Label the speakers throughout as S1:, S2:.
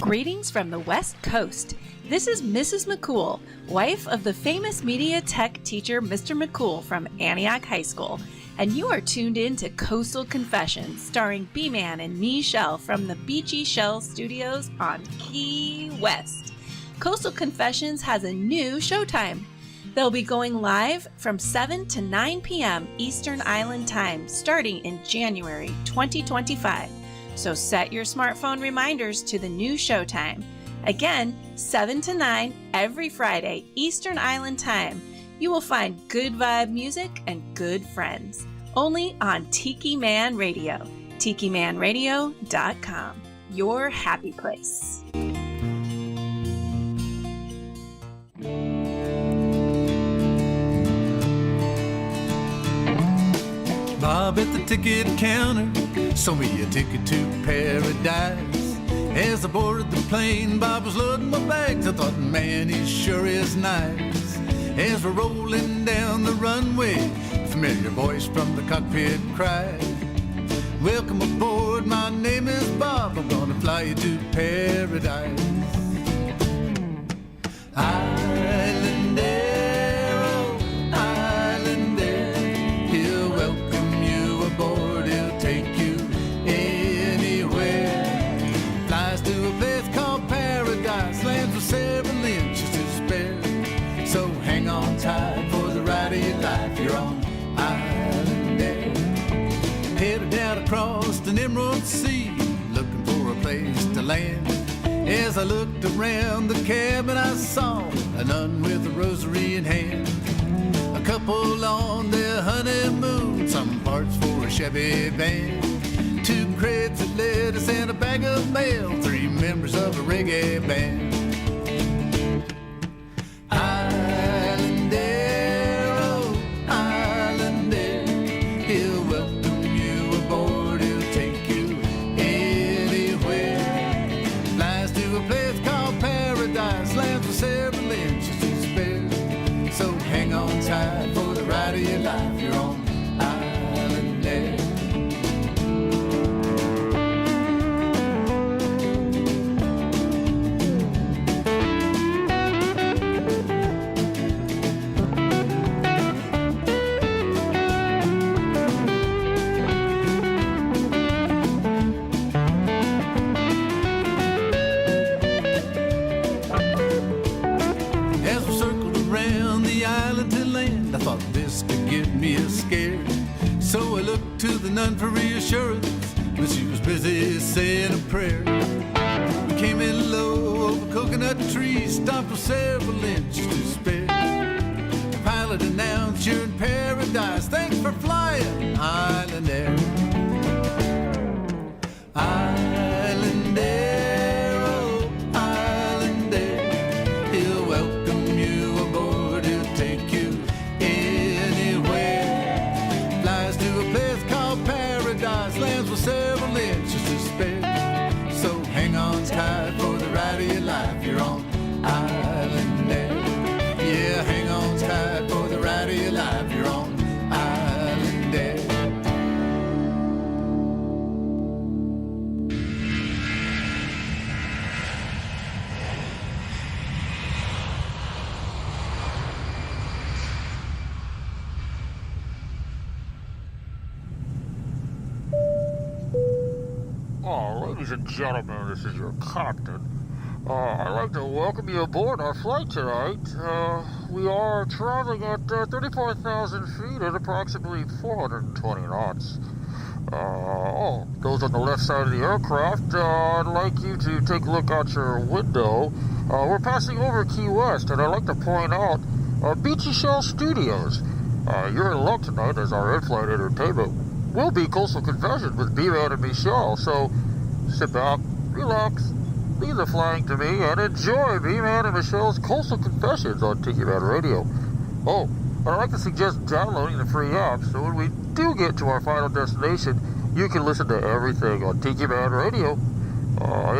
S1: Greetings from the West Coast. This is Mrs. McCool, wife of the famous media tech teacher Mr. McCool from Antioch High School, and you are tuned in to Coastal Confessions, starring B-Man and Michelle from the Beachy Shell Studios on Key West. Coastal Confessions has a new showtime. They'll be going live from 7 to 9 p.m. Eastern Island Time, starting in January 2025. So set your smartphone reminders to the new showtime. Again, 7 to 9 every Friday, Eastern Island Time. You will find good vibe music and good friends. Only on Tiki Man Radio. TikiManRadio.com. Your happy place.
S2: Bob at the ticket counter sold me a ticket to paradise. As I boarded the plane, Bob was loading my bags. I thought, man, he sure is nice. As we're rolling down the runway, a familiar voice from the cockpit cried, welcome aboard, my name is Bob. I'm gonna fly you to paradise. Island air, oh, island air, he'll welcome you aboard, he'll take you anywhere. Flies to a place called paradise, lands with several inches to spare. So hang on tight for the ride of your life, you're on island air. Headed out across an emerald sea, looking for a place to land. As I looked around the cabin, I saw a nun with a rosary in hand. A couple on their honeymoon, some parts for a Chevy van. 2 crates of lettuce and a bag of mail, 3 members of a reggae band. Island air, oh, island air, he'll welcome you aboard, he'll take you anywhere. Flies to a place called paradise, lands with several inches to spare. So hang on tight for the ride of your life, you're on island air. As we circled around the island to land, I thought this could give me a scare. So I looked to the nun for reassurance, but she was busy saying a prayer. We came in low over coconut trees, stopped with several inches to spare. The pilot announced, you're in paradise, thanks for flying island air. Island air, oh, island air, he'll welcome you aboard, he'll take you anywhere. Flies to a place called paradise, lands with several inches to spare. So hang on tight for the ride of your life, you're on island air. Yeah, hang on tight for the ride of your life, you're on island air.
S3: Ladies and gentlemen, this is your captain. I'd like to welcome you aboard our flight tonight. We are traveling at 34,000 feet at approximately 420 knots. Those on the left side of the aircraft, I'd like you to take a look out your window. We're passing over Key West, and I'd like to point out Beachy Shell Studios. You're in luck tonight, as our in-flight entertainment will be Coastal Confessions with B-Man and Michelle. So sit back, relax, leave the flying to me, and enjoy B-Man and Michelle's Coastal Confessions on Tiki Man Radio. Oh, and I'd like to suggest downloading the free app, so when we do get to our final destination, you can listen to everything on Tiki Man Radio.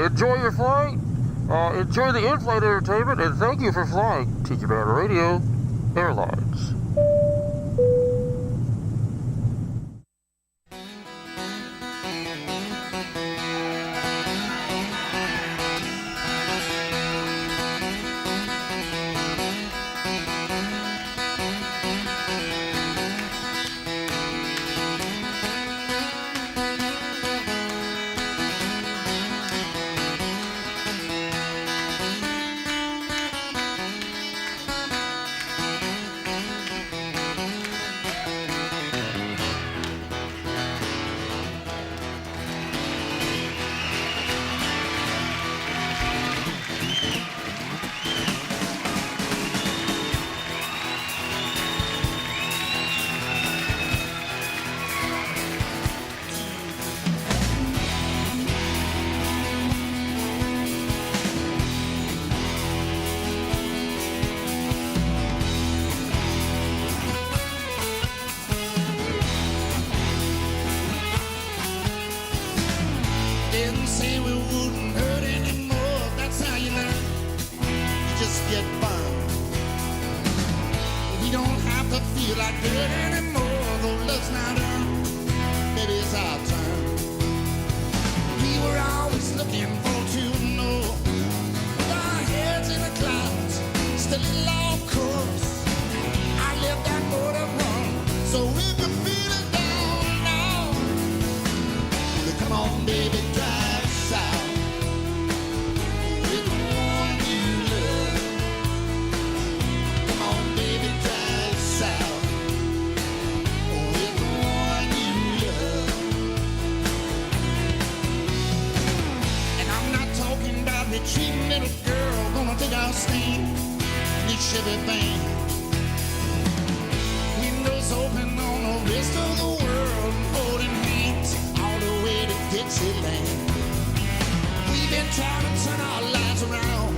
S3: Enjoy your flight, enjoy the in-flight entertainment, and thank you for flying Tiki Man Radio Airlines.
S2: didn't say we wouldn't hurt anymore. That's how you learn. You just get burned. We don't have to feel like dirt anymore. Though love's not earned, maybe it's our turn. We were always looking for to know. With our heads in the clouds, still in long course. I let that motor run, so we could feel it down now. Well, come on, baby, drive south. With the one you love. Come on, baby, drive south. With the one you love. And I'm not talking about retreating little girl, gonna take our stand in this Chevy van. Windows open on the rest of the world, holding hands all the way to Dixieland. We've been trying to turn our lives around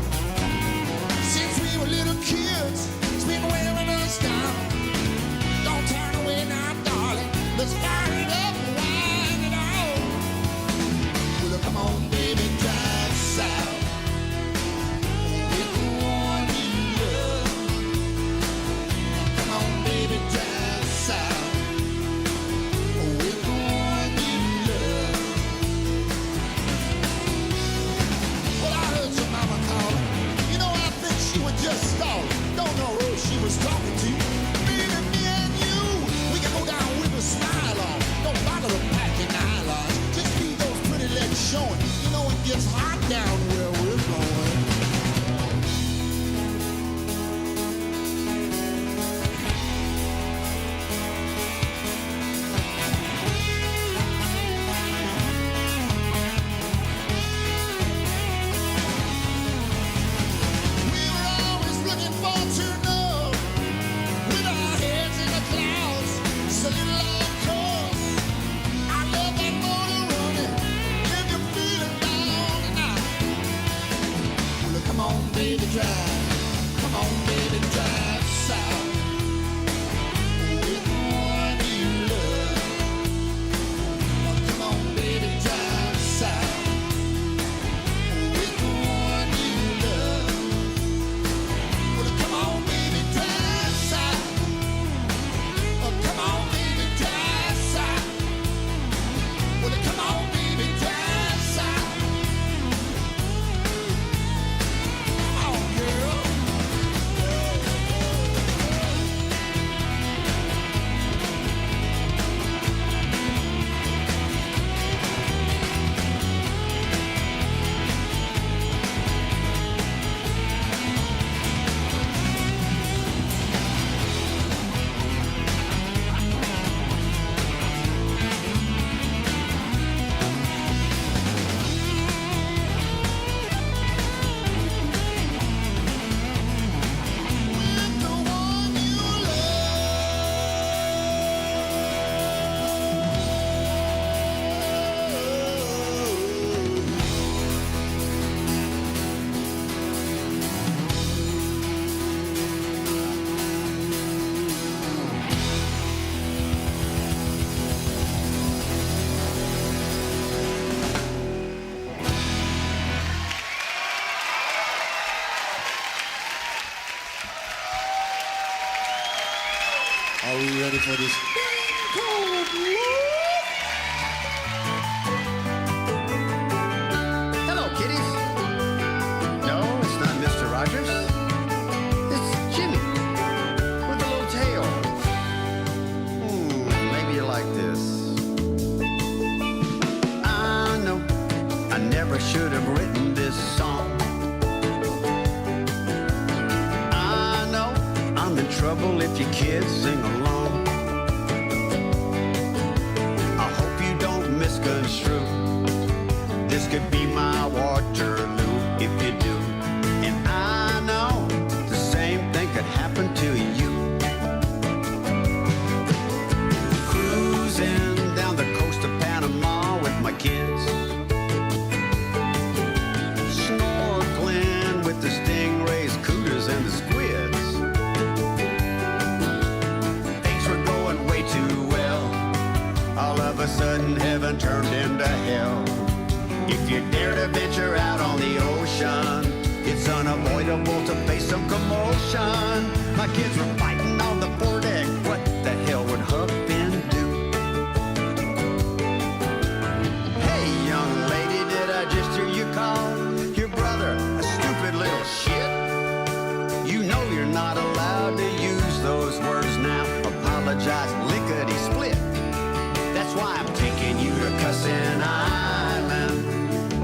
S2: since we were little kids. It's been wearing us down. Don't turn away now, darling. Let's fire it up and wind it out. Well, come on, baby, drive south. With the one you love. Come on, baby, drive south. With the one you love. Well, I heard your mama calling. You know, I think she was just stalling. Don't know who she was talking to. Maybe me and you, we can go down with a smile on. Don't bother to pack your nylons. Just leave those pretty legs showing. You know it gets hot down where we're going. We were always looking for to know. With our heads in the clouds, so little old course. I love that motor running. If you feel it down tonight. Well, come on, baby, drive. Come on, baby, drive south. With the one you love. Oh, come on, baby, drive south. With the one you love. Well, come on, baby, drive south. Oh, come on, baby, drive south. Well, come on, baby, drive south. Come on, girl. With the one you love. Are we ready for this?
S4: Hello, kitties. No, it's not Mr. Rogers. It's Jimmy with a little tail. Maybe you like this. I know I never should have written this song. I know I'm in trouble if you kids sing along. I hope you don't misconstrue. This could be my Waterloo if you do. And I know the same thing could happen to you. Cruising down the coast of Panama with my kids. Snorkeling with the stingrays, cooters, and the squids. Things were going way too well. All of a sudden heaven turned into hell. If you dare to venture out on the ocean, it's unavoidable to face some commotion. My kids were fighting on the foredeck. What the hell would Huffin do? Hey, young lady, did I just hear you call your brother a stupid little shit? You know you're not allowed to use those words now. Apologize, lickety-split. That's why I'm taking you to Cussing Island.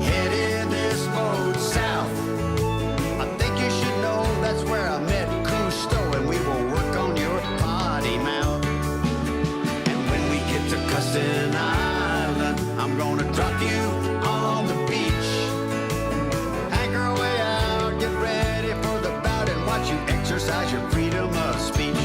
S4: Headed this boat south. I think you should know that's where I met Cousteau, and we will work on your potty mouth. And when we get to Cussing Island, I'm gonna drop you on the beach. Anchor away out, get ready for the bout, and watch you exercise your freedom of speech.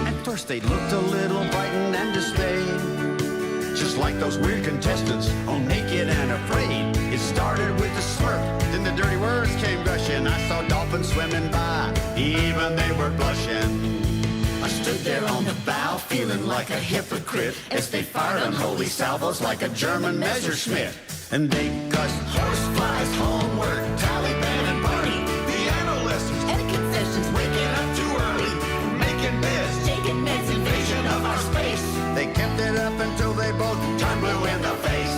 S4: At first they looked a little frightened and dismayed, just like those weird contestants on Naked and Afraid. It started with a slurp, then the dirty words came gushing. I saw dolphins swimming by, even they were blushing. I stood there on the bow, feeling like a hypocrite, as they fired unholy salvos like a German Messerschmitt. And they cussed horseflies, homework, Taliban and Barney, the analysts, etiquette sessions, waking up too early, making beds, taking meds, invasion of our space. They kept it up until they both turned blue in the face.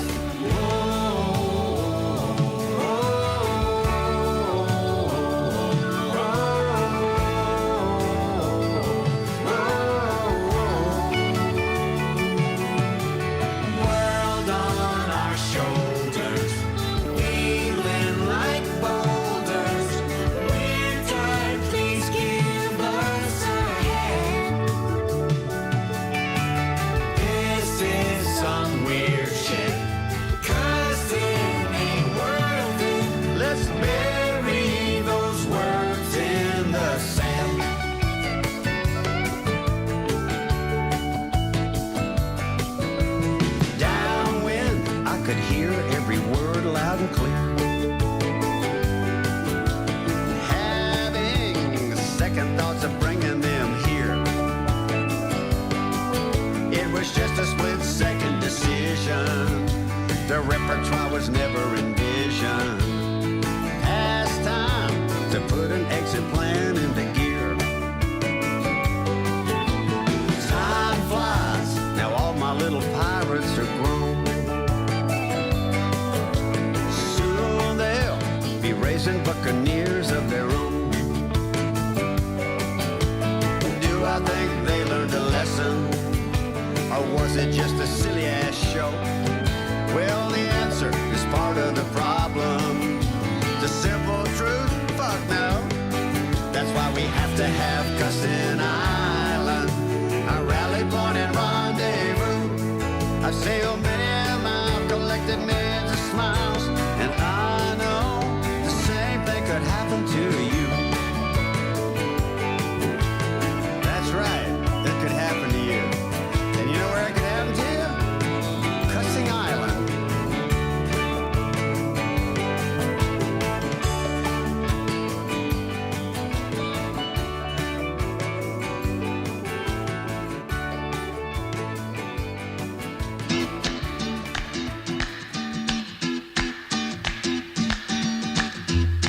S4: World on our shoulders, feeling like boulders. We're tired, please give us a hand. This is some weird shit, 'cause it ain't worth it. Let's bury those words in the sand. Downwind, I could hear every word loud and clear. Having second thoughts of bringing them here. It was just a split-second decision. The repertoire was never envisioned. As time to put an exit plan into gear. Time flies, now all my little pirates are grown. Soon they'll be raising buccaneers of their own. Do I think they learned a lesson? Or was it just a silly-ass show? Well, the answer is part of the problem. The simple truth, fuck no. That's why we have to have Cussing Island, our rally point and rendezvous. I've sailed many a mile, collected millions of smiles, and I know the same thing could happen to you. That's right, it could happen to you. And you know where it could happen to you? Cussing Island.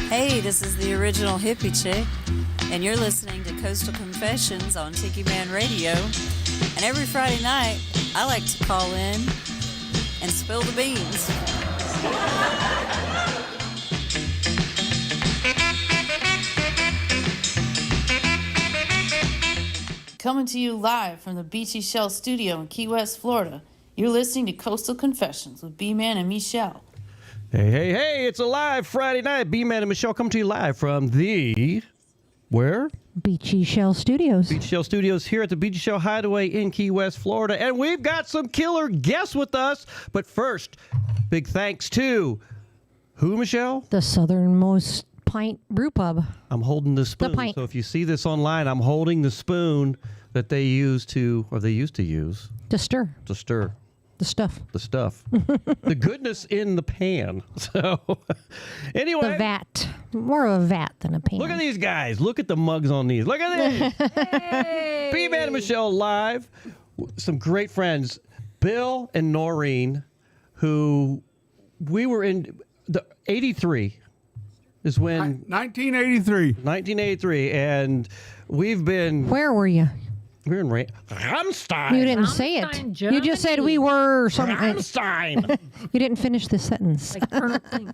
S5: Hey, this is the original hippie chick, and you're listening to Coastal Confessions on Tiki Man Radio. And every Friday night, I like to call in and spill the beans.
S6: Coming to you live from the Beachy Shell Studio in Key West, Florida. You're listening to Coastal Confessions with B-Man and Michelle.
S7: Hey, it's a live Friday night. B-Man and Michelle come to you live from the... Where?
S8: Beachy Shell Studios.
S7: Beach Shell Studios here at the Beach Shell Hideaway in Key West, Florida. And we've got some killer guests with us. But first, big thanks to... Who, Michelle?
S8: The Southernmost Pint Brewpub.
S7: I'm holding the spoon.
S8: pint.
S7: So if you see this online, I'm holding the spoon that they use to... Or they used to use.
S8: To stir.
S7: To stir.
S8: The stuff.
S7: The stuff. The goodness in the pan. So, anyway.
S8: The vat. More of a vat than a pan.
S7: Look at these guys. Look at the mugs on these. Look at these.
S1: Hey.
S7: B-Man and Michelle live. Some great friends. Bill and Noreen, who we were in the 83 is when 1983, and we've been.
S8: Where were you?
S7: We're in Rammstein.
S8: You didn't say it.
S9: Rammstein,
S8: You just said we were something.
S7: Rammstein.
S8: You didn't finish the sentence.
S9: Like Colonel Klink.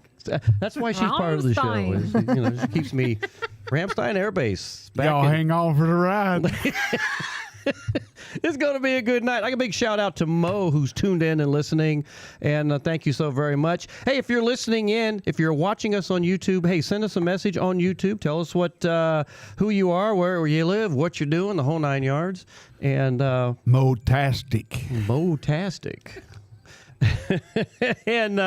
S7: That's why she's part of the show.
S9: Rammstein.
S7: She keeps me. Rammstein Air Base.
S10: Y'all hang on for the ride.
S7: It's going to be a good night. Like a big shout out to Mo, who's tuned in and listening, and thank you so very much. Hey, if you're listening in, if you're watching us on YouTube, hey, send us a message on YouTube. Tell us who you are, where you live, what you're doing, the whole 9 yards, and
S10: Motastic.
S7: and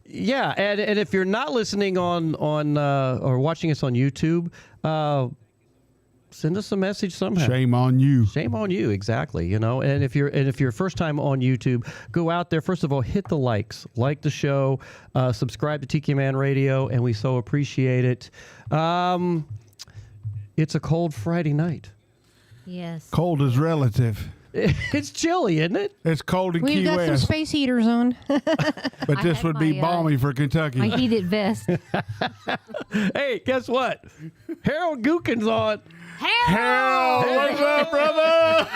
S7: yeah, and if you're not listening on or watching us on YouTube, send us a message somehow.
S10: Shame on you.
S7: Shame on you, exactly. And if you're first time on YouTube, go out there. First of all, hit the likes, like the show, subscribe to Tiki Man Radio, and we so appreciate it. It's a cold Friday night.
S9: Yes.
S10: Cold is relative.
S7: It's chilly, isn't it?
S10: It's cold in
S8: We've
S10: Key
S8: got some
S10: West,
S8: space heaters on.
S10: but
S9: I
S10: this
S9: had
S10: would be
S9: my,
S10: balmy for Kentucky.
S9: My heated vest.
S7: Hey, guess what? Harold Gookin's on.
S10: Harold, what's up, brother?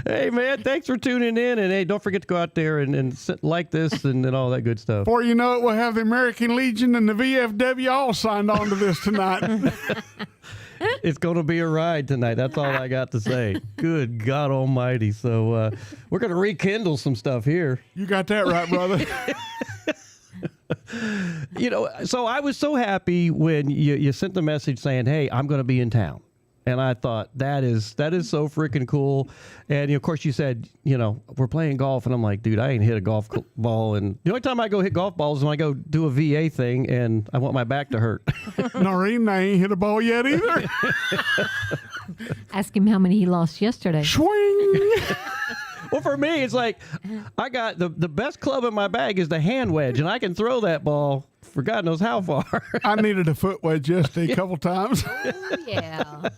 S7: Hey, man, thanks for tuning in. And, hey, don't forget to go out there and like this and all that good stuff.
S10: Before you know it, we'll have the American Legion and the VFW all signed on to this tonight.
S7: It's going to be a ride tonight. That's all I got to say. Good God almighty. So we're going to rekindle some stuff here.
S10: You got that right, brother.
S7: So I was so happy when you sent the message saying, hey, I'm going to be in town. And I thought, that is so freaking cool. And, of course, you said, we're playing golf. And I'm like, dude, I ain't hit a golf ball. And the only time I go hit golf balls is when I go do a VA thing and I want my back to hurt.
S10: Noreen, I ain't hit a ball yet either.
S9: Ask him how many he lost yesterday.
S10: Swing.
S7: Well, for me, it's like I got the best club in my bag is the hand wedge, and I can throw that ball for God knows how far.
S10: I needed a foot wedge yesterday a couple times.
S9: Yeah.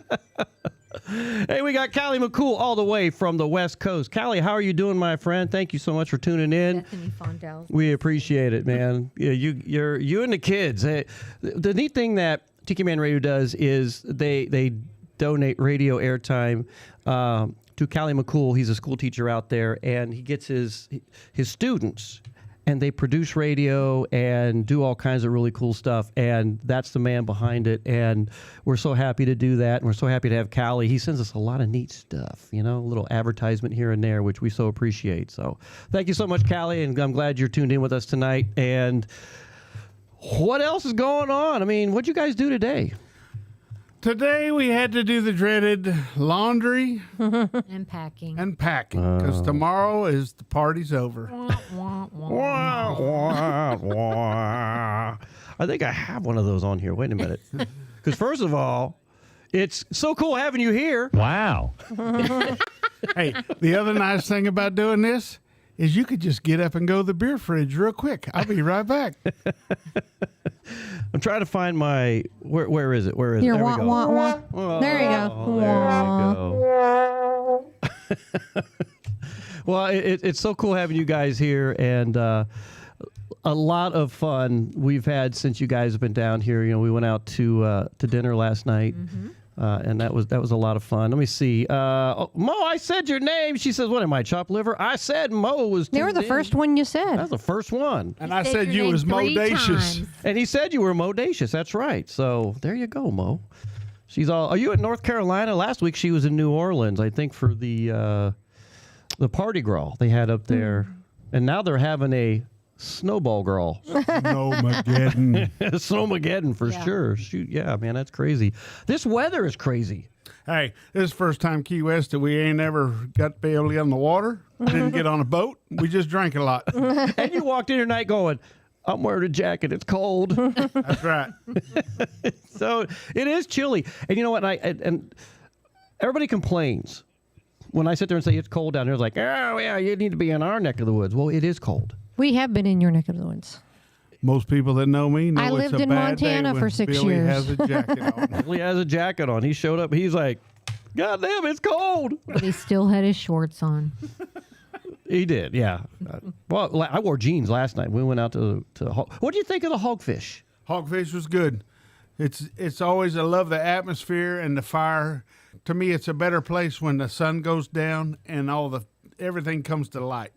S7: Hey, we got Callie McCool all the way from the West Coast. Callie, how are you doing, my friend? Thank you so much for tuning in.
S9: Bethany Fondell.
S7: We appreciate it, man. Yeah, you and the kids. Hey, the neat thing that Tiki Man Radio does is they donate radio airtime to Callie McCool. He's a school teacher out there, and he gets his students, and they produce radio and do all kinds of really cool stuff, and that's the man behind it, and we're so happy to do that, and we're so happy to have Callie. He sends us a lot of neat stuff, a little advertisement here and there, which we so appreciate. So thank you so much, Callie, and I'm glad you're tuned in with us tonight. And what else is going on? I mean, what'd you guys do today?
S10: Today we had to do the dreaded laundry
S9: And packing.
S10: and packing because tomorrow is the party's over.
S7: I think I have one of those on here. Wait a minute. Because first of all, it's so cool having you here.
S11: Wow.
S10: Hey, the other nice thing about doing this is you could just get up and go to the beer fridge real quick. I'll be right back.
S7: I'm trying to find my where is it? Where is it?
S8: Your
S7: There we
S8: wah,
S7: go.
S8: wah, wah. There you go.
S7: Oh, there you go. Well, it's so cool having you guys here, and a lot of fun we've had since you guys have been down here. We went out to dinner last night.
S9: Mm-hmm.
S7: And that was a lot of fun. Let me see. Mo, I said your name. She says, "What am I, chopped liver?" I said Mo was.
S8: They were the first one you said.
S7: That's the first one.
S10: And I said you was modacious.
S7: And he said you were modacious. That's right. So there you go, Mo. She's all. Are you in North Carolina? Last week she was in New Orleans, I think, for the party gras they had up there, and now they're having a snowball girl.
S10: Snowmageddon.
S7: Snowmageddon for sure. Shoot, yeah, man, that's crazy. This weather is crazy.
S10: Hey, this is the first time Key West that we ain't ever got to be able to get on the water. Didn't get on a boat. We just drank a lot.
S7: And you walked in tonight going, I'm wearing a jacket. It's cold.
S10: That's right.
S7: So it is chilly. And you know what? And everybody complains when I sit there and say it's cold down here. It's like, oh, yeah, you need to be in our neck of the woods. Well, it is cold.
S8: We have been in your neck of the woods.
S10: Most people that know me know
S8: I
S10: it's
S8: lived
S10: a
S8: in
S10: bad day
S8: Montana
S10: when
S8: for 6
S10: Billy
S8: years.
S10: has a jacket on.
S7: Billy has a jacket on. He showed up. He's like, God damn, it's cold.
S9: But he still had his shorts on.
S7: He did, yeah. Well, I wore jeans last night. We went out to what do you think of the hogfish?
S10: Hogfish was good. It's always, I love the atmosphere and the fire. To me, it's a better place when the sun goes down and everything comes to light.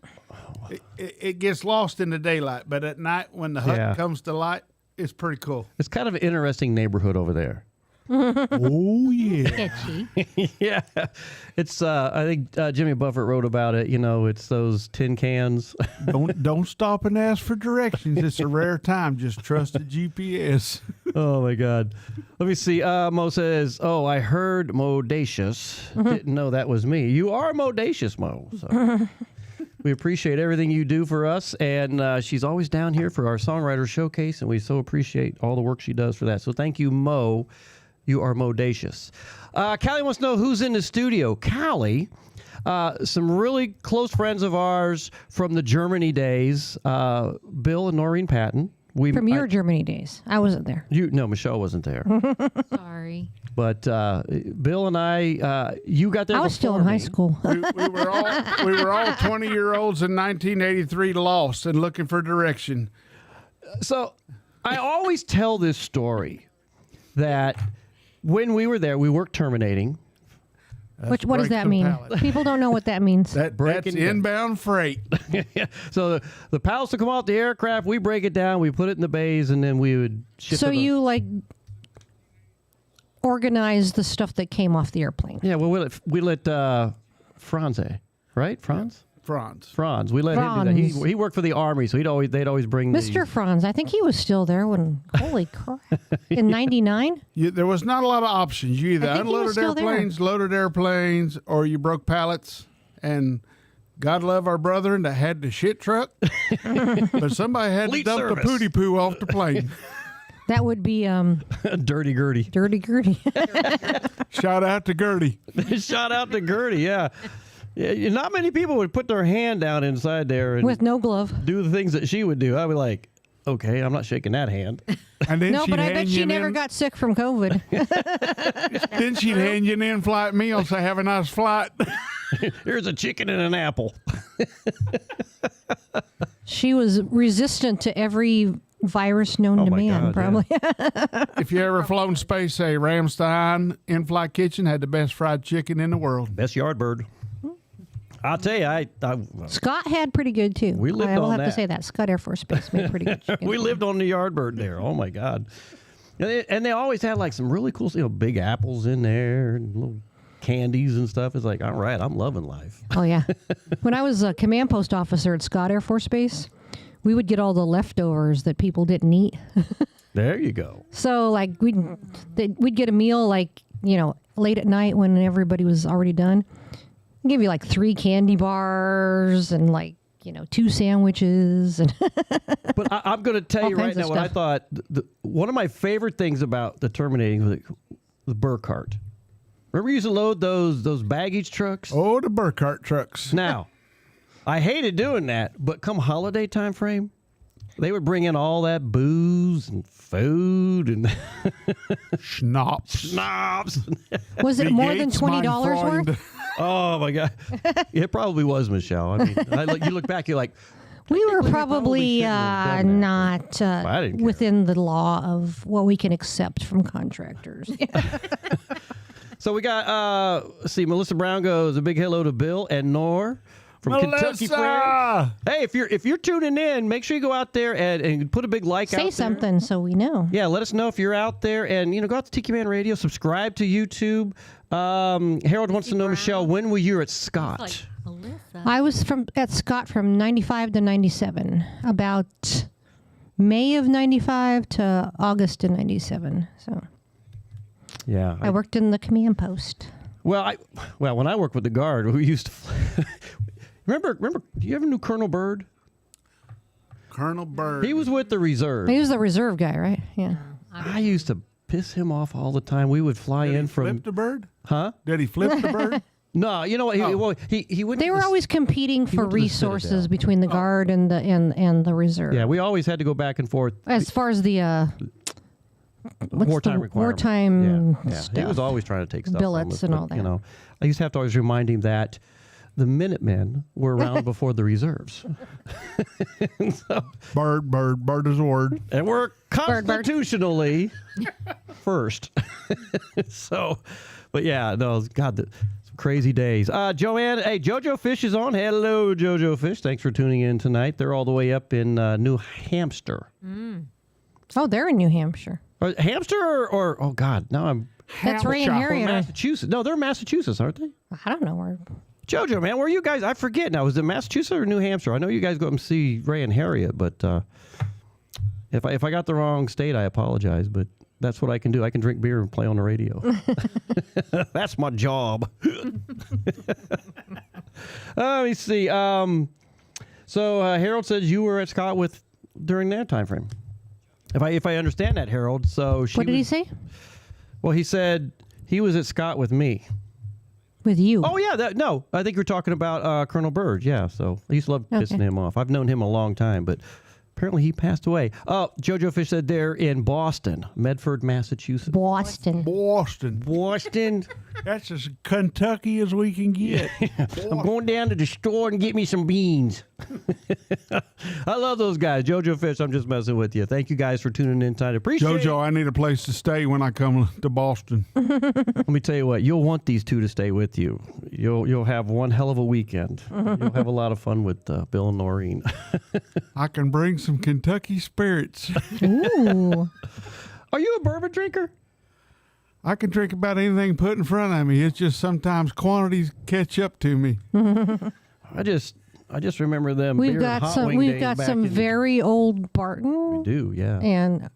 S10: It gets lost in the daylight, but at night when the hut comes to light, it's pretty cool.
S7: It's kind of an interesting neighborhood over there.
S10: Oh yeah.
S9: Sketchy.
S7: Yeah, it's. I think Jimmy Buffett wrote about it. You know, it's those tin cans.
S10: Don't stop and ask for directions. It's a rare time. Just trust the GPS.
S7: Oh my God. Let me see. Mo says, "Oh, I heard Modacious. Didn't know that was me. You are Modacious, Mo." So. We appreciate everything you do for us, and she's always down here for our songwriter showcase, and we so appreciate all the work she does for that. So thank you, Mo. You are Modacious. Callie wants to know who's in the studio. Callie, some really close friends of ours from the Germany days, Bill and Noreen Patton.
S8: From your Germany days. I wasn't there.
S7: No, Michelle wasn't there.
S9: Sorry.
S7: But Bill and I, you got there.
S8: I was still in high school.
S10: we were all 20-year-olds in 1983, lost and looking for direction.
S7: So I always tell this story that when we were there, we worked terminating.
S8: What does that mean?
S10: Pallet.
S8: People don't know what that means.
S10: That's inbound freight.
S7: So the pallets would come off the aircraft, we break it down, we put it in the bays, and then we would ship it.
S8: So you organize the stuff that came off the airplane.
S7: Yeah, well, we let Franz, right? Franz? Franz. We let him do that. He worked for the Army, so they'd always bring
S8: Mr. Franz. I think he was still there when, holy crap, in 99?
S10: There was not a lot of options. You either loaded airplanes, or you broke pallets. And God love our brethren that had the shit truck, but somebody had to dump the pooty poo off the plane.
S8: That would be
S7: Dirty Gertie.
S8: Dirty Gertie.
S10: Shout out to Gertie.
S7: Shout out to Gertie, yeah. Yeah, not many people would put their hand down inside there and
S8: with no glove
S7: do the things that she would do. I'd be like, okay, I'm not shaking that hand.
S10: And then
S8: no, but I bet she never got sick from COVID.
S10: Then she'd hand you an in-flight meal, say, have a nice flight.
S7: Here's a chicken and an apple.
S8: She was resistant to every virus known to man,
S7: God,
S8: probably.
S7: Yeah.
S10: If you ever flown space, say Ramstein in-flight kitchen had the best fried chicken in the world.
S7: Best Yardbird. I'll tell you, I
S8: Scott had pretty good too.
S7: We lived
S8: I will
S7: on
S8: have
S7: that.
S8: to say that Scott Air Force Base made pretty good chicken.
S7: We lived on the Yardbird there. Oh my God! And they always had like some really cool, big apples in there and little candies and stuff. It's like, all right, I'm loving life.
S8: Oh yeah. When I was a command post officer at Scott Air Force Base, we would get all the leftovers that people didn't eat.
S7: There you go.
S8: So like we'd get a meal late at night when everybody was already done. I'd give you 3 candy bars and 2 sandwiches and
S7: But I'm going to tell you right now what I thought. One of my favorite things about the terminating was the Burkhart. Remember you used to load those baggage trucks?
S10: Oh, the Burkhart trucks.
S7: Now, I hated doing that, but come holiday time frame, they would bring in all that booze and food and
S10: schnapps.
S8: Was it more than $20 worth?
S7: Oh my God! It probably was, Michelle. I mean, you look back, you're like,
S8: we were probably not within the law of what we can accept from contractors.
S7: So we got, Melissa Brown goes, a big hello to Bill and Nor from Kentucky Friend. Hey, if you're tuning in, make sure you go out there and put a big like out there.
S8: Say something so we know.
S7: Yeah, let us know if you're out there, and go out to Tiki Man Radio, subscribe to YouTube. Harold wants to know, Michelle, when were you at Scott?
S8: I was at Scott from 95 to 97, about May of 95 to August of 97. So
S7: yeah,
S8: I worked in the command post.
S7: Well, when I worked with the Guard, we used to remember. Do you ever knew Colonel Byrd?
S10: Colonel Byrd.
S7: He was with the reserve.
S8: He was the reserve guy, right? Yeah.
S7: I used to piss him off all the time. We would fly in from.
S10: Flip the bird?
S7: Huh?
S10: Did he flip the bird?
S7: No, you know what? He wouldn't.
S8: They were always competing for resources between the Guard and the reserve.
S7: Yeah, we always had to go back and forth.
S8: As far as the
S7: wartime requirements.
S8: Wartime
S7: stuff. He was always trying to take stuff
S8: billets
S7: from us,
S8: and all that.
S7: I used to have to always remind him that the Minutemen were around before the reserves. So,
S10: Bird is a word.
S7: and we're constitutionally first. So, but yeah, no, God, some crazy days. Joanne, hey, JoJo Fish is on. Hello, JoJo Fish. Thanks for tuning in tonight. They're all the way up in New Hampshire.
S8: Oh, they're in New Hampshire.
S7: Hampshire or oh God, now I'm
S8: That's Ray and Harriet.
S7: Massachusetts. No, they're Massachusetts, aren't they?
S8: I don't know where.
S7: JoJo, man, where are you guys? I forget now. Was it Massachusetts or New Hampshire? I know you guys go up and see Ray and Harriet, but if I got the wrong state, I apologize. But that's what I can do. I can drink beer and play on the radio. That's my job. Let me see. So Harold says you were at Scott with during that time frame. If I understand that, Harold. So
S8: What did he say?
S7: Well, he said he was at Scott with me.
S8: With you?
S7: Oh, yeah. No, I think you're talking about Colonel Burge. Yeah, so I used to love pissing him off. I've known him a long time, but apparently he passed away. JoJo Fish said they're in Boston, Medford, Massachusetts.
S8: Boston.
S10: That's as Kentucky as we can get.
S7: I'm going down to the store and get me some beans. I love those guys. JoJo Fish, I'm just messing with you. Thank you guys for tuning in tonight. Appreciate it.
S10: JoJo, I need a place to stay when I come to Boston.
S7: Let me tell you what, you'll want these two to stay with you. You'll have one hell of a weekend. You'll have a lot of fun with Bill and Noreen.
S10: I can bring some Kentucky spirits.
S8: Ooh.
S7: Are you a bourbon drinker?
S10: I can drink about anything put in front of me. It's just sometimes quantities catch up to me.
S7: I just remember them.
S8: We've got some very old Barton.
S7: We do, yeah.
S8: And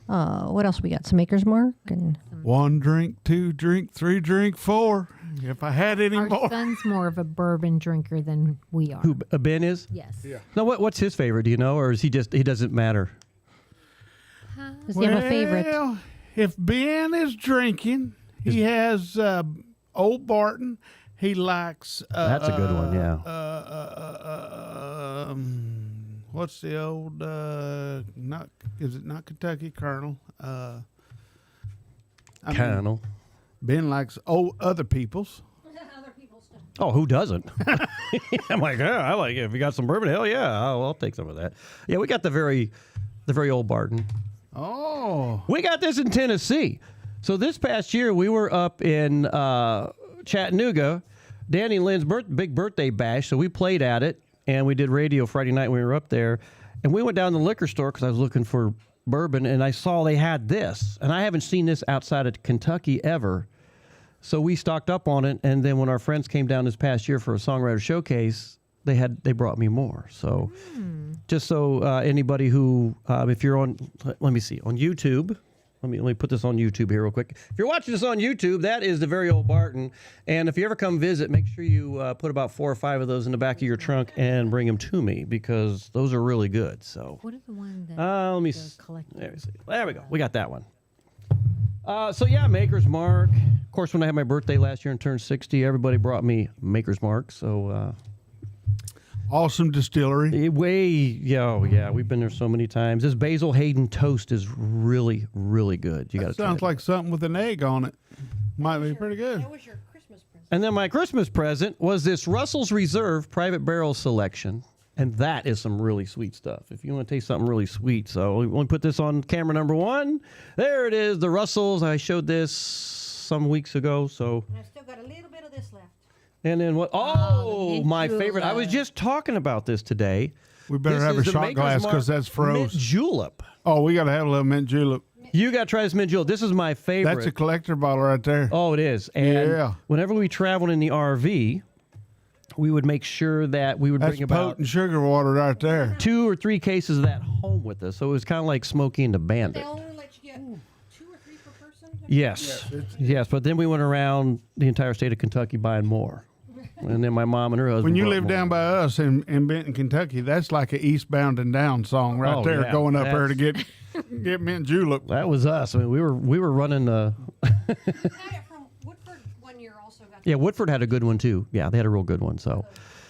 S8: what else we got? Some Maker's Mark and
S10: 1 drink, 2 drink, 3 drink, 4. If I had any
S9: Our
S10: more.
S9: son's more of a bourbon drinker than we are.
S7: Who Ben is?
S9: Yes.
S10: Yeah.
S7: No, what's his favorite? Do you know, or is he doesn't matter?
S8: does he have a favorite?
S10: Well, if Ben is drinking, he has Old Barton. He likes.
S7: That's a good one, yeah.
S10: What's the old? Is it not Kentucky Colonel?
S7: Colonel.
S10: Ben likes other people's.
S7: Oh, who doesn't? I'm like, yeah, I like it. If you got some bourbon, hell yeah, I'll take some of that. Yeah, we got the very old Barton.
S10: Oh,
S7: we got this in Tennessee. So this past year, we were up in Chattanooga, Danny and Lynn's big birthday bash. So we played at it, and we did radio Friday night when we were up there. And we went down to the liquor store because I was looking for bourbon, and I saw they had this. And I haven't seen this outside of Kentucky ever. So we stocked up on it, and then when our friends came down this past year for a songwriter showcase, they brought me more. So just so anybody who, if you're on, let me see, on YouTube, let me put this on YouTube here real quick. If you're watching this on YouTube, that is the very old Barton. And if you ever come visit, make sure you put about 4 or 5 of those in the back of your trunk and bring them to me because those are really good. So
S9: What is the one that
S7: let me
S9: the
S7: see.
S9: collector-
S7: There we go. We got that one. So yeah, Maker's Mark. Of course, when I had my birthday last year and turned 60, everybody brought me Maker's Mark. So
S10: awesome distillery.
S7: Yeah, we've been there so many times. This Basil Hayden toast is really, really good. You got to try it.
S10: Sounds like something with an egg on it. Might be pretty good.
S8: That was your Christmas present.
S7: And then my Christmas present was this Russell's Reserve Private Barrel Selection. And that is some really sweet stuff. If you want to taste something really sweet. So we want to put this on camera number 1. There it is, the Russell's. I showed this some weeks ago. So.
S8: And I've still got a little bit of this left.
S7: And then what? Oh, my favorite. I was just talking about this today.
S10: We better
S7: This
S10: have a
S7: is the
S10: shot
S7: Maker's
S10: glass
S7: Mark
S10: because that's froze.
S7: Mint julep.
S10: Oh, we got to have a little mint julep.
S7: You got to try this mint julep. This is my favorite.
S10: That's a collector bottle right there.
S7: Oh, it is. And
S10: Yeah.
S7: whenever we traveled in the RV, we would make sure that we would
S10: That's
S7: bring about
S10: potent sugar water right there.
S7: 2 or 3 cases of that home with us. So it was kind of like Smokey and the Bandit.
S8: They only let you get 2 or 3 per person?
S7: Yes. But then we went around the entire state of Kentucky buying more. And then my mom and her husband.
S10: When you
S7: brought
S10: live
S7: more.
S10: down by us in Benton, Kentucky, that's like a Eastbound and Down song right
S7: Oh,
S10: there,
S7: yeah.
S10: going up there to get mint julep.
S7: That was us. I mean, we were running the.
S8: From Woodford 1 year also got
S7: Yeah, Woodford had a good one too. Yeah, they had a real good one. So.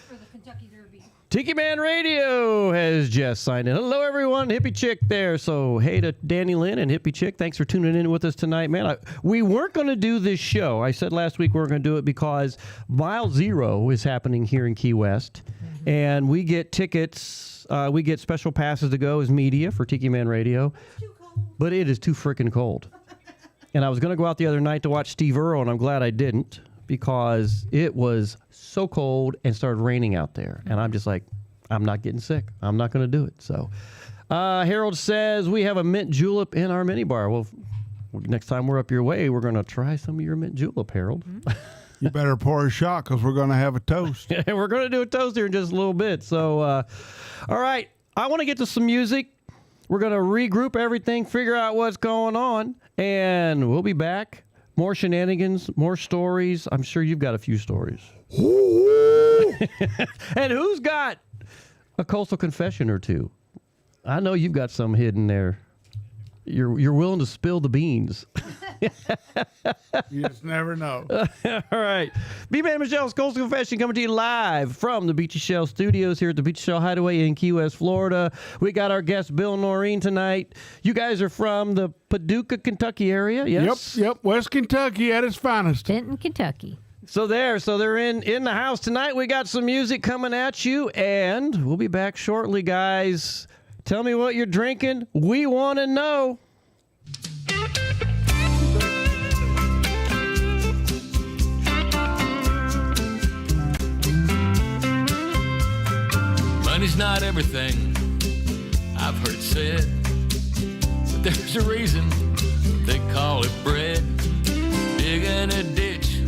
S8: for the Kentucky Derby.
S7: Tiki Man Radio has just signed in. Hello, everyone. Hippie Chick there. So, hey to Danny Lynn and Hippie Chick. Thanks for tuning in with us tonight, man. We weren't going to do this show. I said last week we were going to do it because Mile Zero is happening here in Key West. And we get tickets. We get special passes to go as media for Tiki Man Radio. But it is too freaking cold. And I was going to go out the other night to watch Steve Earle, and I'm glad I didn't because it was so cold and started raining out there. And I'm just like, I'm not getting sick. I'm not going to do it. So Harold says we have a mint julep in our minibar. Well, next time we're up your way, we're going to try some of your mint julep, Harold.
S10: You better pour a shot because we're going to have a toast.
S7: We're going to do a toast here in just a little bit. So, all right. I want to get to some music. We're going to regroup everything, figure out what's going on, and we'll be back. More shenanigans, more stories. I'm sure you've got a few stories. And who's got a coastal confession or two? I know you've got some hidden there. You're willing to spill the beans.
S10: You just never know.
S7: All right. B-Man Michelle's Coastal Confession coming to you live from the Beachy Shell Studios here at the Beachy Shell Hideaway in Key West, Florida. We got our guest, Bill and Noreen, tonight. You guys are from the Paducah, Kentucky area, yes?
S10: Yep. West Kentucky at its finest.
S9: Denton, Kentucky.
S7: So they're in the house tonight. We got some music coming at you, and we'll be back shortly, guys. Tell me what you're drinking. We want to know.
S11: Money's not everything, I've heard it said, but there's a reason they call it bread. Digging a ditch,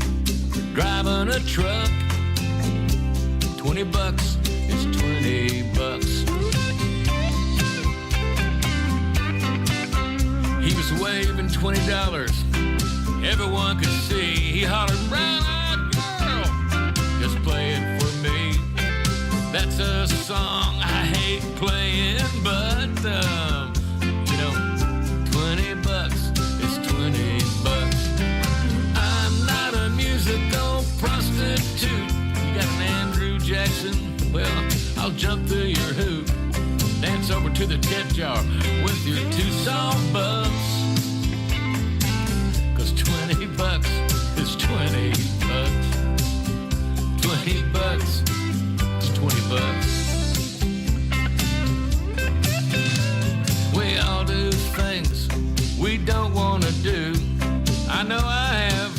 S11: driving a truck, $20 is $20. He was waving $20, everyone could see. He hollered, "Brown-eyed girl, just play it for me." That's a song I hate playing, but, $20 is $20. I'm not a musical prostitute. You got an Andrew Jackson? Well, I'll jump through your hoop. Dance over to the tip jar with your 2 salt bucks. 'Cause $20 is $20. $20 is $20. We all do things we don't want to do. I know I have.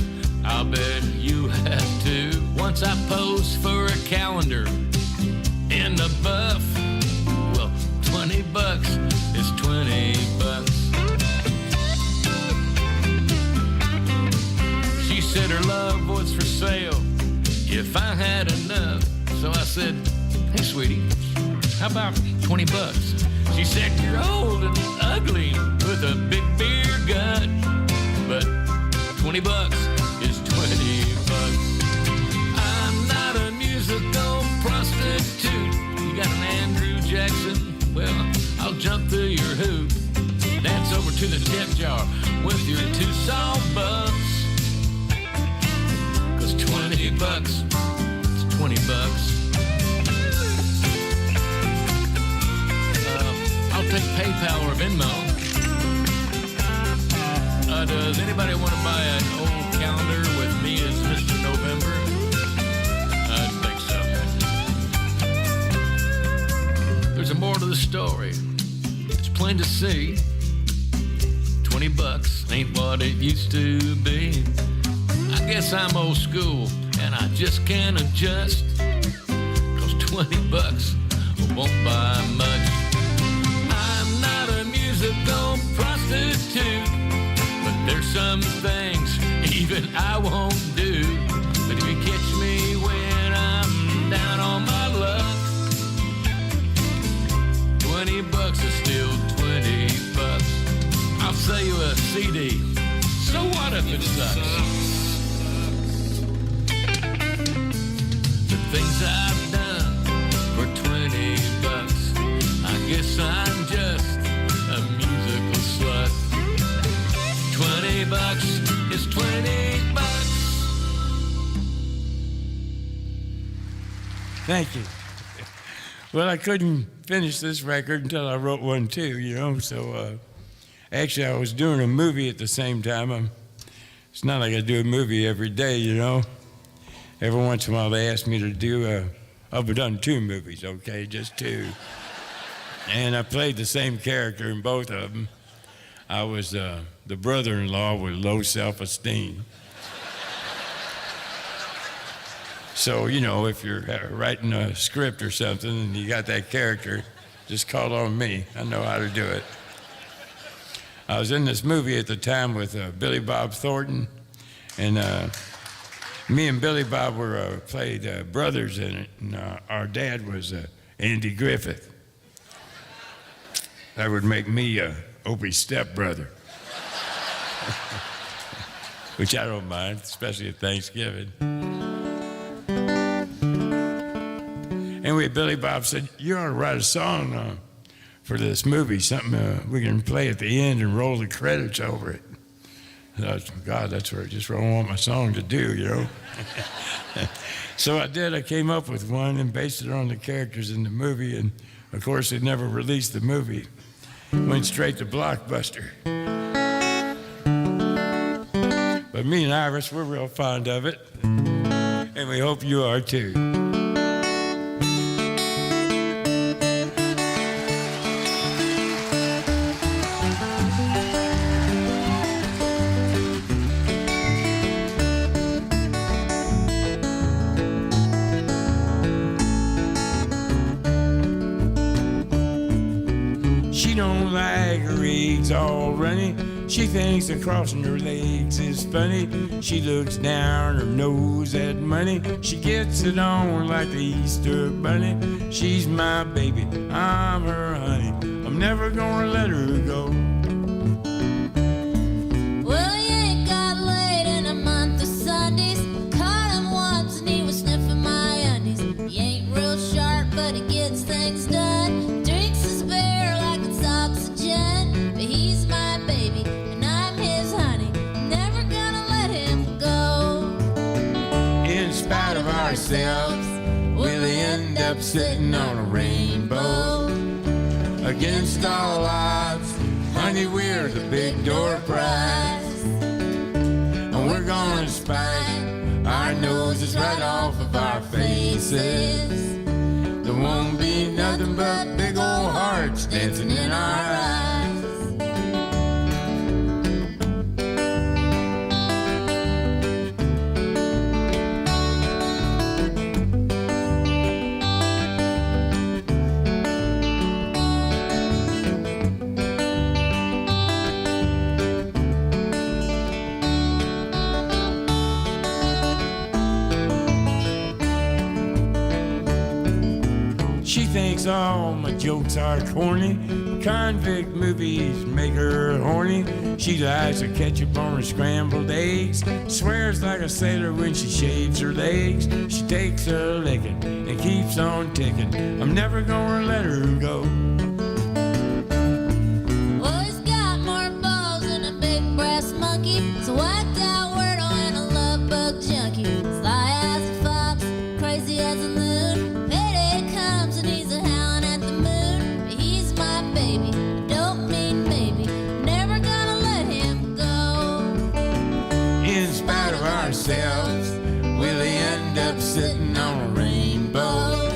S11: I'll bet you have too. Once I posed for a calendar in the buff. Well, $20 is $20. She said her love was for sale if I had enough. So I said, "Hey, sweetie, how about $20? She said, "You're old and ugly with a big beer gut, but $20 is $20. I'm not a musical prostitute. You got an Andrew Jackson? Well, I'll jump through your hoop. Dance over to the tip jar with your 2 salt bucks. 'Cause $20 is $20. I'll take PayPal or Venmo. Does anybody want to buy an old calendar with me as Mr. November? I think so. There's a more to the story. It's plain to see. $20 ain't what it used to be. I guess I'm old school and I just can't adjust. 'Cause $20 won't buy much. I'm not a musical prostitute, but there's some things even I won't do. But if you catch me when I'm down on my luck, $20 is still $20. I'll sell you a CD. So what if it sucks? The things I've done for $20, I guess I'm just a musical slut. $20 is $20.
S10: Thank you.
S12: Well, I couldn't finish this record until I wrote one too, you know. So actually, I was doing a movie at the same time. It's not like I do a movie every day, you know. Every once in a while, they ask me to do. I've done 2 movies, okay, just 2. And I played the same character in both of them. I was the brother-in-law with low self-esteem. So, you know, if you're writing a script or something and you got that character, just call on me. I know how to do it. I was in this movie at the time with Billy Bob Thornton, and me and Billy Bob played brothers in it, and our dad was Andy Griffith. That would make me Opie's stepbrother, which I don't mind, especially at Thanksgiving. Anyway, Billy Bob said, you ought to write a song for this movie, something we can play at the end and roll the credits over it. And I thought, God, that's just what I want my song to do, you know? So I did. I came up with one and based it on the characters in the movie, and of course, they never released the movie. Went straight to Blockbuster. But me and Iris, we're real fond of it, and we hope you are too. All runny. She thinks that crossing her legs is funny. She looks down her nose at money. She gets it on like the Easter bunny. She's my baby, I'm her honey. I'm never gonna let her go.
S13: Well, you ain't got laid in a month of Sundays. Caught him once and he was sniffing my undies. He ain't real sharp, but he gets things done. Drinks his beer like it's oxygen. He's my baby, and I'm his honey. Never gonna let him go.
S12: In spite of ourselves, we'll end up sitting on a rainbow. Against all odds, honey, we're the big door prize. And we're gonna spike our noses right off of our faces. There won't be nothing but big old hearts dancing in our eyes. Thinks all my jokes are corny. Convict movies make her horny. She likes to ketchup on her scrambled eggs. Swears like a sailor when she shaves her legs. She takes a licking and keeps on ticking. I'm never gonna let her go.
S13: Well, he's got more balls than a big brass monkey. So whacked out Wordle and a love bug junkie. Sly as a fox, crazy as a loon.
S12: We'll end up sitting on a rainbow.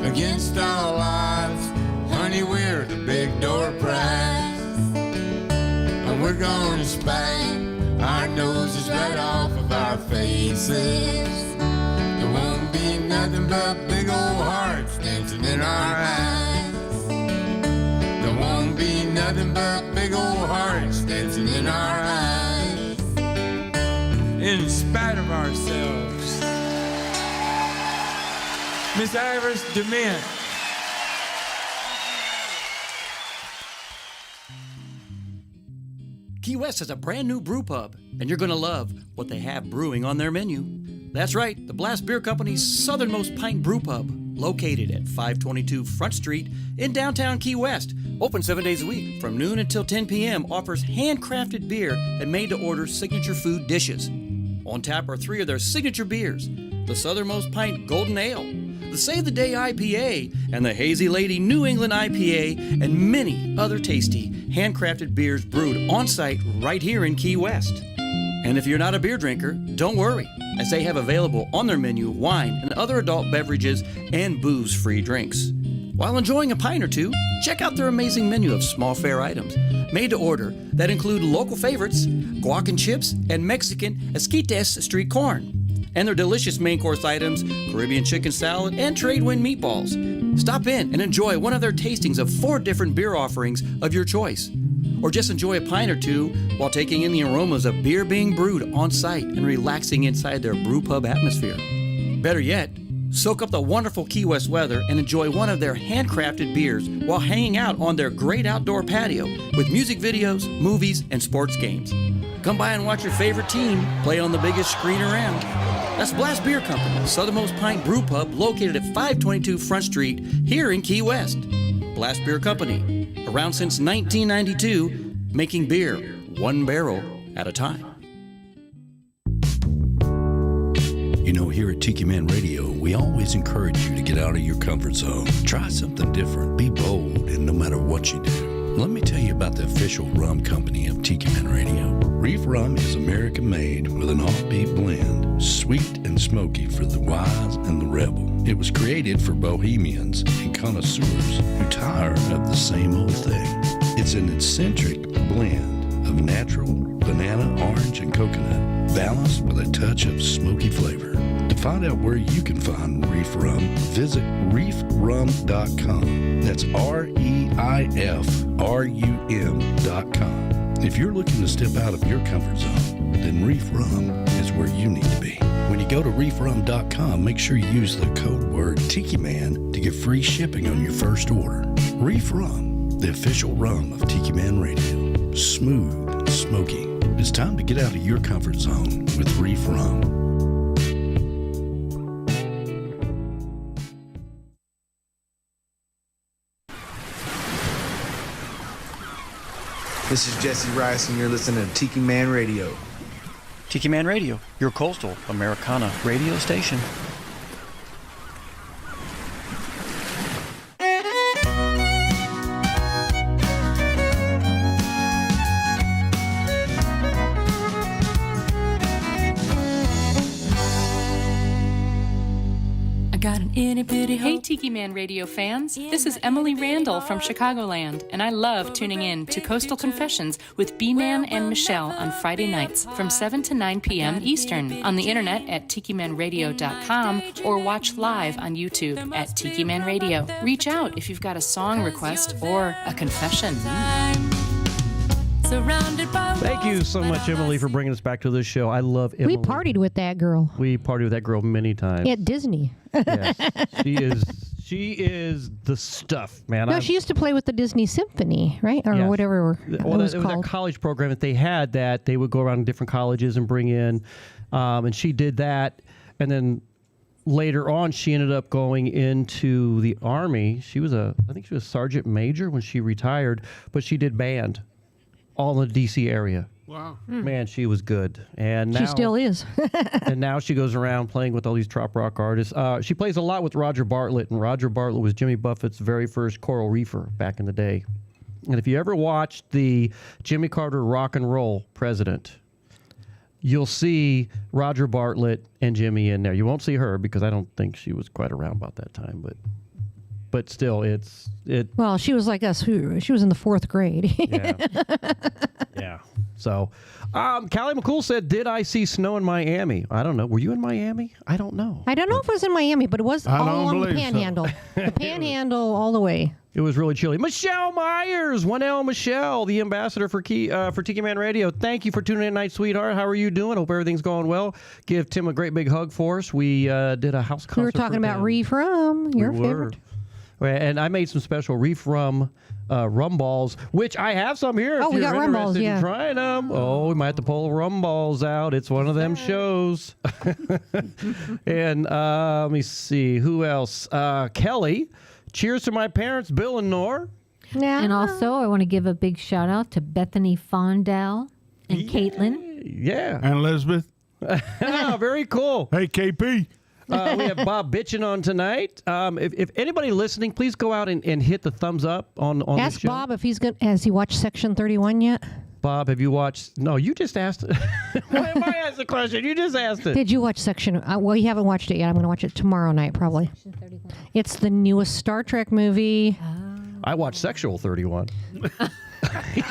S12: Against all odds, honey, we're the big door prize. And we're gonna spike our noses right off of our faces. There won't be nothing but big old hearts dancing in our eyes. There won't be nothing but big old hearts dancing in our eyes. In spite of ourselves. Miss Iris DeMint.
S14: Key West has a brand new brew pub, and you're going to love what they have brewing on their menu. That's right, the Blast Beer Company's Southernmost Pint Brewpub, located at 522 Front Street in downtown Key West. Open 7 days a week from noon until 10 p.m. Offers handcrafted beer and made-to-order signature food dishes. On tap are 3 of their signature beers: the Southernmost Pint Golden Ale, the Save the Day IPA, and the Hazy Lady New England IPA, and many other tasty, handcrafted beers brewed on-site right here in Key West. And if you're not a beer drinker, don't worry, as they have available on their menu wine and other adult beverages and booze-free drinks. While enjoying a pint or two, check out their amazing menu of small fare items made to order that include local favorites, guac and chips, and Mexican esquites street corn. And their delicious main course items, Caribbean chicken salad, and trade wind meatballs. Stop in and enjoy one of their tastings of 4 different beer offerings of your choice. Or just enjoy a pint or two while taking in the aromas of beer being brewed on site and relaxing inside their brew pub atmosphere. Better yet, soak up the wonderful Key West weather and enjoy one of their handcrafted beers while hanging out on their great outdoor patio with music videos, movies, and sports games. Come by and watch your favorite team play on the biggest screen around. That's Blast Beer Company, Southernmost Pint Brewpub, located at 522 Front Street here in Key West. Blast Beer Company, around since 1992, making beer 1 barrel at a time.
S15: You know, here at Tiki Man Radio, we always encourage you to get out of your comfort zone. Try something different. Be bold, and no matter what you do. Let me tell you about the official rum company of Tiki Man Radio. Reef Rum is American-made with an offbeat blend, sweet and smoky for the wise and the rebel. It was created for bohemians and connoisseurs who tire of the same old thing. It's an eccentric blend of natural banana, orange, and coconut, balanced with a touch of smoky flavor. To find out where you can find Reef Rum, visit reefrum.com. That's REIFRUM.com. If you're looking to step out of your comfort zone, then Reef Rum is where you need to be. When you go to reefrum.com, make sure you use the code word Tiki Man to get free shipping on your first order. Reef Rum, the official rum of Tiki Man Radio. Smooth and smoky. It's time to get out of your comfort zone with Reef Rum.
S16: This is Jesse Rice, and you're listening to Tiki Man Radio.
S14: Tiki Man Radio, your coastal Americana radio station.
S1: Hey Tiki Man Radio fans, this is Emily Randall from Chicagoland, and I love tuning in to Coastal Confessions with B-Man and Michelle on Friday nights from 7 to 9 p.m. Eastern on the internet at tikimanradio.com or watch live on YouTube at Tiki Man Radio. Reach out if you've got a song request or a confession.
S7: Thank you so much, Emily, for bringing us back to this show. I love Emily.
S8: We partied with that girl.
S7: We partied with that girl many times.
S8: At Disney.
S7: Yes. She is the stuff, man.
S8: No, she used to play with the Disney Symphony, right? Or whatever it was called.
S7: It was a college program that they had that they would go around to different colleges and bring in. And she did that. And then later on, she ended up going into the Army. I think she was Sergeant Major when she retired, but she did band all in the D.C. area.
S10: Wow.
S7: Man, she was good. And now,
S8: she still is.
S7: and now she goes around playing with all these trop rock artists. She plays a lot with Roger Bartlett, and Roger Bartlett was Jimmy Buffett's very first choral reefer back in the day. And if you ever watched the Jimmy Carter Rock and Roll President, you'll see Roger Bartlett and Jimmy in there. You won't see her because I don't think she was quite around about that time, but still,
S8: Well, she was like us. She was in the 4th grade.
S7: Yeah. So, Callie McCool said, "Did I see snow in Miami?" I don't know. Were you in Miami? I don't know.
S8: I don't know if it was in Miami, but it was all along the Panhandle. The Panhandle all the way.
S7: It was really chilly. Michelle Myers, 1L Michelle, the ambassador for Tiki Man Radio. Thank you for tuning in tonight, sweetheart. How are you doing? Hope everything's going well. Give Tim a great big hug for us. We did a house concert.
S8: We were talking about Reef Rum, your favorite.
S7: And I made some special Reef Rum rum balls, which I have some here.
S8: Oh,
S7: if
S8: we
S7: you're
S8: got rum balls,
S7: interested in trying them. Oh, we might have to pull rum balls out. It's one of them shows. And let me see. Who else? Kelly. Cheers to my parents, Bill and Noreen.
S9: Yeah. And also, I want to give a big shout out to Bethany Fondell and Caitlin.
S7: Yeah.
S10: And Elizabeth.
S7: Very cool.
S10: Hey, KP.
S7: We have Bob bitching on tonight. If anybody listening, please go out and hit the thumbs up on the show.
S8: Ask Bob if has he watched Section 31 yet?
S7: Bob, have you watched? No, you just asked. Why am I asking the question? You just asked it.
S8: Did you watch Section? Well, you haven't watched it yet. I'm going to watch it tomorrow night, probably.
S9: Section 31.
S8: It's the newest Star Trek movie.
S7: I watched Sexual 31.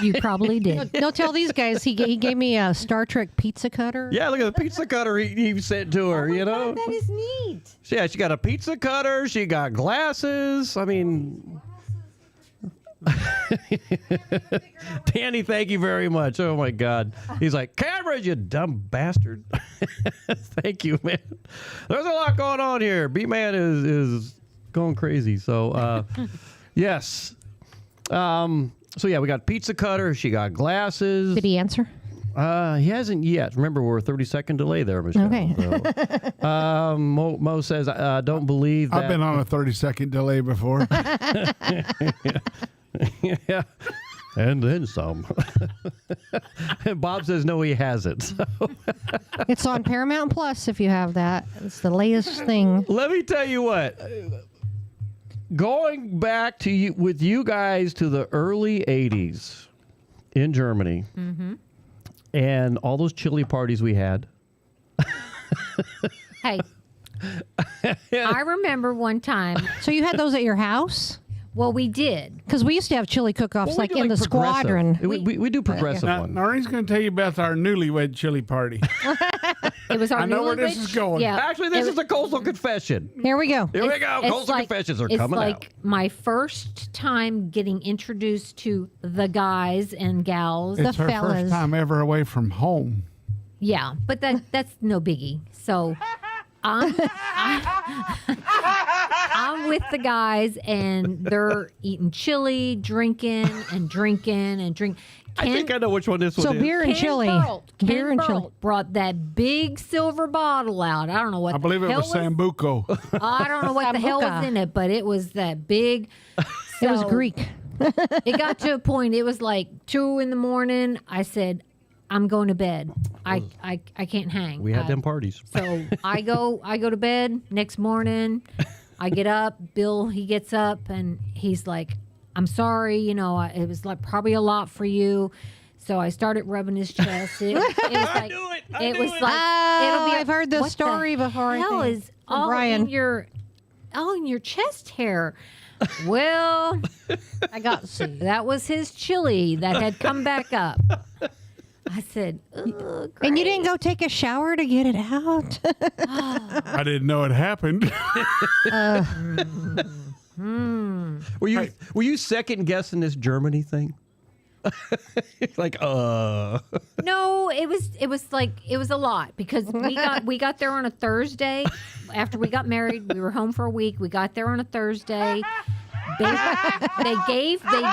S9: You probably did.
S8: No, tell these guys. He gave me a Star Trek pizza cutter.
S7: Yeah, look at the pizza cutter he sent to her. You know,
S9: that is neat.
S7: Yeah, she got a pizza cutter. She got glasses. I mean. Danny, thank you very much. Oh my God. He's like, cameras, you dumb bastard. Thank you, man. There's a lot going on here. B-Man is going crazy. So yes. So yeah, we got pizza cutter. She got glasses.
S8: Did he answer?
S7: He hasn't yet. Remember, we're a 30-second delay there, Michelle.
S8: Okay.
S7: So, Mo says, don't believe that.
S10: I've been on a 30-second delay before.
S7: Yeah. And then some. And Bob says, no, he hasn't. So.
S8: It's on Paramount Plus if you have that. It's the latest thing.
S7: Let me tell you what. Going back to you with you guys to the early 80s in Germany and all those chili parties we had.
S9: Hey, I remember one time.
S8: So you had those at your house?
S9: Well, we did.
S8: Because we used to have chili cook-offs
S7: Well, we
S8: like
S7: do
S8: in the
S7: progressive.
S8: squadron.
S7: We do progressive
S10: Now,
S7: ones.
S10: Noreen's going to tell you about our newlywed chili party.
S9: It was our
S10: I know where this is going.
S9: Yeah.
S7: Actually, this is a coastal confession.
S8: Here we go.
S7: Here we go.
S9: It's
S7: Coastal confessions are
S9: it's
S7: coming
S9: like
S7: out.
S9: my first time getting introduced to the guys and gals.
S10: It's her first time ever away from home.
S9: Yeah, but that's no biggie. So I'm with the guys, and they're eating chili, drinking.
S7: I think I know which one this one
S8: So
S7: is.
S8: beer and chili. Beer and chili.
S9: Brought that big silver bottle out. I don't know what
S10: I believe
S9: the
S10: it
S9: hell
S10: was Sambuco.
S9: I don't know what the hell was in it, but it was that big.
S8: It was
S9: So
S8: Greek.
S9: it got to a point. It was like 2 a.m. I said, "I'm going to bed. I can't hang."
S7: We had them parties.
S9: So I go to bed. Next morning, I get up. Bill, he gets up and he's like, "I'm sorry. You know, it was like probably a lot for you." So I started rubbing his chest. It was like, it was like, it'll be.
S8: I've heard this
S9: what
S8: story
S9: the
S8: before.
S9: Hell
S8: I think.
S9: is
S8: From
S9: all
S8: Brian.
S9: in your chest hair? Well,
S8: I got see.
S9: that was his chili that had come back up. I said, "Ugh,
S8: And you didn't go take a shower to get it out?
S10: I didn't know it happened.
S7: Were you second guessing this Germany thing? Like,
S9: No, it was like it was a lot because we got there on a Thursday after we got married. We were home for a week. We got there on a Thursday. They gave him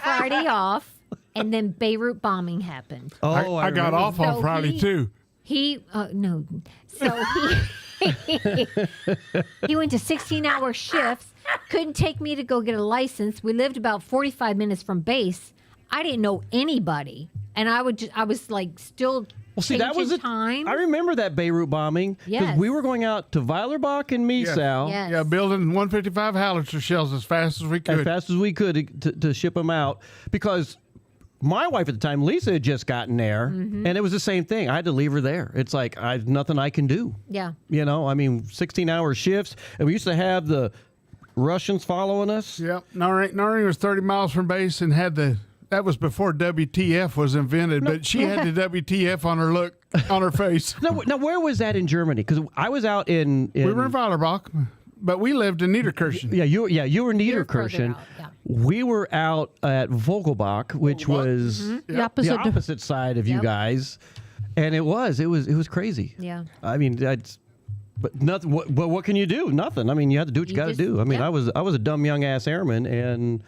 S9: Friday off, and then Beirut bombing happened.
S7: Oh,
S10: I got off on
S9: So
S10: Friday, too.
S9: He no, so he went to 16-hour shifts. Couldn't take me to go get a license. We lived about 45 minutes from base. I didn't know anybody, and I was like still.
S7: well, see, that was
S9: changing time.
S7: I remember that Beirut bombing because
S9: Yes.
S7: we were going out to Weilerbach and Miesau
S9: Yes.
S10: Yeah, building 155 howitzer shells as fast as we could.
S7: as fast as we could to ship them out because my wife at the time, Lisa, had just gotten there, and it was the same thing. I had to leave her there. It's like I've nothing I can do.
S9: Yeah.
S7: You know, I mean, 16-hour shifts, and we used to have the Russians following us.
S10: Yep. Noreen was 30 miles from base and had that was before WTF was invented, but she had the WTF on her face.
S7: Now, where was that in Germany? Because I was out in
S10: We were in Weilerbach, but we lived in Niederkirchen.
S7: Yeah, you were
S9: further
S7: Niederkirchen.
S9: out, yeah.
S7: We were out at Vogelbach, which was
S8: The opposite.
S7: side of you guys, and it was crazy.
S9: Yeah.
S7: I mean, but nothing. What can you do? Nothing. I mean, you have to do what you got to
S9: just-
S7: do. I mean,
S9: yeah.
S7: I was a dumb young ass airman, and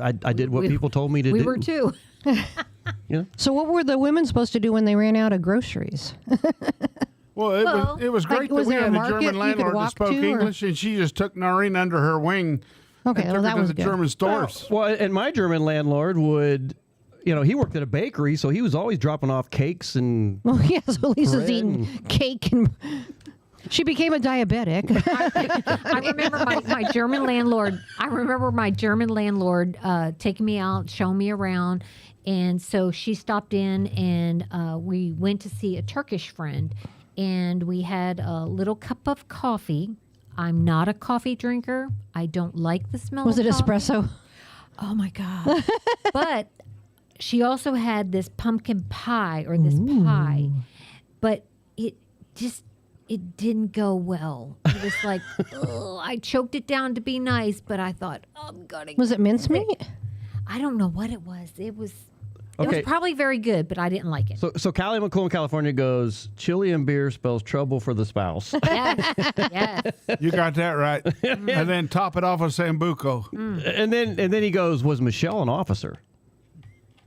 S7: I did what people told me to do.
S9: We were too.
S8: So what were the women supposed to do when they ran out of groceries?
S10: Well, it was great
S8: like, was
S10: that we
S8: there a
S10: had a
S8: market you
S10: German
S8: could
S10: landlord that
S8: walk
S10: spoke
S8: to, or-
S10: English, and she just took Noreen under her wing
S8: Okay,
S10: and
S8: well,
S10: took
S8: that
S10: her to
S8: was
S10: the
S8: good.
S10: German stores.
S7: Well, and my German landlord would, he worked at a bakery, so he was always dropping off cakes and.
S8: Oh, yeah, so Lisa's
S7: Bread
S8: eating
S7: and-
S8: cake and She became a diabetic.
S9: I remember my German landlord. I remember my German landlord taking me out, showing me around, and so she stopped in, and we went to see a Turkish friend, and we had a little cup of coffee. I'm not a coffee drinker. I don't like the smell.
S8: Was
S9: of
S8: it
S9: coffee.
S8: espresso?
S9: Oh my god! But she also had this pumpkin pie or this pie, but it didn't go well. It was like, I choked it down to be nice, but I thought, I'm gonna.
S8: Was it mincemeat?
S9: I don't know what it was. It was
S7: Okay.
S9: probably very good, but I didn't like it.
S7: So Callie McCool in California goes, chili and beer spells trouble for the spouse.
S9: Yes.
S10: You got that right. And then top it off with Sambuco.
S7: And then he goes, was Michelle an officer?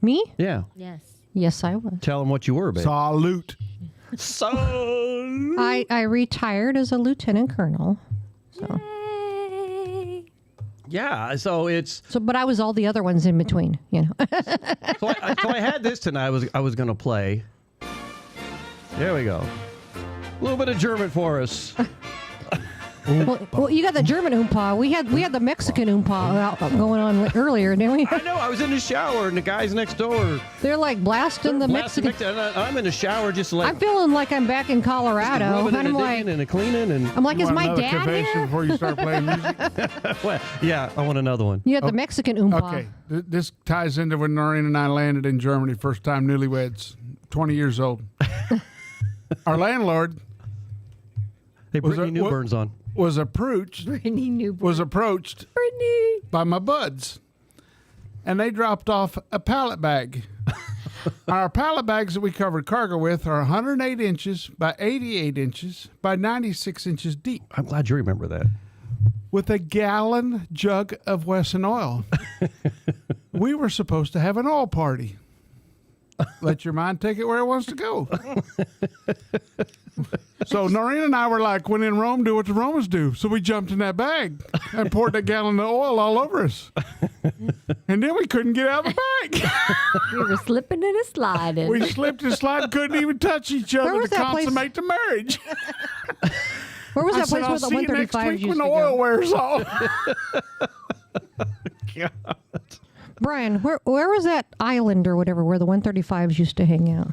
S8: Me?
S7: Yeah.
S9: Yes.
S8: Yes, I was.
S7: Tell him what you were, babe.
S10: Salute.
S8: I retired as a lieutenant colonel. So.
S7: Yeah, so it's
S8: but I was all the other ones in between, you know.
S7: so I had this tonight. I was going to play. There we go. A little bit of German for us.
S8: Well, you got the German oompa. We had the Mexican oompa out going on earlier, didn't we?
S7: I know. I was in the shower, and the guys next door.
S8: They're like blasting the Mexican.
S7: And I'm in the shower, just like
S8: I'm feeling like I'm back in Colorado.
S7: rubbing
S8: And
S7: and
S8: I'm
S7: a
S8: like,
S7: digging and a cleaning, and
S8: I'm like,
S10: You
S8: is
S10: want
S8: my
S10: another
S8: dad
S10: confession
S8: here?
S10: before you start playing music?
S7: well, yeah, I want another one.
S8: You got the Mexican oompa.
S10: Okay, this ties into when Noreen and I landed in Germany, first time newlyweds, 20 years old. Our landlord
S7: Hey, Brittany Newburn's on.
S10: was approached by my buds, and they dropped off a pallet bag. Our pallet bags that we covered cargo with are 108 inches by 88 inches by 96 inches deep,
S7: I'm glad you remember that.
S10: with a gallon jug of Wesson oil. We were supposed to have an oil party. Let your mind take it where it wants to go. So Noreen and I were like, when in Rome, do what the Romans do. So we jumped in that bag and poured that gallon of oil all over us. And then we couldn't get out of the bag.
S9: We were slipping and a sliding.
S10: We slipped and slid, couldn't even touch each
S8: Where
S10: other
S8: was
S10: to
S8: that place?
S10: consummate the marriage.
S8: Where was
S10: I
S8: that
S10: said,
S8: place
S10: I'll
S8: where the
S10: see you next
S8: 135
S10: week
S8: used
S10: when
S8: to
S10: the oil
S8: go?
S10: wears off.
S8: Brian, where was that island or whatever where the 135s used to hang out?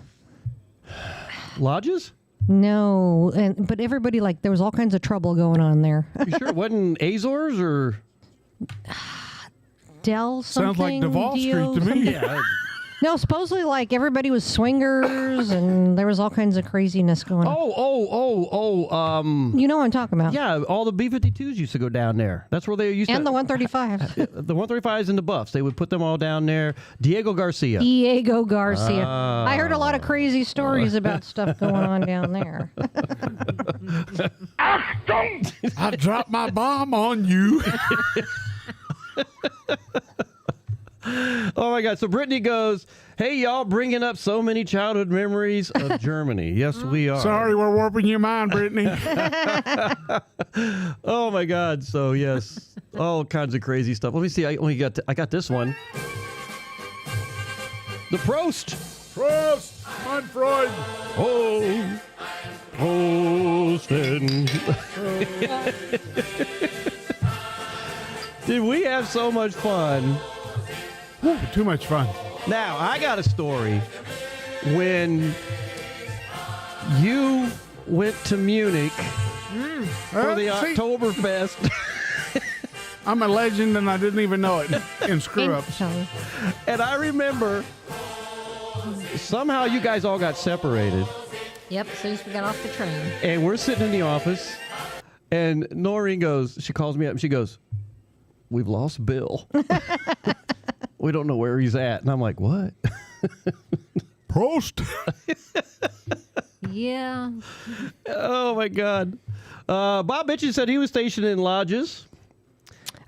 S7: Lodges?
S8: No, but everybody there was all kinds of trouble going on there.
S7: You sure it wasn't Azores or?
S8: Dell something.
S10: Sounds like Duval Street
S8: Dio
S10: to me.
S8: something.
S7: Yeah.
S8: No, supposedly everybody was swingers and there was all kinds of craziness going on. You know what I'm talking about.
S7: Yeah, all the B-52s used to go down there. That's where they used to.
S8: And the 135s.
S7: The 135s and the Buffs. They would put them all down there. Diego Garcia.
S8: Diego Garcia.
S7: Ah.
S8: I heard a lot of crazy stories about stuff going on down there.
S10: I dropped my bomb on you.
S7: Oh my God! So Brittany goes, "Hey y'all, bringing up so many childhood memories of Germany." Yes, we are.
S10: Sorry, we're warping your mind, Brittany.
S7: Oh my God! So yes, all kinds of crazy stuff. Let me see. I got this one. The Prost.
S10: Prost, mein Freund.
S7: Oh, Prosten. Did we have so much fun?
S10: Woo, too much fun.
S7: Now, I got a story. When you went to Munich for the Oktoberfest.
S10: I'm a legend and I didn't even know it in screw-ups.
S7: And I remember somehow you guys all got separated.
S9: Yep, as soon as we got off the train.
S7: And we're sitting in the office. And Noreen she calls me up and she goes, "We've lost Bill. We don't know where he's at." And I'm like, "What?"
S10: Prost.
S9: Yeah.
S7: Oh my God. Bob Mitchell said he was stationed in lodges.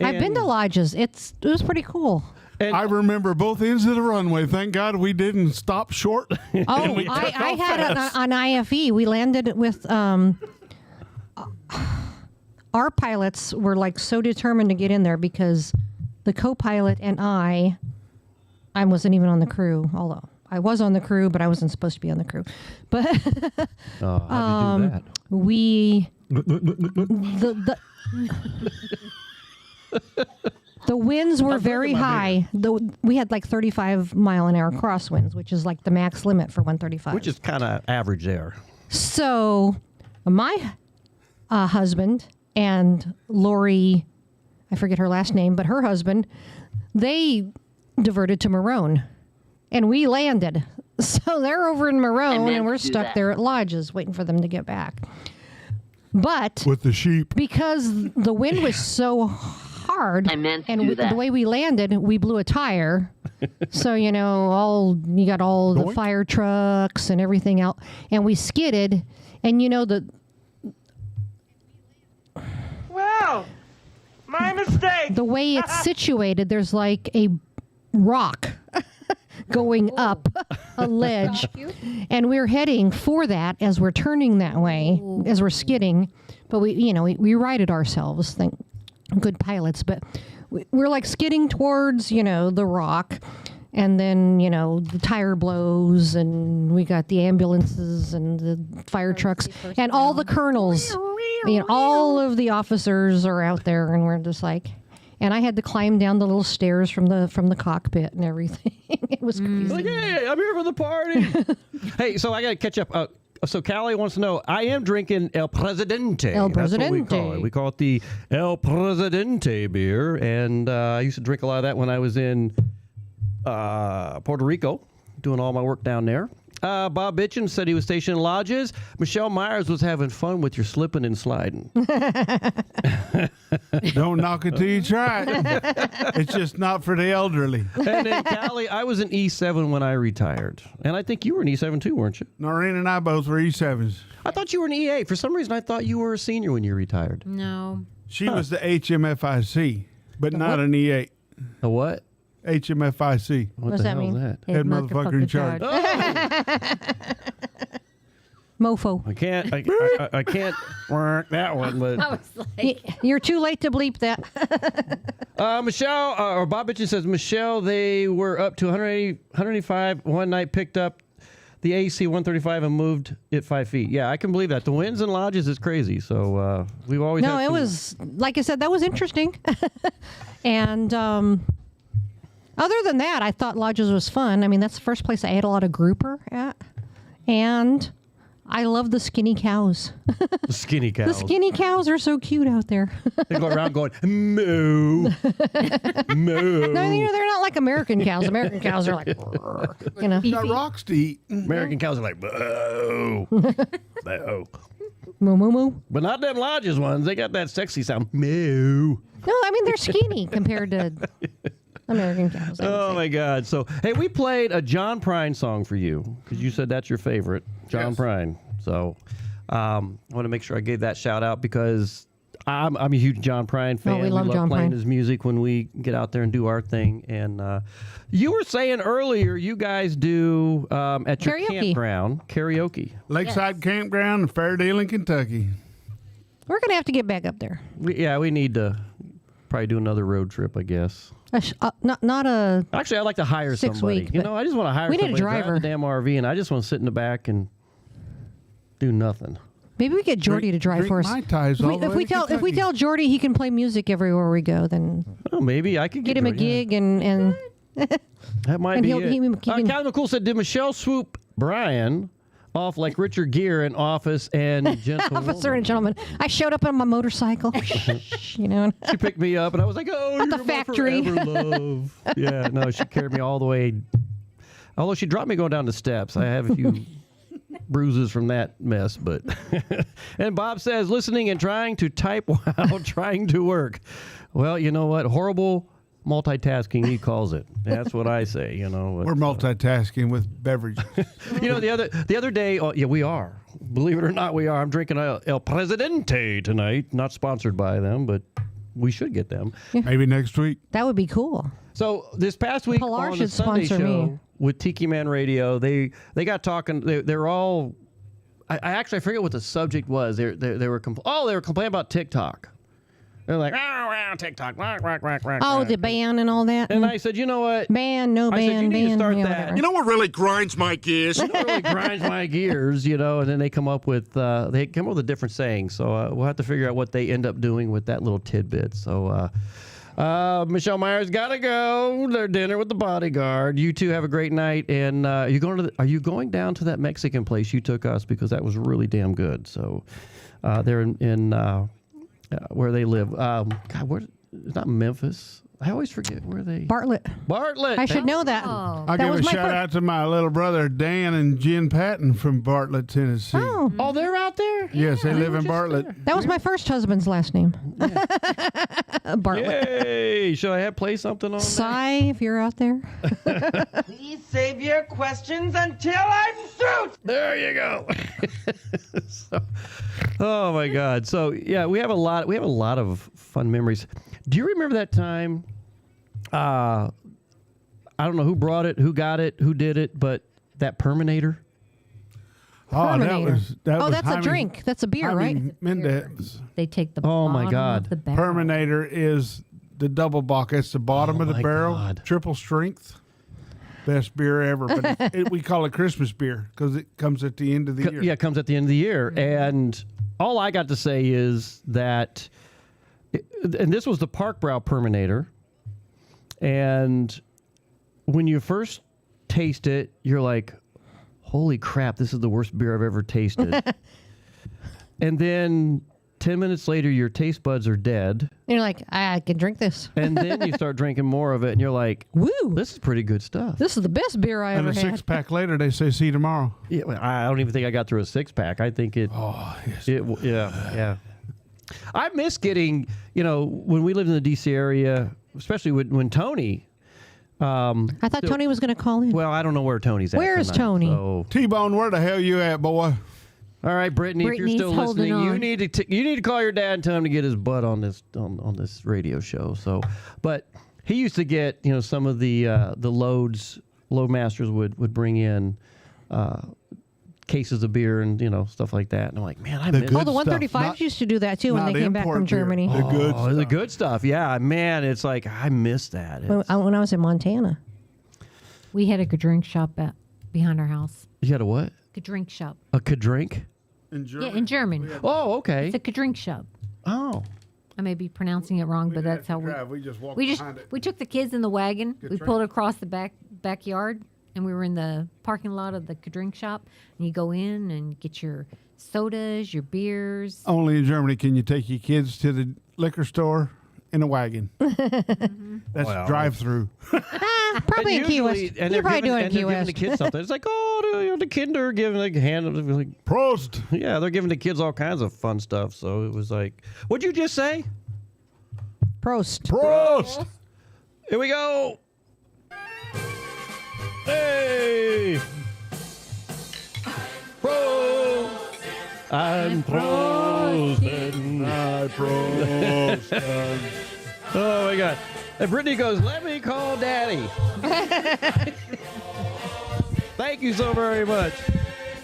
S8: I've been to lodges. It was pretty cool.
S7: And
S10: I remember both ends of the runway. Thank God we didn't stop short.
S8: Oh, I had it on IFE. We landed with our pilots were so determined to get in there because the co-pilot and I wasn't even on the crew, although I was on the crew, but I wasn't supposed to be on the crew. But
S7: how'd you do that?
S8: we the winds were very high. We had like 35-mile-an-hour crosswinds, which is like the max limit for 135.
S7: Which is kind of average there.
S8: So my husband and Lori, I forget her last name, but her husband, they diverted to Marone, and we landed. So they're over in Marone, and we're stuck there at lodges waiting for them to get back. But
S10: with the sheep,
S8: because the wind was so hard, and the way we landed, we blew a tire. So you got all the fire trucks and everything out, and we skidded, and
S17: Wow, my mistake.
S8: The way it's situated, there's like a rock going up a ledge, and we're heading for that as we're turning that way, as we're skidding. But we righted ourselves, good pilots. But we're like skidding towards the rock, and then the tire blows, and we got the ambulances and the fire trucks and all the colonels. All of the officers are out there, and we're just like. And I had to climb down the little stairs from the cockpit and everything. It was crazy.
S7: Like, hey, I'm here for the party. Hey, so I got to catch up. So Callie wants to know, I am drinking El Presidente.
S8: El
S7: That's what we
S8: Presidente.
S7: call it. We call it the El Presidente beer. And I used to drink a lot of that when I was in Puerto Rico, doing all my work down there. Bob Bitchin said he was stationed in lodges. Michelle Myers was having fun with your slipping and sliding.
S10: Don't knock it till you try it. It's just not for the elderly.
S7: And then Callie, I was an E7 when I retired. And I think you were an E7 too, weren't you?
S10: Noreen and I both were E7s.
S7: I thought you were an E8. For some reason, I thought you were a senior when you retired.
S9: No.
S10: She was the HMFIC, but not an E8.
S7: A what?
S10: HMFIC.
S8: What does that mean?
S7: That?
S10: Head motherfucker in charge.
S8: Mofo.
S7: I can't work that one, but
S9: I was like,
S8: You're too late to bleep that.
S7: Michelle, or Bob Bitchin says, Michelle, they were up to 185 one night, picked up the AC 135 and moved it 5 feet. Yeah, I can believe that. The winds and lodges is crazy. So we've always
S8: No,
S7: had
S8: it
S7: some-
S8: was, like I said, that was interesting. And other than that, I thought lodges was fun. I mean, that's the first place I ate a lot of grouper at. And I love the skinny cows.
S7: The skinny
S8: The
S7: cows.
S8: skinny cows are so cute out there.
S7: They go around going, moo, moo.
S8: No, they're not like American cows. American cows are like,
S10: Got rocks to eat.
S7: American cows are like, boo, boo.
S8: moo, moo, moo.
S7: But not them lodges ones. They got that sexy sound, moo.
S8: No, I mean, they're skinny compared to American cows.
S7: Oh my God! So hey, we played a John Prine song for you because you said that's your favorite, John Prine. So I want to make sure I gave that shout out because I'm a huge John Prine fan.
S8: we love John
S7: playing
S8: Prine.
S7: his music when we get out there and do our thing. And you were saying earlier you guys do at your
S8: Karaoke.
S7: campground karaoke.
S10: Lakeside Campground in Fairdale in Kentucky.
S8: We're going to have to get back up there.
S7: We need to probably do another road trip, I guess.
S8: Not a.
S7: Actually, I'd like to hire
S8: 6
S7: somebody.
S8: week,
S7: You know, I just want to hire
S8: we need a
S7: somebody to drive
S8: driver.
S7: the damn RV, and I just want to sit in the back and do nothing.
S8: Maybe we get Jordy to drive for us.
S10: Mai Tais all the
S8: If
S10: way
S8: we
S10: to
S8: tell
S10: Kentucky.
S8: Jordy he can play music everywhere we go, then
S7: Oh, maybe I could
S8: get him a
S7: Jordan.
S8: gig and
S7: That might
S8: and
S7: be
S8: he'll-
S7: it.
S8: he can-
S7: Callie McCool said, did Michelle swoop Brian off like Richard Gere in Office and Gentlewoman?
S8: Officer and gentleman. I showed up on my motorcycle. You know.
S7: She picked me up, and I was like, oh,
S8: At
S7: you're
S8: the
S7: my
S8: factory.
S7: forever love. Yeah, no, she carried me all the way. Although she dropped me going down the steps. I have a few bruises from that mess, but. And Bob says, listening and trying to type while trying to work. Well, you know what? Horrible multitasking, he calls it. That's what I say, you know.
S10: We're multitasking with beverages.
S7: You know, the other day, yeah, we are. Believe it or not, we are. I'm drinking El Presidente tonight. Not sponsored by them, but we should get them.
S10: Maybe next week.
S8: That would be cool.
S7: So this past week
S8: Pilar
S7: on the
S8: should
S7: Sunday
S8: sponsor
S7: show
S8: me.
S7: with Tiki Man Radio, they got talking. They're all. I actually forget what the subject was. They were complaining about TikTok. They're like, TikTok,
S8: Oh, the ban and all that.
S7: And I said, you know what?
S8: Ban, no
S7: I said,
S8: ban,
S7: you need to
S8: ban.
S7: start
S8: yeah,
S7: that.
S8: whatever.
S18: You know what really grinds my gears?
S7: You know what really grinds my gears, and then they come up with a different saying. So we'll have to figure out what they end up doing with that little tidbit. So Michelle Myers gotta go. Their dinner with the bodyguard. You two have a great night. And are you going down to that Mexican place you took us, because that was really damn good. So they're in where they live. God, it's not Memphis. I always forget where they.
S8: Bartlett. I should know that.
S9: Oh.
S10: I'll give a shout out to my little brother Dan and Jen Patton from Bartlett, Tennessee.
S8: Oh,
S7: they're out there?
S10: Yes, they live in Bartlett.
S8: That was my first husband's last name. Bartlett.
S7: Hey, should I play something on
S8: Cy, if you're out there.
S17: Please save your questions until I'm through.
S7: There you go. Oh my God. So yeah, we have a lot of fun memories. Do you remember that time? I don't know who brought it, who got it, who did it, but that Perminator.
S10: Oh,
S8: Perminator.
S10: that was
S8: That's
S10: Jaime,
S8: a drink. That's a beer, right?
S10: Mendez.
S9: They take the
S7: Oh, my
S9: bottom
S7: God.
S9: of the barrel.
S10: Perminator is the double bock. It's the bottom of the
S7: my
S10: barrel,
S7: God.
S10: triple strength. Best beer ever. But we call it Christmas beer because it comes at the end of the year.
S7: Yeah, it comes at the end of the year. And all I got to say is that, and this was the Park Brow Perminator. And when you first taste it, you're like, holy crap, this is the worst beer I've ever tasted. And then 10 minutes later, your taste buds are dead.
S8: And you're like, I can drink this.
S7: And then you start drinking more of it, and you're like,
S8: woo,
S7: this is pretty good stuff.
S8: This is the best beer I
S10: And
S8: ever
S10: a
S8: had.
S10: 6-pack later, they say, see you tomorrow.
S7: Yeah, I don't even think I got through a 6-pack. I think it.
S10: Oh, yes.
S7: Yeah. I miss getting, when we lived in the D.C. area, especially when Tony.
S8: I thought Tony was going to call in.
S7: Well, I don't know where Tony's at.
S8: Where's
S7: tonight,
S8: Tony?
S7: so.
S10: T-Bone, where the hell you at, boy?
S7: All right, Brittany, if you're
S9: Brittany's
S7: still
S9: holding
S7: listening, you
S9: on.
S7: need to call your dad and tell him to get his butt on this on this radio show. So, but he used to get some of the loadmasters would bring in cases of beer and stuff like that. And I'm like, man, I miss
S8: The 135s used to do that too when they came back from Germany.
S7: the good stuff. Yeah, man, it's like I miss that.
S8: When I was in Montana.
S9: We had a good drink shop behind our house.
S7: You had a what?
S9: Good drink shop.
S7: A drink?
S10: In Germany.
S9: Yeah, in German.
S7: Oh, okay.
S9: It's a good drink shop.
S7: Oh.
S9: I may be pronouncing it wrong, but that's how
S10: We just walked
S9: we
S10: behind it.
S9: we took the kids in the wagon.
S10: Good
S9: We
S10: drink.
S9: pulled across the backyard, and we were in the parking lot of the drink shop. And you go in and get your sodas, your beers.
S10: Only in Germany can you take your kids to the liquor store in a wagon. That's drive-through.
S8: Probably in Key West. You're probably doing it in Key
S7: giving
S8: West.
S7: the kids something. It's like, the kinder giving like
S10: Prost.
S7: Yeah, they're giving the kids all kinds of fun stuff. So it was like, what'd you just say?
S8: Prost.
S10: Prost.
S7: Here we go. Hey. Prost. I'm prosting.
S10: I prost.
S7: Oh my God. And Brittany goes, let me call Daddy. Thank you so very much.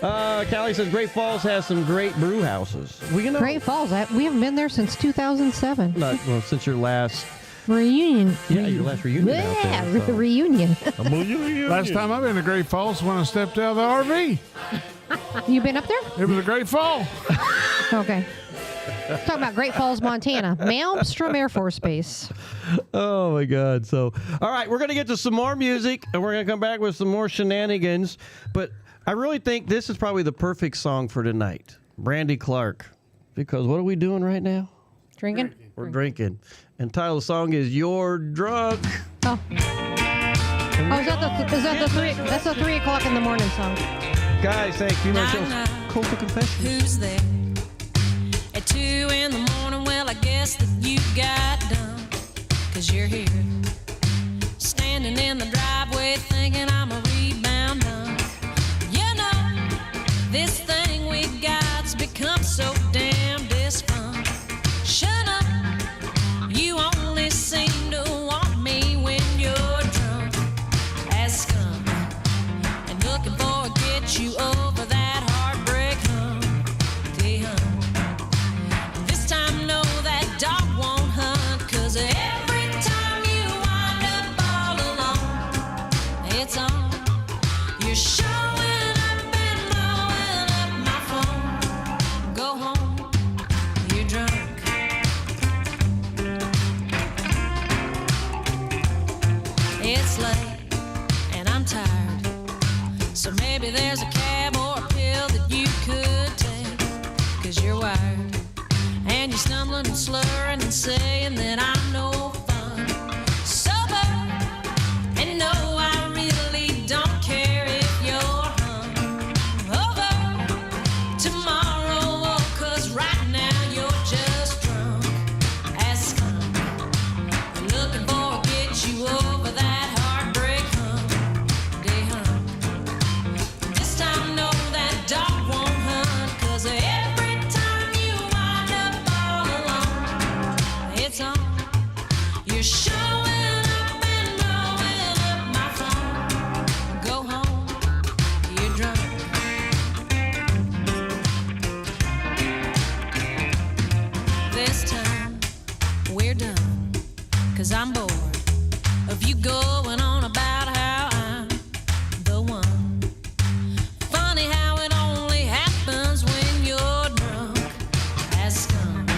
S7: Callie says Great Falls has some great brew houses.
S8: Great Falls. We haven't been there since 2007.
S7: Since your last
S8: reunion.
S7: Yeah, your last reunion out there.
S8: Yeah,
S7: so.
S8: Reunion.
S10: Last time I've been to Great Falls when I stepped out of the RV.
S8: You been up there?
S10: It was a great fall.
S8: Okay. Talking about Great Falls, Montana. Malmstrom Air Force Base.
S7: Oh, my God. So, all right, we're going to get to some more music, and we're going to come back with some more shenanigans. But I really think this is probably the perfect song for tonight. Brandy Clark. Because what are we doing right now?
S8: Drinking?
S7: We're drinking. And the title of the song is You're Drunk.
S8: Oh. Is that the 3? That's a 3 o'clock in the morning song.
S7: Guys, thank you. Coastal Confession.
S19: Who's there? At 2 in the morning, well, I guess that you got done. 'Cause you're here, standing in the driveway, thinking I'm a rebound done. You know, this thing we got's become so damn dysfunctional. You only seem to want me when you're drunk as scum, and looking for a get you over that heartbreak hump. This time know that dog won't hunt. it's on. You're showing up and blowing up my phone. Go home, you're drunk. It's late and I'm tired, so maybe there's a cab or a pill that you could take. 'Cause you're wired and you're stumbling and slurring and saying that I'm no fun. Sober, and no, I really don't care if you're hungover tomorrow, 'cause right now you're just drunk as skunk. You're looking for a get you over that heartbreak hump, day hump. This time know that dog won't hunt, 'cause every time you wind up all alone, it's on. You're showing up and blowing up my phone. Go home, you're drunk. This time we're done, 'cause I'm bored of you going on about how I'm the one. Funny how it only happens when you're drunk as skunk.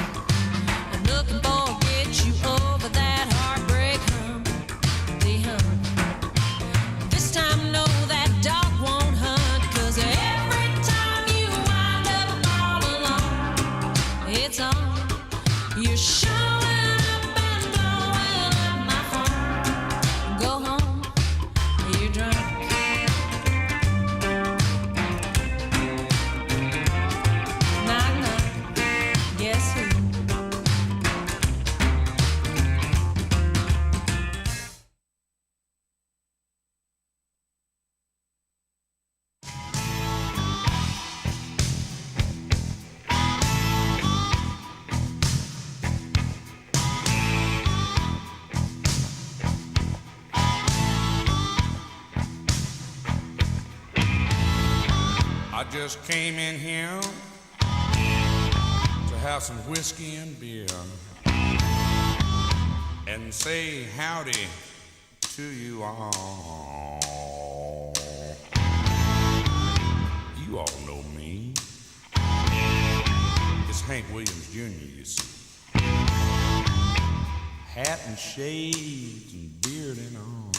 S19: I'm looking for a get you over that heartbreak hump, the hump. This time know that dog won't hunt, 'cause every time you wind up all alone, it's on. You're showing up and blowing up my phone. Go home, you're drunk. Knock, knock, guess who?
S18: I just came in here to have some whiskey and beer and say howdy to you all. You all know me. It's Hank Williams Jr., you see. Hat and shades and beard and all.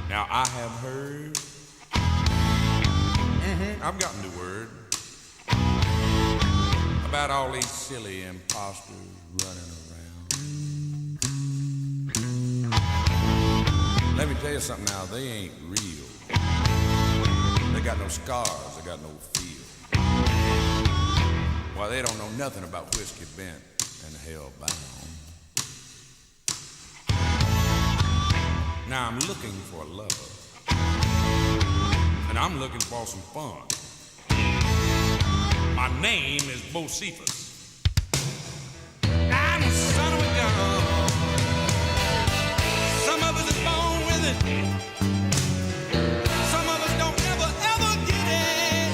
S18: Now I have heard, I've gotten the word about all these silly imposters running around. Let me tell you something now, they ain't real. They got no scars, they got no feel. Why, they don't know nothing about whiskey bent and hell bound. Now I'm looking for a lover, and I'm looking for some fun. My name is Bocephus. I'm the son of a gun. Some of us is born with it. Some of us don't ever, ever get it.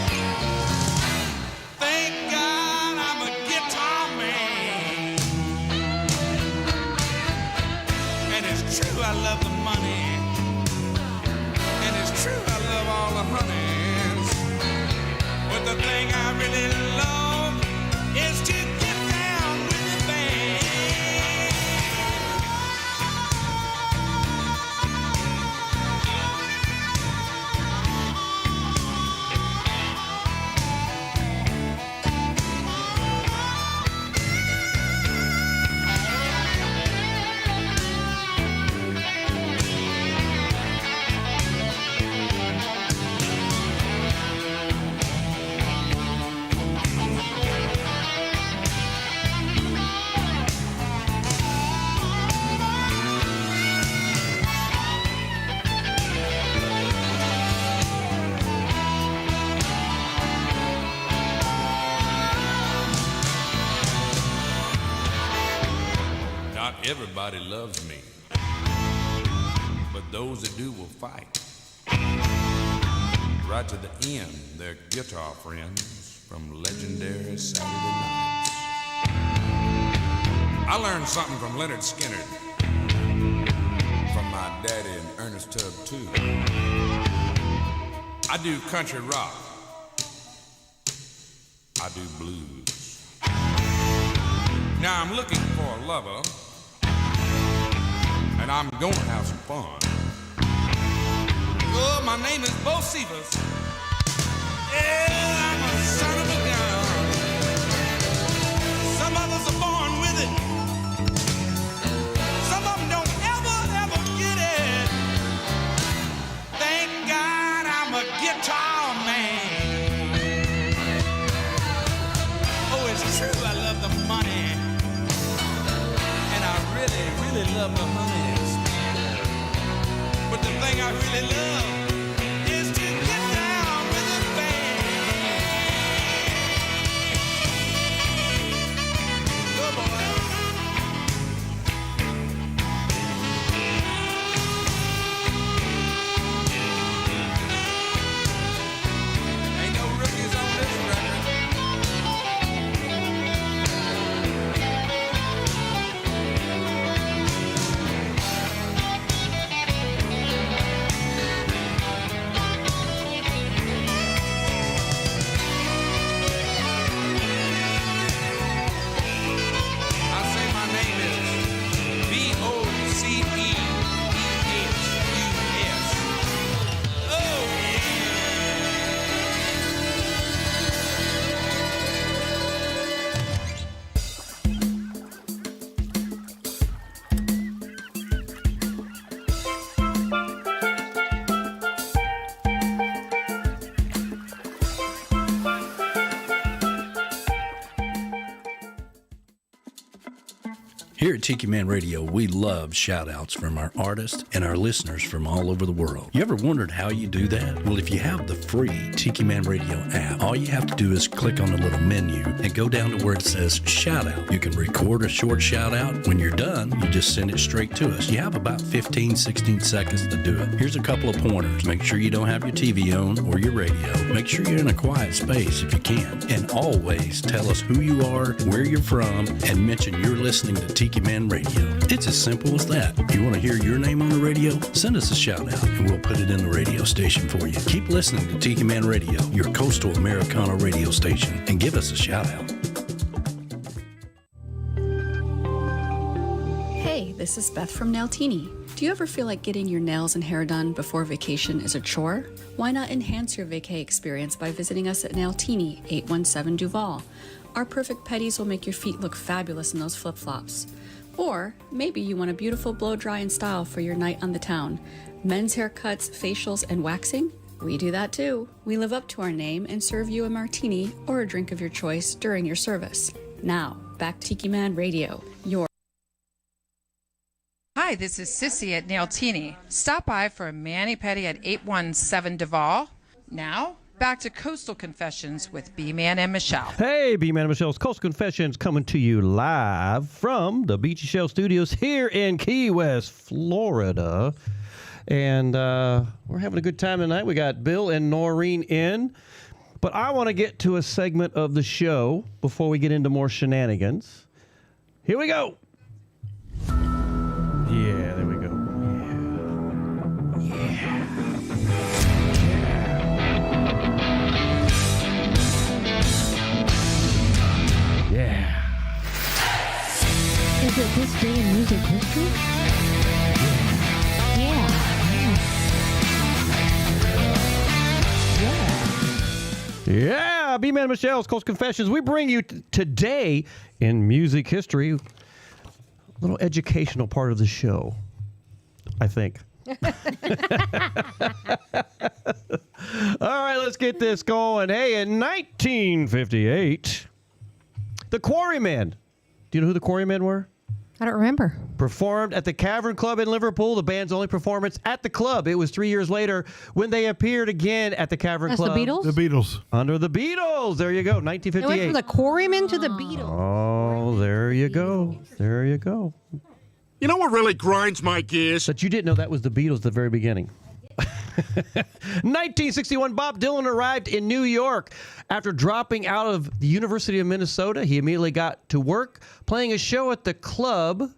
S18: Thank God I'm a guitar man. And it's true I love the money. And it's true I love all the honeys. But the thing I really love is to get down with the band. Everybody loves me, but those that do will fight. Right to the end, they're guitar friends from legendary Saturday nights. I learned something from Leonard Skinner. Daddy and Ernest Tubb too. I do country rock. I do blues. Now I'm looking for a lover, and I'm gonna have some fun. Oh, my name is Bo Seavers. Yeah, I'm a son of a gun. Some of us are born with it. Some of them don't ever get it. Thank God I'm a guitar man. Oh, it's true, I love the money. And I really love the honeys. But the thing I really love is to get down with a band. Go, boy. Ain't no rookies on this record. I say my name is Boceehus. Oh,
S15: Here at Tiki Man Radio, we love shout-outs from our artists and our listeners from all over the world. You ever wondered how you do that? Well, if you have the free Tiki Man Radio app, all you have to do is click on the little menu and go down to where it says shout-out. You can record a short shout-out. When you're done, you just send it straight to us. You have about 15, 16 seconds to do it. Here's a couple of pointers. Make sure you don't have your TV on or your radio. Make sure you're in a quiet space if you can. And always tell us who you are, where you're from, and mention you're listening to Tiki Man Radio. It's as simple as that. If you want to hear your name on the radio, send us a shout out and we'll put it in the radio station for you. Keep listening to Tiki Man Radio, your coastal Americana radio station, and give us a shout out.
S20: Hey, this is Beth from Nailtini. Do you ever feel like getting your nails and hair done before vacation is a chore? Why not enhance your vacay experience by visiting us at Nailtini, 817 Duval? Our perfect petties will make your feet look fabulous in those flip-flops. Or maybe you want a beautiful blow-dry and style for your night on the town. Men's haircuts, facials, and waxing? We do that too. We live up to our name and serve you a martini or a drink of your choice during your service. Now, back to Tiki Man Radio, your...
S21: Hi, this is Sissy at Nailtini. Stop by for a mani-pedi at 817 Duval. Now, back to Coastal Confessions with B-Man and Michelle.
S7: Hey, B-Man and Michelle's Coastal Confessions coming to you live from the Beachy Shell Studios here in Key West, Florida. And we're having a good time tonight. We got Bill and Noreen in. But I want to get to a segment of the show before we get into more shenanigans. Here we go. Yeah, there we go. Yeah. Yeah.
S8: Is it this day in music history? Yeah.
S7: Yeah, B-Man and Michelle's Coast Confessions. We bring you today in music history, a little educational part of the show, I think. All right, let's get this going. Hey, in 1958, the Quarrymen. Do you know who the Quarrymen were?
S8: I don't remember.
S7: Performed at the Cavern Club in Liverpool, the band's only performance at the club. It was 3 years later when they appeared again at the Cavern Club.
S8: That's the Beatles?
S10: The Beatles.
S7: Under the Beatles. There you go,
S8: It went
S7: 1958.
S8: from the Quarrymen to the Beatles.
S7: Oh, there you go. There you go.
S22: You know what really grinds my gears?
S7: That you didn't know that was the Beatles at the very beginning. 1961, Bob Dylan arrived in New York. After dropping out of the University of Minnesota, he immediately got to work playing a show at the club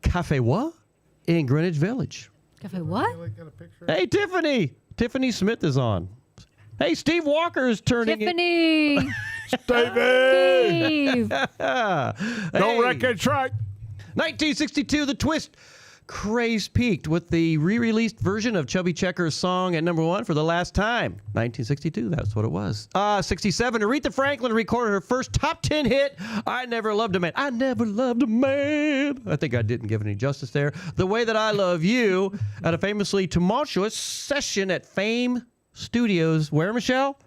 S7: Cafe What in Greenwich Village.
S9: Cafe what?
S7: Hey, Tiffany. Tiffany Smith is on. Hey, Steve Walker is turning
S9: Tiffany.
S10: Stevie!
S9: Steve.
S10: Don't wreck that truck.
S7: 1962, the Twist craze peaked with the re-released version of Chubby Checker's song at number 1 for the last time. 1962, that's what it was. 67, Aretha Franklin recorded her first top 10 hit, I Never Loved a Man. I Never Loved a Man. I think I didn't give it any justice there. The Way That I Love You at a famously tumultuous session at Fame Studios. Where, Michelle?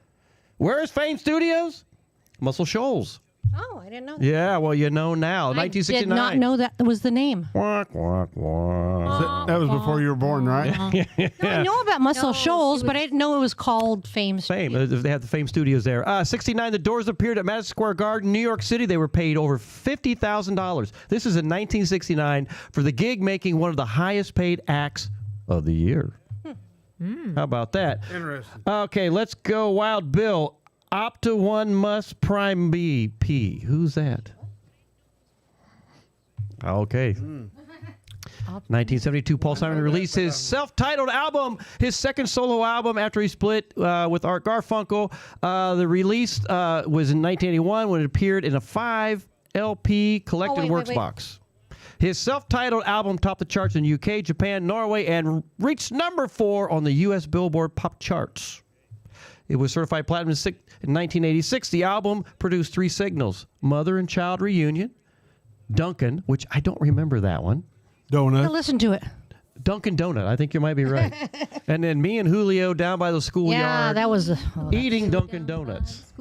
S7: Where is Fame Studios? Muscle Shoals.
S8: Oh, I didn't know that.
S7: Yeah, well, you know now. 1969.
S8: I did not know that was the name.
S7: Quack, quack, quack.
S10: That was before you were born, right?
S8: No, I know about Muscle Shoals, but I didn't know it was called Fame Studios.
S7: They have the Fame Studios there. 69, the Doors appeared at Madison Square Garden, New York City. They were paid over $50,000. This is in 1969 for the gig, making one of the highest paid acts of the year. How about that?
S10: Interesting.
S7: Okay, let's go Wild Bill. Opta 1 Must Prime BP. Who's that? Okay. 1972, Paul Simon released his self-titled album, his second solo album after he split with Art Garfunkel. The release was in 1981 when it appeared in a 5 LP collected works box. His self-titled album topped the charts in UK, Japan, Norway, and reached number 4 on the U.S. Billboard Pop charts. It was certified platinum in 1986. The album produced 3 singles: Mother and Child Reunion, Dunkin', which I don't remember that one.
S10: Donut.
S8: Listen to it.
S7: Dunkin' Donut. I think you might be right. And then me and Julio down by the schoolyard.
S8: Yeah, that was
S7: eating Dunkin' Donuts.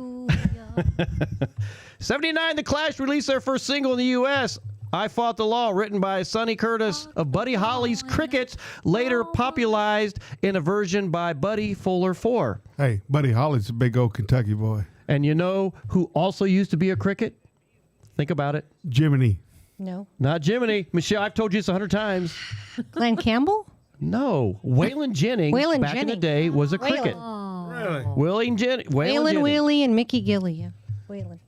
S7: 79, The Clash released their first single in the U.S., I Fought the Law, written by Sonny Curtis of Buddy Holly's Crickets, later popularized in a version by Buddy Fuller 4.
S10: Hey, Buddy Holly's a big old Kentucky boy.
S7: And you know who also used to be a cricket? Think about it.
S10: Jiminy.
S8: No.
S7: Not Jiminy. Michelle, I've told you this 100 times.
S8: Glenn Campbell?
S7: No. Waylon Jennings, back in the day, was a cricket.
S10: Really?
S7: Waylon
S8: Willie and Mickey Gilly. Yeah. Waylon.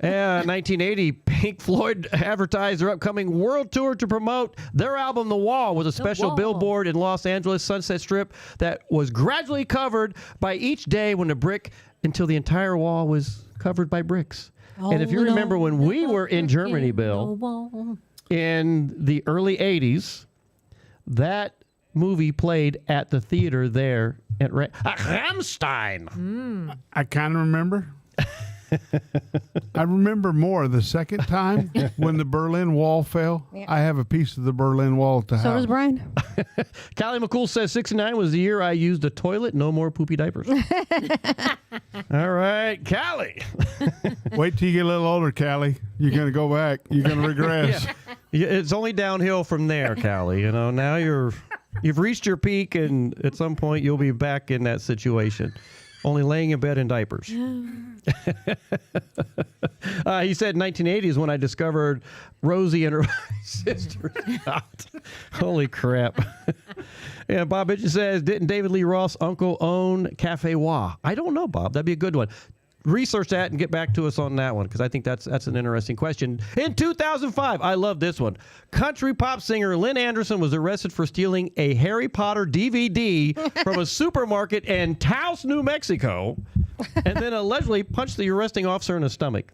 S7: 1980, Pink Floyd advertised their upcoming world tour to promote their album The Wall with a special billboard in Los Angeles Sunset Strip that was gradually covered by each day when the brick until the entire wall was covered by bricks. And if you remember when we were in Germany, Bill, in the early 80s, that movie played at the theater there at Rammstein.
S10: I kind of remember. I remember more the second time when the Berlin Wall fell.
S8: Yeah.
S10: I have a piece of the Berlin Wall to have.
S8: So does Brian.
S7: Callie McCool says 69 was the year I used a toilet. No more poopy diapers. All right, Callie.
S10: Wait till you get a little older, Callie. You're going to go back. You're going to regress.
S7: Yeah, it's only downhill from there, Callie. You know, now you've reached your peak, and at some point you'll be back in that situation. Only laying in bed in diapers. He said 1980 is when I discovered Rosie and her sister. Holy crap. Yeah, Bob Mitchell says, didn't David Lee Roth's uncle own Cafe Wah? I don't know, Bob. That'd be a good one. Research that and get back to us on that one, because I think that's an interesting question. In 2005, I love this one. Country pop singer Lynn Anderson was arrested for stealing a Harry Potter DVD from a supermarket in Taos, New Mexico, and then allegedly punched the arresting officer in the stomach.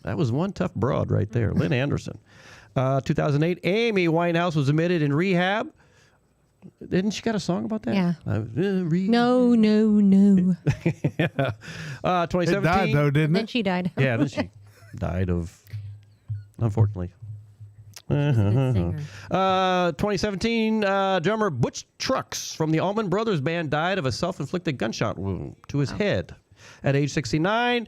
S7: That was one tough broad right there, Lynn Anderson. 2008, Amy Winehouse was admitted in rehab. Didn't she got a song about that?
S8: Yeah.
S7: No. 2017.
S10: It died, though, didn't
S8: Then
S10: it?
S8: she died.
S7: Yeah, then she died of, unfortunately. 2017, drummer Butch Trucks from the Allman Brothers Band died of a self-inflicted gunshot wound to his head at age 69.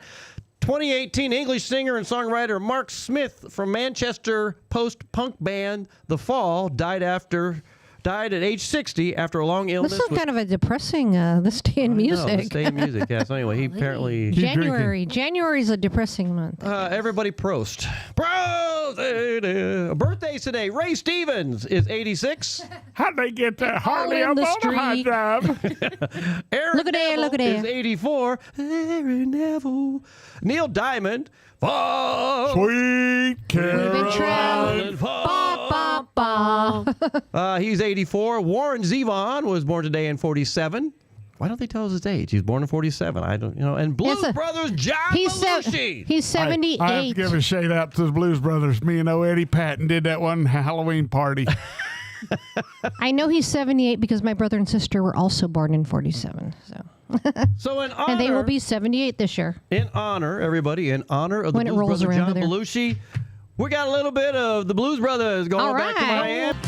S7: 2018, English singer and songwriter Mark Smith from Manchester post-punk band The Fall died at age 60 after a long illness.
S8: This is kind of a depressing this day in music.
S7: This day in music, yeah. So anyway, he apparently...
S8: January's a depressing month.
S7: Everybody Prost. Birthdays today. Ray Stevens is 86.
S10: How'd they get that Harley
S8: in
S10: up
S8: the
S10: on the hot
S8: street.
S10: drive?
S7: Aaron
S8: Look at there,
S7: Neville
S8: look at there.
S7: is 84. Aaron Neville. Neil Diamond.
S10: Sweet
S8: We've been
S10: Caroline.
S8: traveling. Ba, ba, ba,
S9: Grandpa.
S7: He's 84. Warren Zevon was born today in 47. Why don't they tell us his age? He's born in 47. I don't, And Blues Brothers, John Belushi.
S8: He's 78.
S10: I have to give a shout out to the Blues Brothers. Me and Eddie Patton did that one Halloween party.
S8: I know he's 78 because my brother and sister were also born in 47.
S7: So in honor,
S8: and they will be 78 this year.
S7: In honor, everybody, in honor of the
S8: When it
S7: Blues
S8: rolls
S7: Brothers,
S8: around
S7: John
S8: to there.
S7: Belushi, we got a little bit of the Blues Brothers going
S8: All
S7: back to
S8: right.
S7: Miami.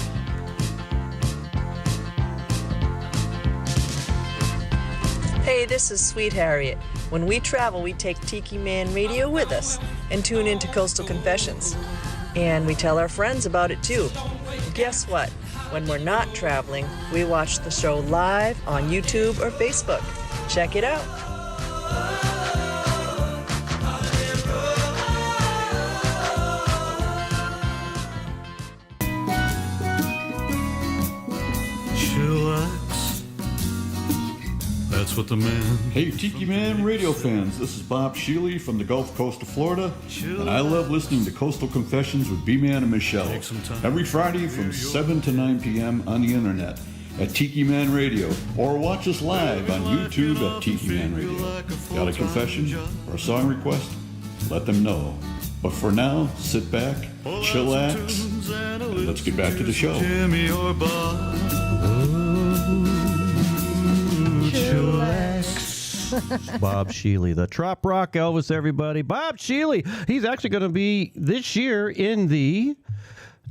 S2: Hey, this is Sweet Harriet. When we travel, we take Tiki Man Radio with us and tune into Coastal Confessions. And we tell our friends about it too. Guess what? When we're not traveling, we watch the show live on YouTube or Facebook. Check it out.
S3: Chillax. That's what the man.
S23: Hey, Tiki Man radio fans, this is Bob Shealy from the Gulf Coast of Florida, and I love listening to Coastal Confessions with B-Man and Michelle every Friday from 7 to 9 p.m. on the internet at Tiki Man Radio, or watch us live on YouTube at Tiki Man Radio. Got a confession or a song request? Let them know. But for now, sit back, chillax, and let's get back to the show.
S3: Jimmy or Bob.
S7: Bob Shealy, the Trop Rock Elvis, everybody. Bob Shealy, he's actually going to be this year in the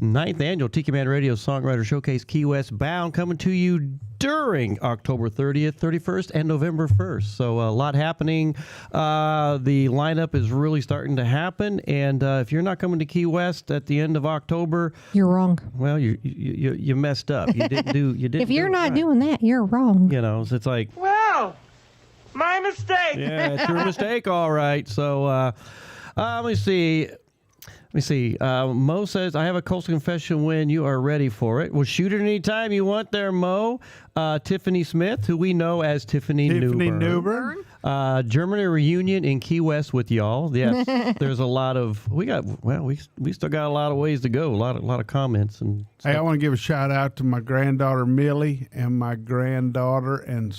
S7: 9th annual Tiki Man Radio Songwriter Showcase Key West Bound, coming to you during October 30th, 31st, and November 1st. So a lot happening. The lineup is really starting to happen, and if you're not coming to Key West at the end of October,
S8: you're wrong.
S7: Well, you messed up. You didn't do. You didn't.
S8: If you're
S7: do it
S8: not
S7: right.
S8: doing that, you're wrong.
S7: It's like.
S17: Well, my mistake.
S7: Yeah, it's your mistake. All right. So let me see. Mo says, I have a Coastal Confession when you are ready for it. We'll shoot it anytime you want there, Mo. Tiffany Smith, who we know as Tiffany Newburn. Germany reunion in Key West with y'all. Yes, there's a lot of, we still got a lot of ways to go. A lot of comments. And
S10: Hey, I want to give a shout out to my granddaughter Millie and my granddaughter and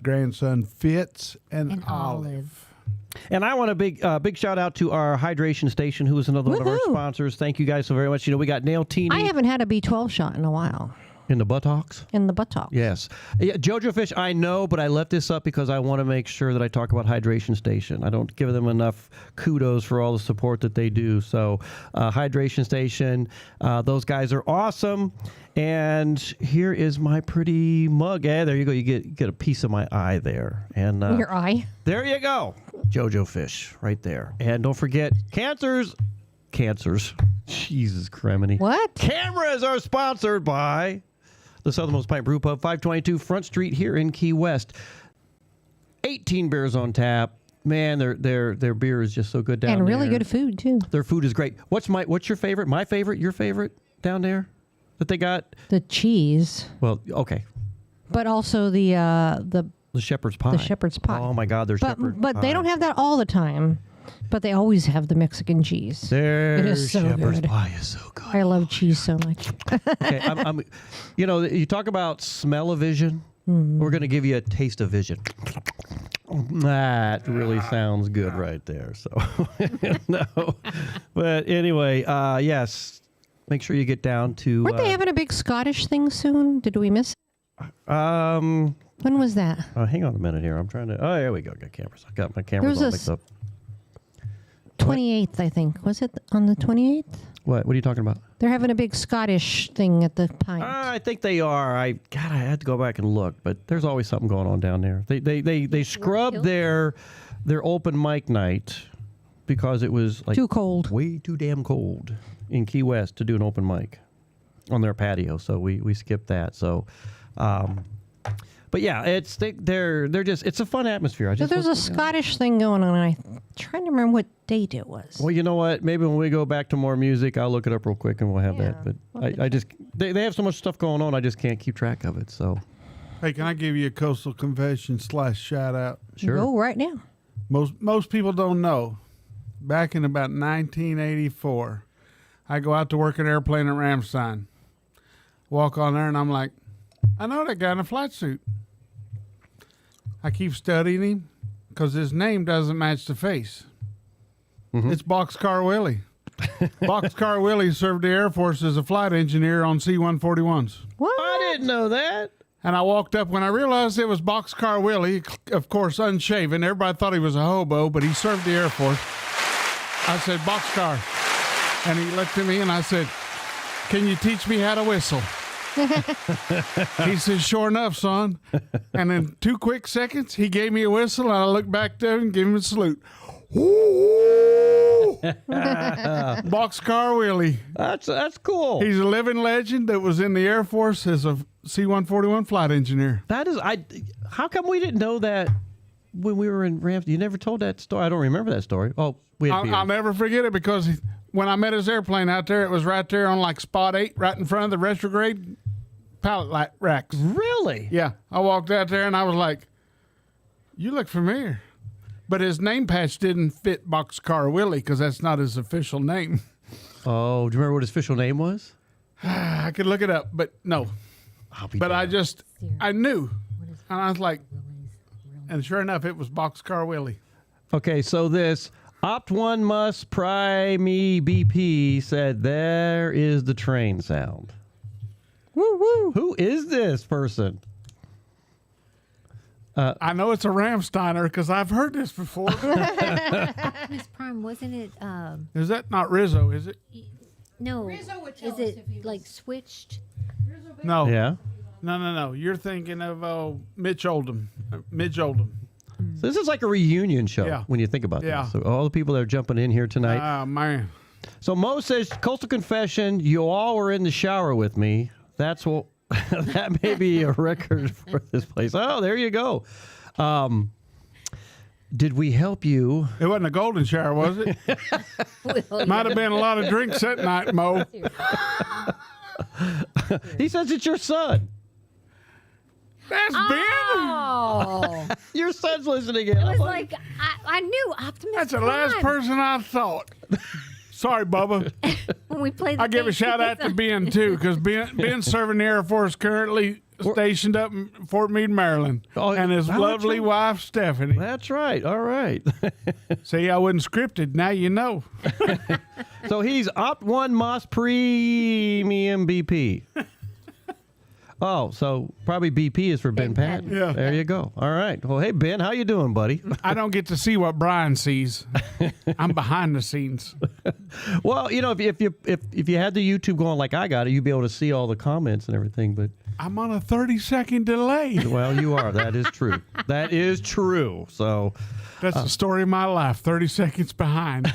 S10: grandson Fitz and Olive.
S7: And I want a big shout out to our hydration station, who is another one of our sponsors. Thank you guys so very much. We got Nail Teeny.
S8: I haven't had a B12 shot in a while.
S7: In the buttocks?
S8: In the buttocks.
S7: Yes. Yeah, Jojo Fish, I know, but I left this up because I want to make sure that I talk about Hydration Station. I don't give them enough kudos for all the support that they do. So, Hydration Station, those guys are awesome. And here is my pretty mug. Yeah, there you go. You get a piece of my eye there. And
S8: your eye?
S7: There you go. Jojo Fish right there. And don't forget, cancers. Jesus criminy.
S8: What?
S7: Cameras are sponsored by the Southernmost Pint Brewpub, 522 Front Street here in Key West. 18 beers on tap. Man, their beer is just so good down there.
S8: And really good food too.
S7: Their food is great. What's your favorite? My favorite? Your favorite down there that they got?
S8: The cheese.
S7: Well, okay.
S8: But also the
S7: shepherd's pie.
S8: The shepherd's pie.
S7: Oh my God, their shepherd's pie.
S8: But they don't have that all the time. But they always have the Mexican cheese.
S7: Their
S8: it is so
S7: shepherd's
S8: good.
S7: pie is so good.
S8: I love cheese so much.
S7: Okay, I'm you talk about smell-o-vision. We're going to give you a taste-o-vision. That really sounds good right there. So, no. But anyway, yes, make sure you get down to.
S8: Weren't they having a big Scottish thing soon? Did we miss it? When was that?
S7: Hang on a minute here. I'm trying to. Oh, there we go. Got cameras. I got my cameras all mixed up.
S8: 28th, I think. Was it on the 28th?
S7: What are you talking about?
S8: They're having a big Scottish thing at the Pint.
S7: I think they are. I had to go back and look, but there's always something going on down there. They scrubbed their open mic night because it was like
S8: too cold,
S7: way too damn cold in Key West to do an open mic on their patio. So we skipped that. So, but yeah, they're just it's a fun atmosphere.
S8: So there's a Scottish thing going on, and I'm trying to remember what date it was.
S7: Well, you know what? Maybe when we go back to more music, I'll look it up real quick and we'll have that. But I just they have so much stuff going on, I just can't keep track of it. So,
S10: hey, can I give you a Coastal Confession / shout out?
S7: Sure.
S8: Go right now.
S10: Most people don't know. Back in about 1984, I go out to work an airplane at Ramstein. Walk on there, and I'm like, I know that guy in a flat suit. I keep studying him because his name doesn't match the face. It's Boxcar Willie. Boxcar Willie served the Air Force as a flight engineer on C-141s.
S8: What?
S7: I didn't know that.
S10: And I walked up when I realized it was Boxcar Willie, of course, unshaven. Everybody thought he was a hobo, but he served the Air Force. I said, Boxcar. And he looked at me and I said, can you teach me how to whistle? He said, sure enough, son. And in 2 quick seconds, he gave me a whistle, and I looked back there and gave him a salute. Ooh! Boxcar Willie.
S7: That's cool.
S10: He's a living legend that was in the Air Force as a C-141 flight engineer.
S7: That is, how come we didn't know that when we were in Ramsey? You never told that story. I don't remember that story. Oh, we had
S10: I'll never forget it because when I met his airplane out there, it was right there on like spot 8, right in front of the retrograde pallet racks.
S7: Really?
S10: Yeah. I walked out there and I was like, you look familiar. But his name patch didn't fit Boxcar Willie because that's not his official name.
S7: Oh, do you remember what his official name was?
S10: I could look it up, but no. But I knew. And I was like, and sure enough, it was Boxcar Willie.
S7: Okay, so this Opt One Must Pry Me BP said, there is the train sound.
S8: Woo woo.
S7: Who is this person?
S10: I know it's a Ramsteiner because I've heard this before.
S9: Optimus Prime, wasn't it?
S10: Is that not Rizzo, is it?
S9: No.
S4: Rizzo would tell
S9: Is
S4: us
S9: it
S4: if he
S9: like switched?
S10: No.
S7: Yeah.
S10: No. You're thinking of Mitch Oldham. Midge Oldham.
S7: So this is like a reunion show
S10: Yeah.
S7: when you think about
S10: Yeah.
S7: this. So all the people that are jumping in here tonight.
S10: Ah, man.
S7: So Mo says, Coastal Confession, you all were in the shower with me. That's what that may be a record for this place. Oh, there you go. Did we help you?
S10: It wasn't a golden shower, was it? Might have been a lot of drinks that night, Mo.
S7: He says it's your son.
S10: That's
S9: Oh.
S7: Your son's listening in.
S9: It was like, I knew Optimus
S10: That's the last
S9: Prime.
S10: person I thought. Sorry, Bubba.
S9: When we played the
S10: I give a
S9: game
S10: shout out to Ben, too, because Ben's serving the Air Force currently stationed up in Fort Meade, Maryland. And his lovely wife, Stephanie.
S7: That's right. All right.
S10: See, I wasn't scripted. Now you know.
S7: So he's Opt One Moss Premium BP. Oh, so probably BP is for Ben Patton.
S10: Yeah.
S7: There you go. All right. Well, hey, Ben, how you doing, buddy?
S10: I don't get to see what Brian sees. I'm behind the scenes.
S7: Well, you know, if you had the YouTube going like I got it, you'd be able to see all the comments and everything. But
S10: I'm on a 30-second delay.
S7: Well, you are. That is true. That is true. So
S10: that's the story of my life. 30 seconds behind.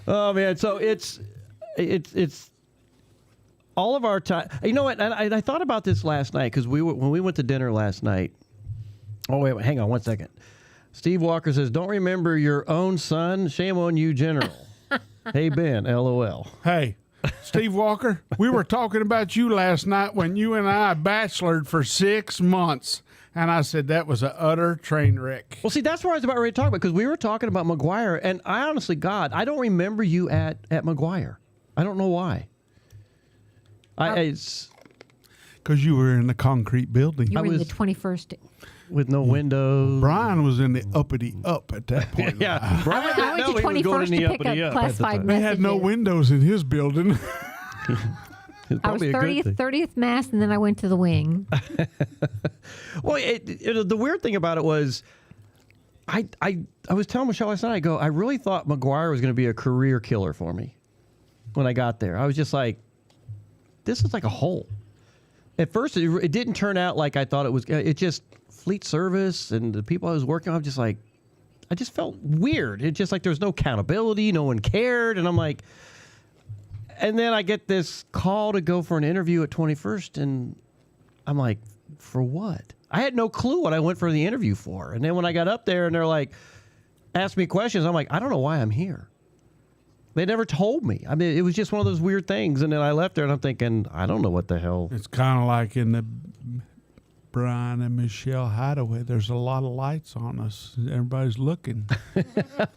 S7: Oh man, so it's all of our time. You know what? And I thought about this last night because when we went to dinner last night. Oh wait, hang on 1 second. Steve Walker says, "Don't remember your own son? Shame on you, General." Hey Ben, LOL.
S10: Hey, Steve Walker, we were talking about you last night when you and I bachelored for 6 months. And I said that was an utter train wreck.
S7: Well, see, that's where I was about ready to talk about because we were talking about McGuire, and I honestly, God, I don't remember you at McGuire. I don't know why. It's
S10: because you were in the concrete building.
S9: You were in the 21st.
S7: With no windows.
S10: Brian was in the uppity up at that point.
S7: Yeah,
S9: I went to 21st to pick up classified
S10: They had no windows in his building.
S9: I was 30th Mass, and then I went to the wing.
S7: Well, the weird thing about it was, I was telling Michelle last night, I really thought McGuire was going to be a career killer for me when I got there. I was just like, this is like a hole. At first, it didn't turn out like I thought it was. It just fleet service and the people I was working on, I just felt weird. It just like there was no accountability, no one cared, and I'm like. And then I get this call to go for an interview at 21st, and I'm like, for what? I had no clue what I went for the interview for. And then when I got up there and they're like, ask me questions, I'm like, I don't know why I'm here. They never told me. I mean, it was just one of those weird things. And then I left there and I'm thinking, I don't know what the hell.
S10: It's kind of like in the Brian and Michelle Hideaway. There's a lot of lights on us. Everybody's looking.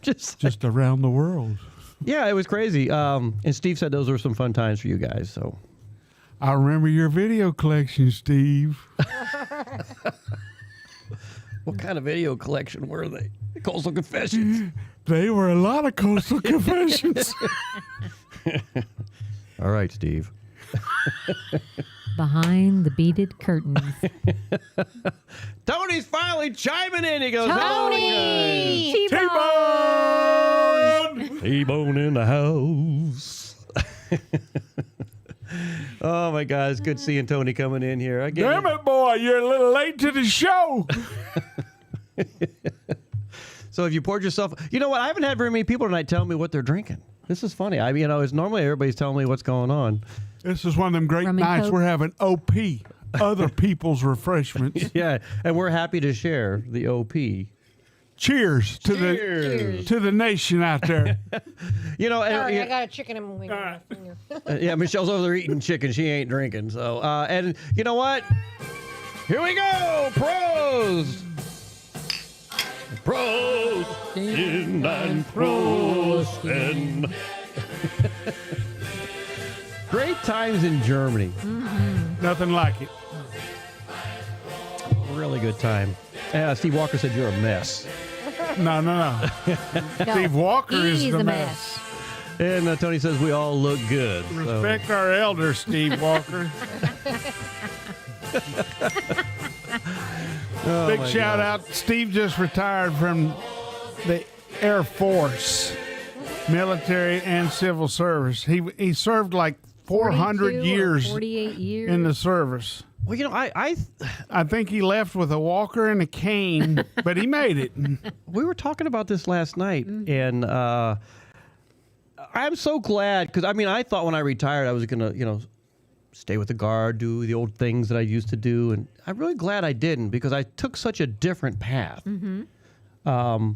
S10: just around the world.
S7: Yeah, it was crazy. And Steve said those were some fun times for you guys. So
S10: I remember your video collection, Steve.
S7: what kind of video collection were they? Coastal Confessions.
S10: They were a lot of Coastal Confessions.
S7: All right, Steve.
S9: Behind the beaded curtains.
S7: Tony's finally chiming in. He goes,
S9: Tony!
S7: T-Bone! T-Bone in the house. Oh, my God. It's good seeing Tony coming in here.
S10: Damn it, boy. You're a little late to the show.
S7: So have you poured yourself? You know what? I haven't had very many people tonight tell me what they're drinking. This is funny. It's normally everybody's telling me what's going on.
S10: This is one of them great nights. We're having OP, other people's refreshments.
S7: Yeah, and we're happy to share the OP.
S10: Cheers to the nation out there.
S8: Sorry, I got a chicken in my finger.
S7: Yeah, Michelle's over there eating chicken. She ain't drinking. So, and you know what? Here we go. Pros. Pros in and pros in. Great times in Germany.
S10: Mm-hmm. Nothing like it.
S7: Really good time. Steve Walker said you're a mess.
S10: No. Steve Walker is the mess.
S7: And Tony says we all look good.
S10: Respect our elders, Steve Walker. Big shout out. Steve just retired from the Air Force, military and civil service. He served like 400 years,
S9: 48 years
S10: in the service.
S7: Well, I
S10: think he left with a walker and a cane, but he made it.
S7: We were talking about this last night, and I'm so glad because I thought when I retired I was gonna stay with the Guard, do the old things that I used to do, and I'm really glad I didn't because I took such a different path.
S9: Mm-hmm.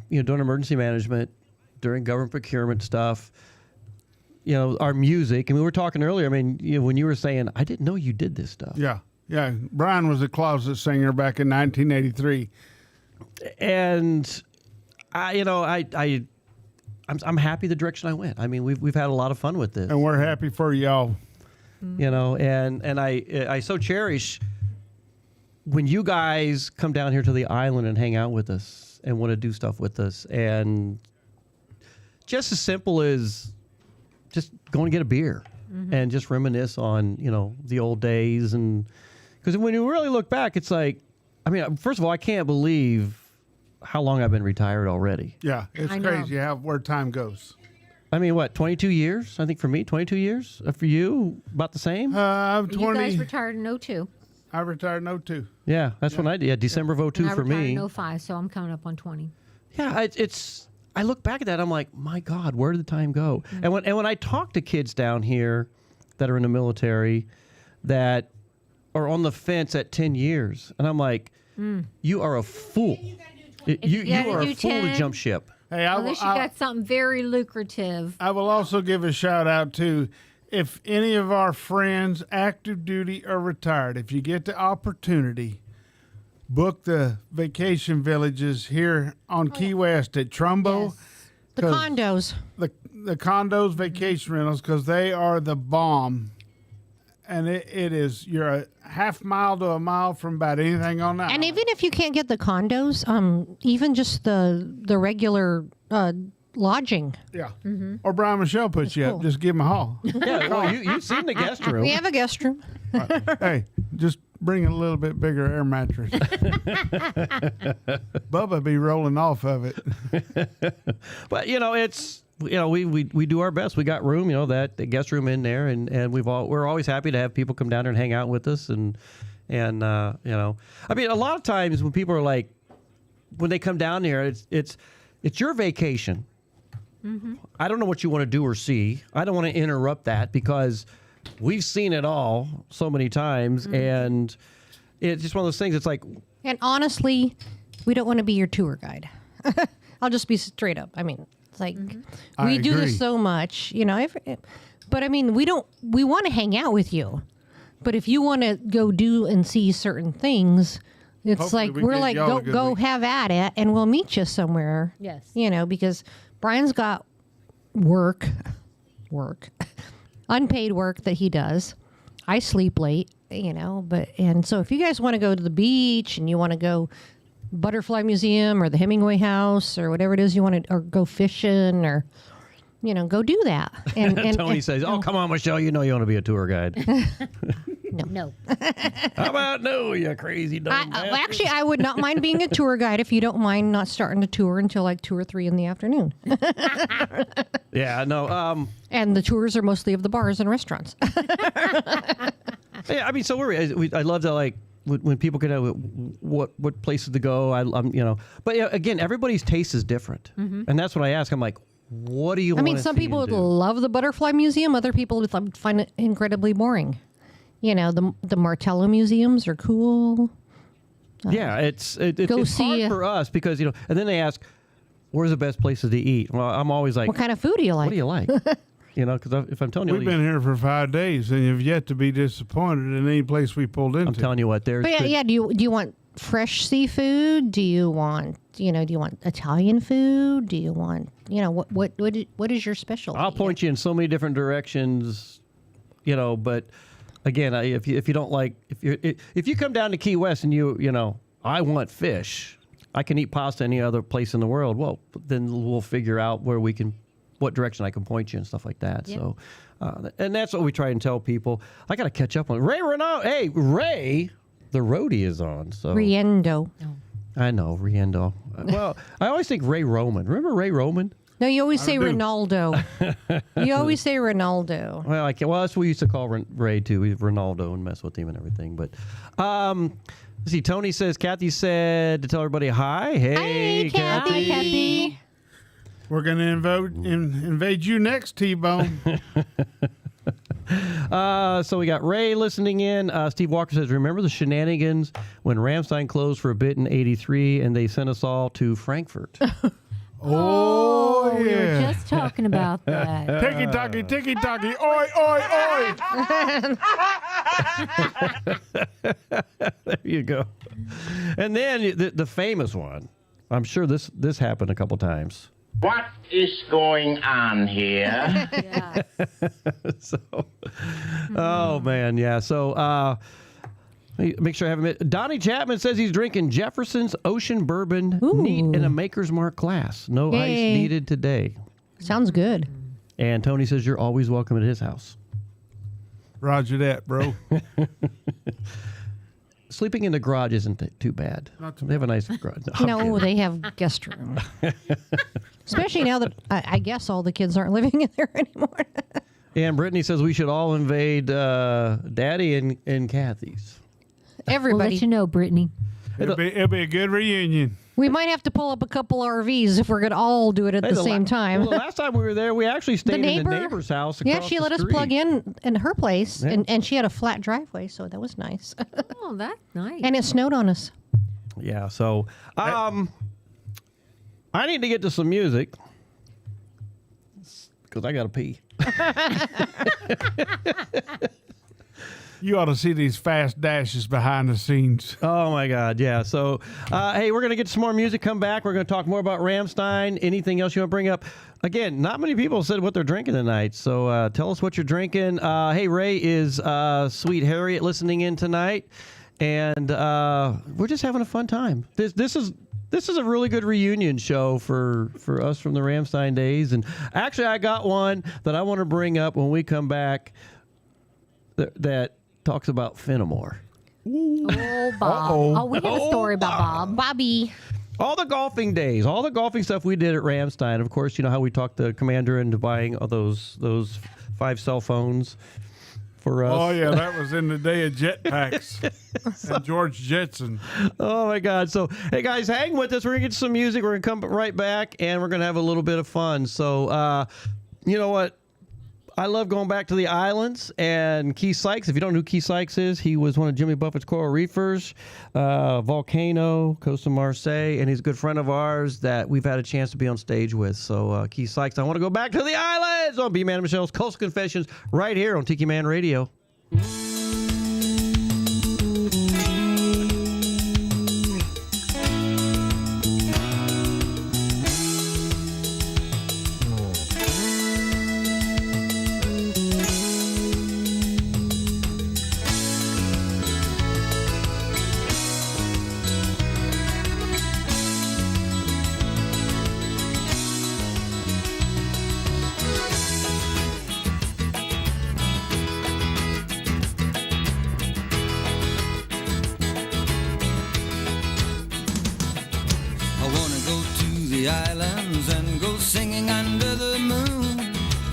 S7: Doing emergency management, during government procurement stuff. Our music, and we were talking earlier. When you were saying, I didn't know you did this stuff.
S10: Yeah. Brian was a closet singer back in 1983,
S7: and I'm happy the direction I went. We've had a lot of fun with this,
S10: and we're happy for y'all.
S7: And I so cherish when you guys come down here to the island and hang out with us and want to do stuff with us, and just as simple as just going to get a beer and just reminisce on the old days. And because when you really look back, it's like, first of all, I can't believe how long I've been retired already.
S10: Yeah, it's crazy where time goes.
S7: What, 22 years? I think for me, 22 years. For you, about the same?
S10: I'm 20.
S9: You guys retired in 02.
S10: I retired in 02.
S7: Yeah, that's when I did. Yeah, December of 02 for me.
S9: I retired in 05, so I'm coming up on 20.
S7: Yeah, I look back at that, I'm like, my God, where did the time go? Mm-hmm. And when I talk to kids down here that are in the military that are on the fence at 10 years, and I'm like, you are a fool. You are a fool to jump ship.
S10: Hey,
S9: Unless you got something very lucrative.
S10: I will also give a shout out to if any of our friends, active duty or retired, if you get the opportunity, book the vacation villages here on Key West at Trumbo.
S8: Yes. The condos.
S10: The condos, vacation rentals, because they are the bomb. And it is, you're a half mile to a mile from about anything on that.
S8: And even if you can't get the condos, even just the regular lodging.
S10: Yeah. Mm-hmm. Or Brian Michelle puts you up. Just give him a haul.
S7: Yeah, well, you've seen the guest room.
S8: We have a guest room.
S10: Right. Hey, just bring a little bit bigger air mattress. Bubba be rolling off of it.
S7: But it's we do our best. We got room, that the guest room in there, and we're always happy to have people come down there and hang out with us, and a lot of times when people are like, when they come down here, it's your vacation. Mm-hmm. I don't know what you want to do or see. I don't want to interrupt that because we've seen it all so many times, and it's just one of those things. It's like,
S8: and honestly, we don't want to be your tour guide. I'll just be straight up. It's like we do this so much, but we want to hang out with you. But if you want to go do and see certain things, it's hopefully like we're like go have at it, and we'll meet you somewhere.
S9: Yes,
S8: because Brian's got work, unpaid work that he does. I sleep late, and so if you guys want to go to the beach and you want to go Butterfly Museum or the Hemingway House or whatever it is you want to, or go fishing or, go do that. And
S7: Tony says, "Oh, come on, Michelle, you want to be a tour guide."
S9: No.
S7: How about no, you crazy dumb bastard?
S8: Actually, I would not mind being a tour guide if you don't mind not starting to tour until like 2 or 3 in the afternoon.
S7: Yeah, no.
S8: And the tours are mostly of the bars and restaurants.
S7: Yeah, I mean, so I love that, like, when people can know what places to go. But yeah, again, everybody's taste is different, and that's what I ask. I'm like, what do you?
S8: I mean, some people would love the Butterfly Museum. Other people would find it incredibly boring. The Martello museums are cool.
S7: Yeah, it's hard for us because and then they ask, "Where's the best places to eat?" Well, I'm always like,
S8: "What kind of food do you like?"
S7: What do you like? Because if I'm telling you,
S10: we've been here for 5 days and you've yet to be disappointed in any place we pulled into.
S7: I'm telling you what, there's.
S8: But yeah. Do you want fresh seafood? Do you want Italian food? Do you want what is your specialty?
S7: I'll point you in so many different directions, but. Again, if you don't like if you come down to Key West and I want fish, I can eat pasta any other place in the world. Well, then we'll figure out what direction I can point you and stuff like that. Yep. So, and that's what we try and tell people. I got to catch up on Ray Renaud. Hey, Ray, the roadie is on. So
S8: Riendo.
S7: I know Riendo. Well, I always think Ray Roman. Remember Ray Roman?
S8: No, you always say Ronaldo. You always say Ronaldo.
S7: Well, that's what we used to call Ray too. We Ronaldo and mess with him and everything. But let's see. Tony says Kathy said to tell everybody hi. Hey, Kathy.
S8: Hi, Kathy.
S10: We're gonna invade you next, T-Bone.
S7: So we got Ray listening in. Steve Walker says, "Remember the shenanigans when Ramstein closed for a bit in '83 and they sent us all to Frankfurt."
S10: Oh, yeah.
S9: We were just talking about that.
S10: Tiki-taki, oi, oi, oi.
S7: There you go. And then the famous one. I'm sure this happened a couple times.
S4: What is going on here?
S7: Oh, man, yeah. So, make sure I have him. Donnie Chapman says he's drinking Jefferson's Ocean Bourbon, neat in a Maker's Mark glass. No ice needed today.
S8: Sounds good.
S7: And Tony says you're always welcome at his house.
S10: Roger that, bro.
S7: Sleeping in the garage isn't too bad. They have a nice garage.
S8: No, they have guest room. Especially now that I guess all the kids aren't living in there anymore.
S7: And Brittany says we should all invade Daddy and Kathy's.
S8: Everybody.
S9: We'll let you know, Brittany.
S10: It'll be a good reunion.
S8: We might have to pull up a couple RVs if we're going to all do it at the same time.
S7: Well, the last time we were there, we actually stayed in the neighbor's house across
S8: Yeah, she let
S7: the
S8: us
S7: street.
S8: plug in her place, and she had a flat driveway, so that was nice.
S9: Oh, that's nice.
S8: And it snowed on us.
S7: Yeah, so I need to get to some music because I got to pee.
S10: You ought to see these fast dashes behind the scenes.
S7: Oh, my God, yeah. So, hey, we're going to get some more music, come back. We're going to talk more about Ramstein. Anything else you want to bring up? Again, not many people said what they're drinking tonight, so tell us what you're drinking. Hey, Ray is Sweet Harriet listening in tonight, and we're just having a fun time. This is a really good reunion show for us from the Ramstein days. And actually, I got one that I want to bring up when we come back that talks about Fenimore.
S9: Oh, Bob. Oh, we have a story about Bob.
S8: Bobby.
S7: All the golfing days, all the golfing stuff we did at Ramstein. Of course, you know how we talked the commander into buying all those 5 cell phones for us.
S10: Oh, yeah, that was in the day of jetpacks and George Jetson.
S7: Oh, my God. So, hey, guys, hang with us. We're going to get some music. We're going to come right back, and we're going to have a little bit of fun. So, you know what? I love going back to the islands and Keith Sykes. If you don't know who Keith Sykes is, he was one of Jimmy Buffett's Coral Reefers, Volcano, Costa Marseille, and he's a good friend of ours that we've had a chance to be on stage with. So, Keith Sykes, I want to go back to the islands on B-Man and Michelle's Coastal Confessions right here on Tiki Man Radio.
S5: the islands and go singing under the moon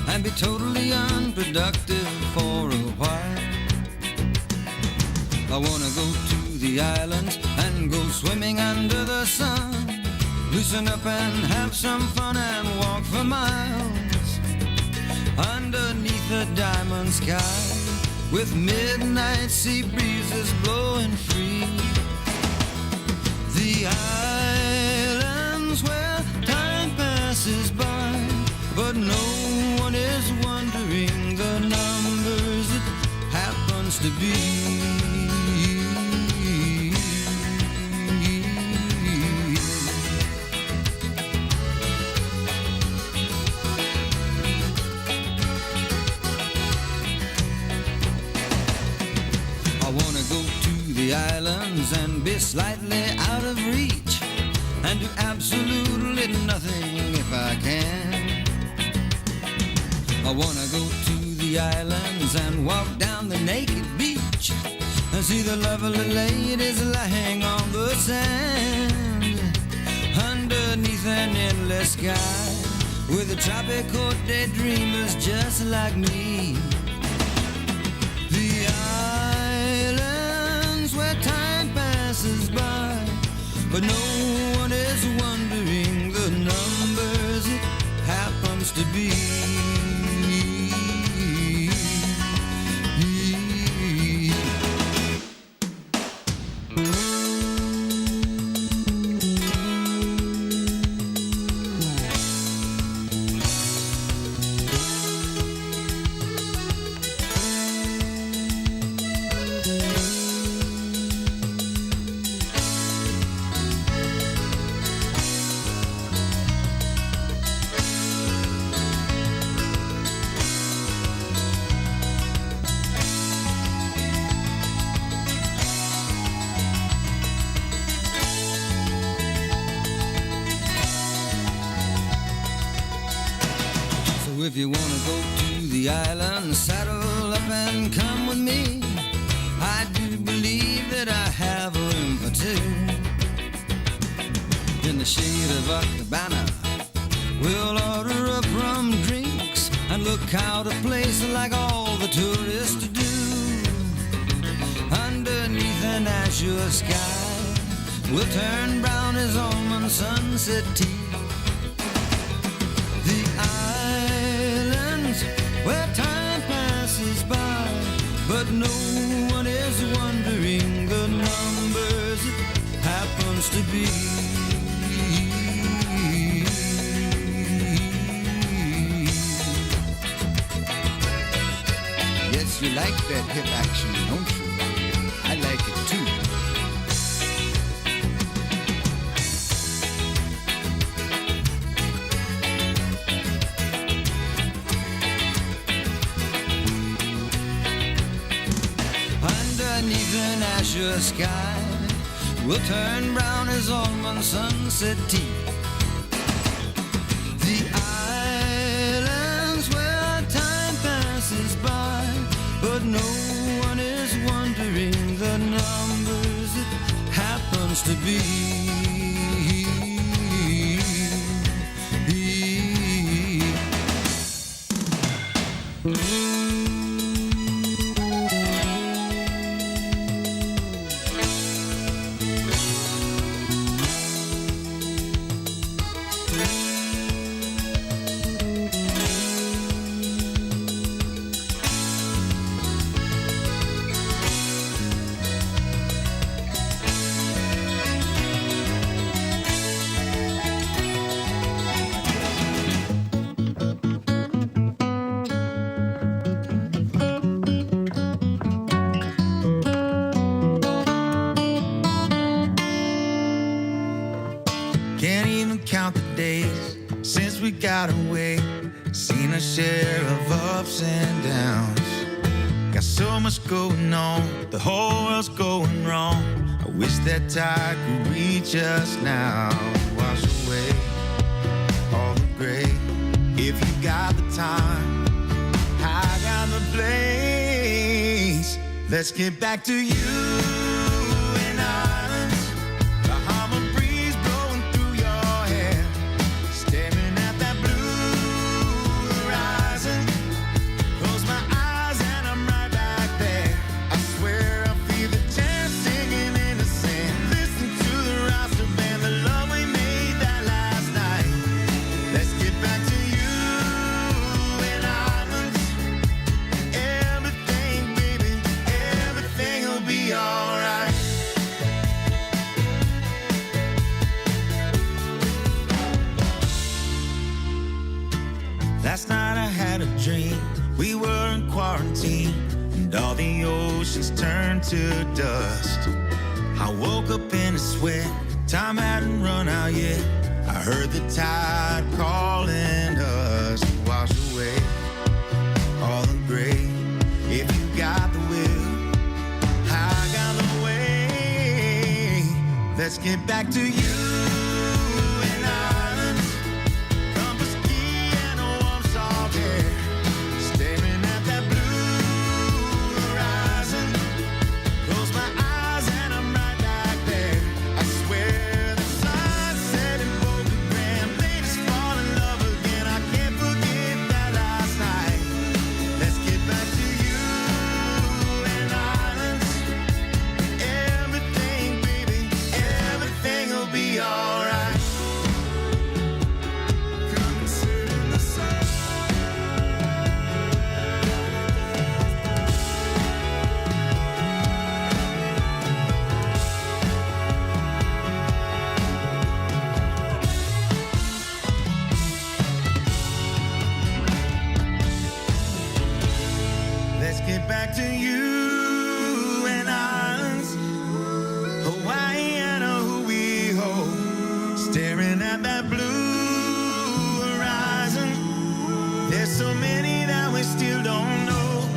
S5: and be totally unproductive for a while. I wanna go to the islands and go swimming under the sun, loosen up and have some fun and walk for miles underneath a diamond sky with midnight sea breezes blowing free. The islands where time passes by, but no one is wondering the numbers it happens to be. I wanna go to the islands and be slightly out of reach and do absolutely nothing if I can. I wanna go to the islands and walk down the naked beach and see the lovely ladies lying on the sand underneath an endless sky with the tropical daydreamers just like me. The islands where time passes by, but no one is wondering the numbers it happens to be. If you wanna go to the island, saddle up and come with me. I do believe that I have room for two. In the shade of a cabana, we'll order up rum drinks and look out a place like all the tourists do. Underneath an azure sky, we'll turn brown as almond sunset tea. Where time passes by, but no one is wondering the numbers it happens to be.
S6: Yes, you like that hip action, don't you? I like it too.
S5: Underneath an azure sky, we'll turn brown as almond sunset tea. The islands where time passes by, but no one is wondering the numbers it happens to be.
S6: Can't even count the days since we got away. Seen a share of ups and downs. Got so much going on, the whole world's going wrong. I wish that tide could reach us now. Wash away all the gray. If you got the time, I got the place. Let's get back to you. just turned to dust. I woke up in a sweat, time hadn't run out yet. I heard the tide calling us to wash away all the gray. If you got the will, I got the way. Let's get back to you and islands, compass key and a warm salt air, staring at that blue horizon. Close my eyes and I'm right back there. I swear the sunset in Boulder made us fall in love again. I can't forget that last night. Let's get back to you and islands. Everything, baby, everything will be alright. Come and sit in the sun. Let's get back to you and islands, Hawaii and Oahu, staring at that blue horizon. There's so many that we still don't know.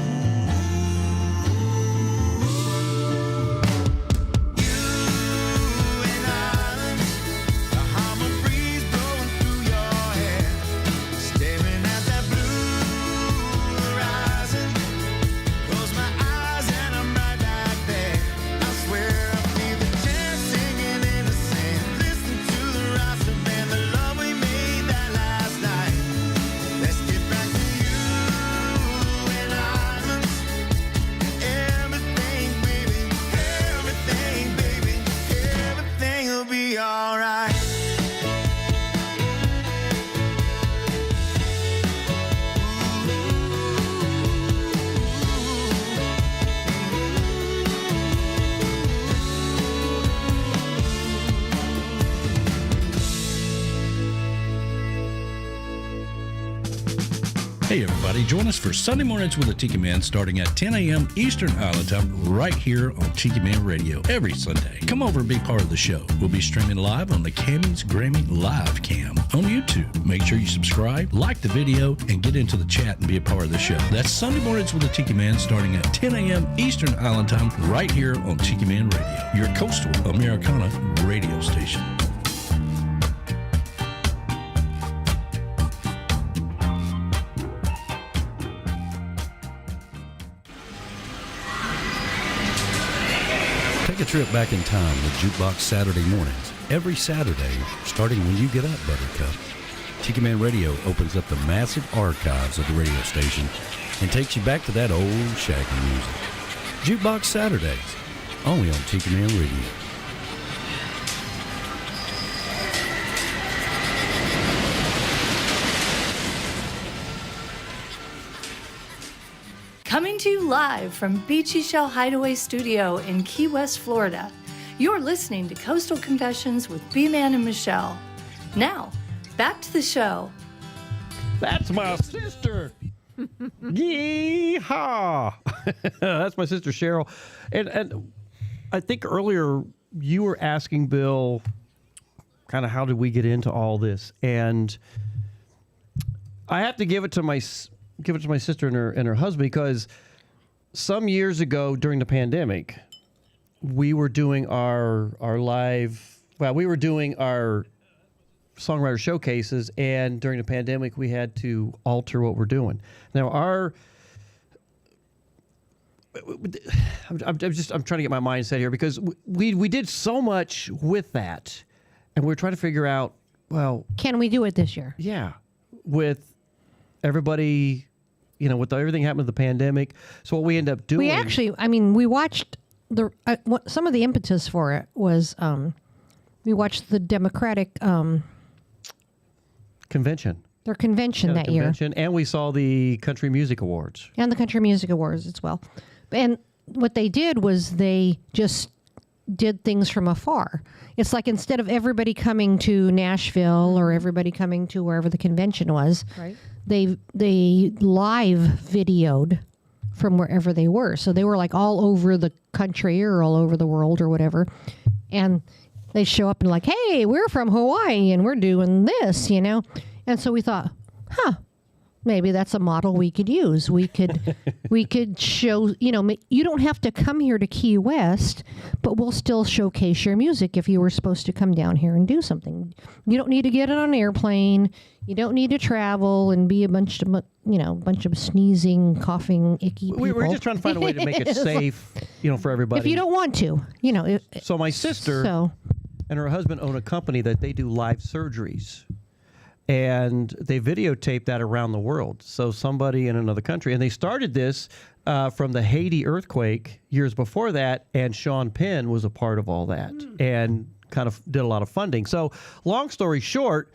S6: You and islands, the Bahama breeze blowing through your hair, staring at that blue horizon. Close my eyes and I'm right back there. I swear I feel the chant singing in the sand. Listen to the Rasta band, the love we made that last night. Let's get back to you and islands. Everything, baby, everything will be alright.
S15: Hey everybody, join us for Sunday Mornings with the Tiki Man starting at 10 a.m. Eastern Island Time right here on Tiki Man Radio every Sunday. Come over and be part of the show. We'll be streaming live on the Cammy's Grammy Live Cam on YouTube. Make sure you subscribe, like the video, and get into the chat and be a part of the show. That's Sunday Mornings with the Tiki Man starting at 10 a.m. Eastern Island Time right here on Tiki Man Radio, your coastal Americana radio station. Take a trip back in time with Jukebox Saturday mornings. Every Saturday, starting when you get up, Buttercup. Tiki Man Radio opens up the massive archives of the radio station and takes you back to that old shaggy music. Jukebox Saturdays, only on Tiki Man Radio.
S11: Coming to you live from Beachy Shell Hideaway Studio in Key West, Florida. You're listening to Coastal Confessions with B-Man and Michelle. Now, back to the show.
S7: That's my sister. Yeehaw. That's my sister Cheryl. And I think earlier you were asking Bill kind of how did we get into all this? And I have to give it to my sister and her husband, because some years ago during the pandemic, we were doing our songwriter showcases, and during the pandemic we had to alter what we're doing. Now I'm trying to get my mindset here, because we did so much with that, and we're trying to figure out, well,
S8: can we do it this year?
S7: Yeah, with everybody, with everything happened with the pandemic. So what we end up doing,
S8: we watched some of the impetus for it was we watched the Democratic
S7: convention.
S8: Their convention that year,
S7: and we saw the Country Music Awards
S8: and the Country Music Awards as well. And what they did was they just did things from afar. It's like instead of everybody coming to Nashville or everybody coming to wherever the convention was,
S9: right,
S8: they live videoed from wherever they were. So they were like all over the country or all over the world or whatever. And they show up and like, hey, we're from Hawaii and we're doing this, you know? And so we thought, maybe that's a model we could use. We could show, you know, you don't have to come here to Key West, but we'll still showcase your music if you were supposed to come down here and do something. You don't need to get on an airplane. You don't need to travel and be a bunch of sneezing, coughing, icky people.
S7: We were just trying to find a way to make it safe, you know, for everybody.
S8: If you don't want to, you know.
S7: So my sister and her husband own a company that they do live surgeries. And they videotape that around the world. So somebody in another country, and they started this from the Haiti earthquake years before that, and Sean Penn was a part of all that and kind of did a lot of funding. So long story short,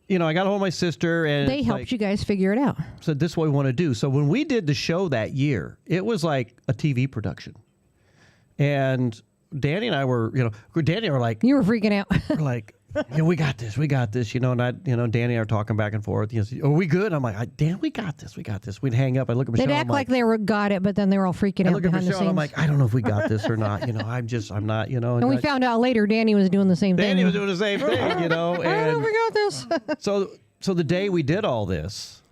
S7: you know, I got a hold of my sister, and
S8: they helped you guys figure it out.
S7: Said, this is what we want to do. So when we did the show that year, it was like a TV production. And Danny and I were, you know, Danny were like...
S8: You were freaking out.
S7: We're like... Yeah, we got this, you know, and Danny and I are talking back and forth. You know, are we good? I'm like, Dan, we got this. We'd hang up. I look at Michelle.
S8: They'd act like they got it, but then they were all freaking out behind the scenes.
S7: I'm like, I don't know if we got this or not. You know, I'm not, you know.
S8: And we found out later Danny was doing the same thing.
S7: Danny was doing the same thing, you know. And
S8: I don't know if we got this.
S7: so the day we did all this.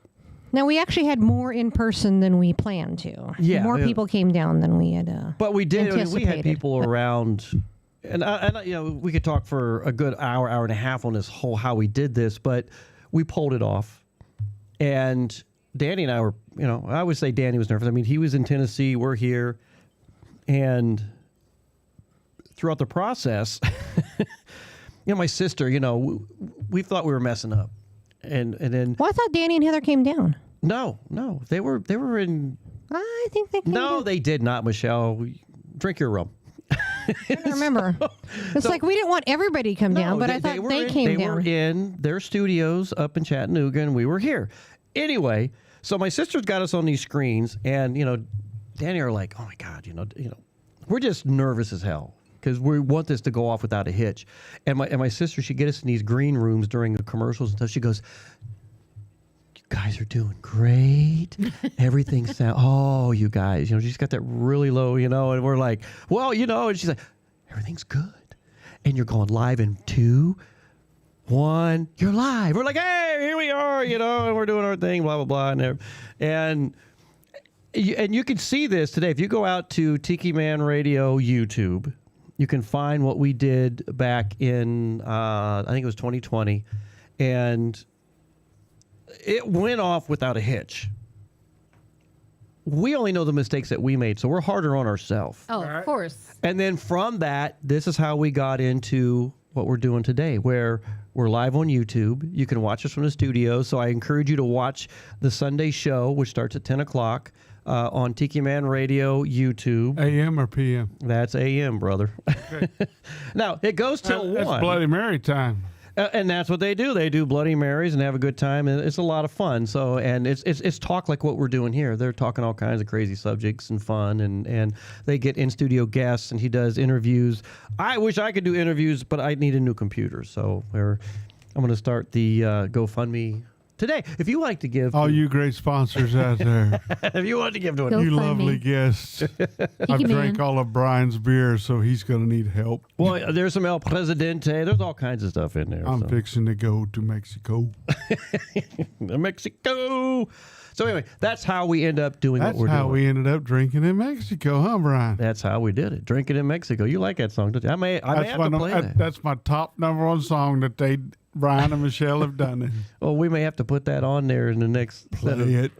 S8: Now, we actually had more in person than we planned to.
S7: Yeah.
S8: More people came down than we had
S7: But we did. I mean, we had people around... And you know, we could talk for a good hour and a half on this whole how we did this, but we pulled it off. And Danny and I were, you know, I would say Danny was nervous. I mean, he was in Tennessee, we're here, and throughout the process, you know, my sister, you know, we thought we were messing up, and then.
S8: Well, I thought Danny and Heather came down.
S7: No, they were in.
S8: I think they came down.
S7: No, they did not, Michelle. Drink your rum.
S8: I don't remember. It's like we didn't want everybody to come down, but I thought they came down.
S7: They were in their studios up in Chattanooga, and we were here. Anyway, so my sister's got us on these screens, and, you know, Danny are like, oh, my God, you know, we're just nervous as hell because we want this to go off without a hitch. And my sister, she'd get us in these green rooms during the commercials and stuff. She goes, guys are doing great. Everything sounds, you guys, you know, she's got that really low, you know, and we're like, well, you know, and she's like, everything's good. And you're going live in 2, 1, you're live. We're like, hey, here we are, you know, and we're doing our thing, blah, blah, blah. And you can see this today. If you go out to Tiki Man Radio YouTube, you can find what we did back in, I think it was 2020. And it went off without a hitch. We only know the mistakes that we made, so we're harder on ourselves.
S9: Oh, of course.
S7: And then from that, this is how we got into what we're doing today, where we're live on YouTube. You can watch us from the studio, so I encourage you to watch the Sunday show, which starts at 10 o'clock on Tiki Man Radio YouTube.
S10: AM or PM?
S7: That's AM, brother. Okay. Now, it goes till 1.
S10: That's Bloody Mary time.
S7: And that's what they do. They do Bloody Marys and have a good time, and it's a lot of fun. So, and it's talk like what we're doing here. They're talking all kinds of crazy subjects and fun, and they get in studio guests, and he does interviews. I wish I could do interviews, but I need a new computer. So I'm going to start the GoFundMe today. If you like to give,
S10: all you great sponsors out there,
S7: if you want to give to
S10: you lovely guests, I've drank all of Brian's beer, so he's going to need help.
S7: Well, there's some El Presidente. There's all kinds of stuff in there.
S10: I'm fixing to go to Mexico.
S7: Mexico. So anyway, that's how we end up doing what we're doing.
S10: That's how we ended up drinking in Mexico, huh, Brian?
S7: That's how we did it. Drinking in Mexico. You like that song, don't you? I may have to play that.
S10: That's my top #1 song that Brian and Michelle have done it.
S7: Well, we may have to put that on there in the next
S10: play
S7: it.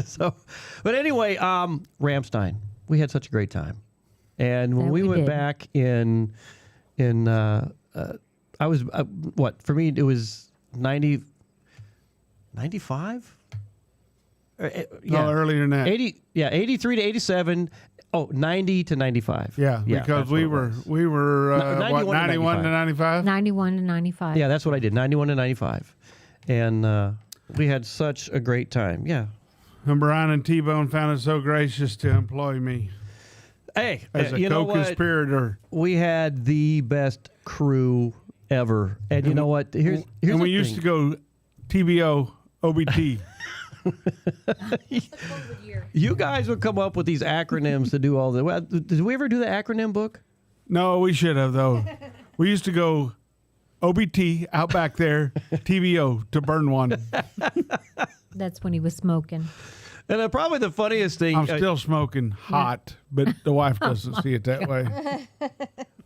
S7: So, but anyway, Ramstein. We had such a great time, and when we went back in I was for me it was 95.
S10: No, earlier than that.
S7: 83 to 87. Oh, 90 to 95.
S10: Yeah, because we were 91 to 95?
S9: 91 to 95.
S7: Yeah, that's what I did, 91 to 95. And we had such a great time, yeah.
S10: And Brian and T-Bone found it so gracious to employ me.
S7: Hey,
S10: as a co-conspirator.
S7: We had the best crew ever. And you know what? Here's
S10: and we
S7: the
S10: used
S7: thing.
S10: to go TBO, OBT.
S7: You guys would come up with these acronyms to do all the. Well, did we ever do the acronym book?
S10: No, we should have though. We used to go OBT out back there, TBO to burn one.
S9: That's when he was smoking.
S7: And probably the funniest thing.
S10: I'm still smoking hot, but the wife doesn't see it that way.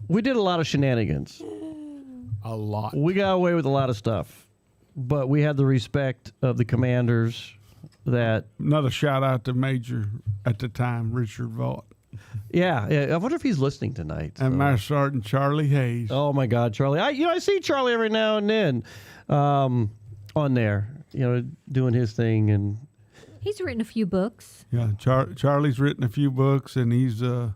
S7: We did a lot of shenanigans.
S10: A lot.
S7: We got away with a lot of stuff, but we had the respect of the commanders. That
S10: another shout out to Major at the time, Richard Vaught.
S7: Yeah, I wonder if he's listening tonight.
S10: And Master Sergeant Charlie Hayes.
S7: Oh my God, Charlie! I see Charlie every now and then on there, doing his thing, and
S9: he's written a few books.
S10: Yeah, Charlie's written a few books, and he's a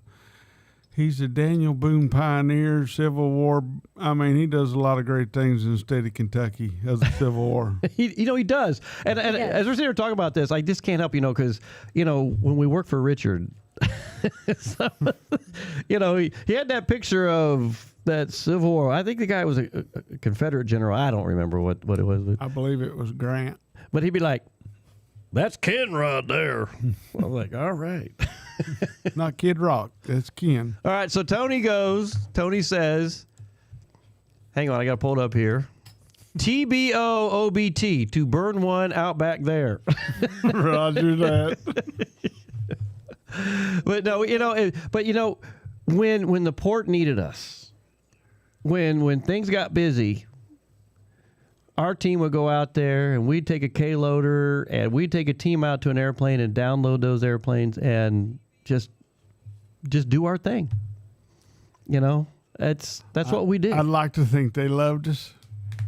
S10: Daniel Boone pioneer, Civil War. I mean, he does a lot of great things in the state of Kentucky as a Civil War.
S7: he does. And as we're sitting here talking about this, I just can't help because when we worked for Richard. So, he had that picture of that Civil War. I think the guy was a Confederate general. I don't remember what it was. But
S10: I believe it was Grant.
S7: But he'd be like, "That's Ken right there." I'm like, "All right."
S10: Not Kid Rock. That's Ken.
S7: All right, so Tony says, hang on, I got to pull it up here. TBOOBT, to burn one out back there.
S10: Roger that.
S7: But no, when the port needed us, when things got busy, our team would go out there and we'd take a K-loader and we'd take a team out to an airplane and download those airplanes and just do our thing. That's what we did.
S10: I'd like to think they loved us.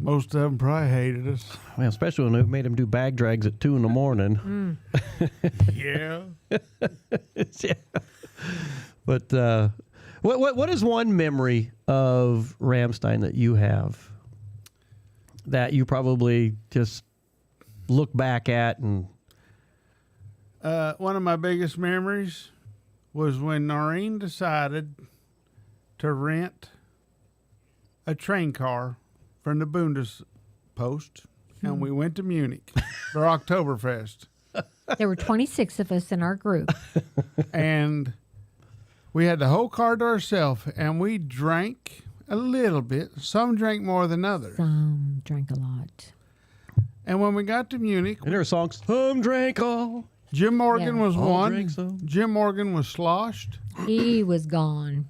S10: Most of them probably hated us.
S7: Well, especially when we made them do bag drags at 2 a.m.
S10: Yeah.
S7: Yeah. But what is one memory of Ramstein that you have that you probably just look back at and?
S10: One of my biggest memories was when Noreen decided to rent a train car from the Bundespost, and we went to Munich for Oktoberfest.
S9: There were 26 of us in our group.
S10: And we had the whole car to ourselves, and we drank a little bit. Some drank more than others.
S9: Some drank a lot.
S10: And when we got to Munich...
S7: And there were songs, some drank all.
S10: Jim Morgan was
S7: all
S10: one.
S7: drank some.
S10: Jim Morgan was sloshed.
S9: He was gone.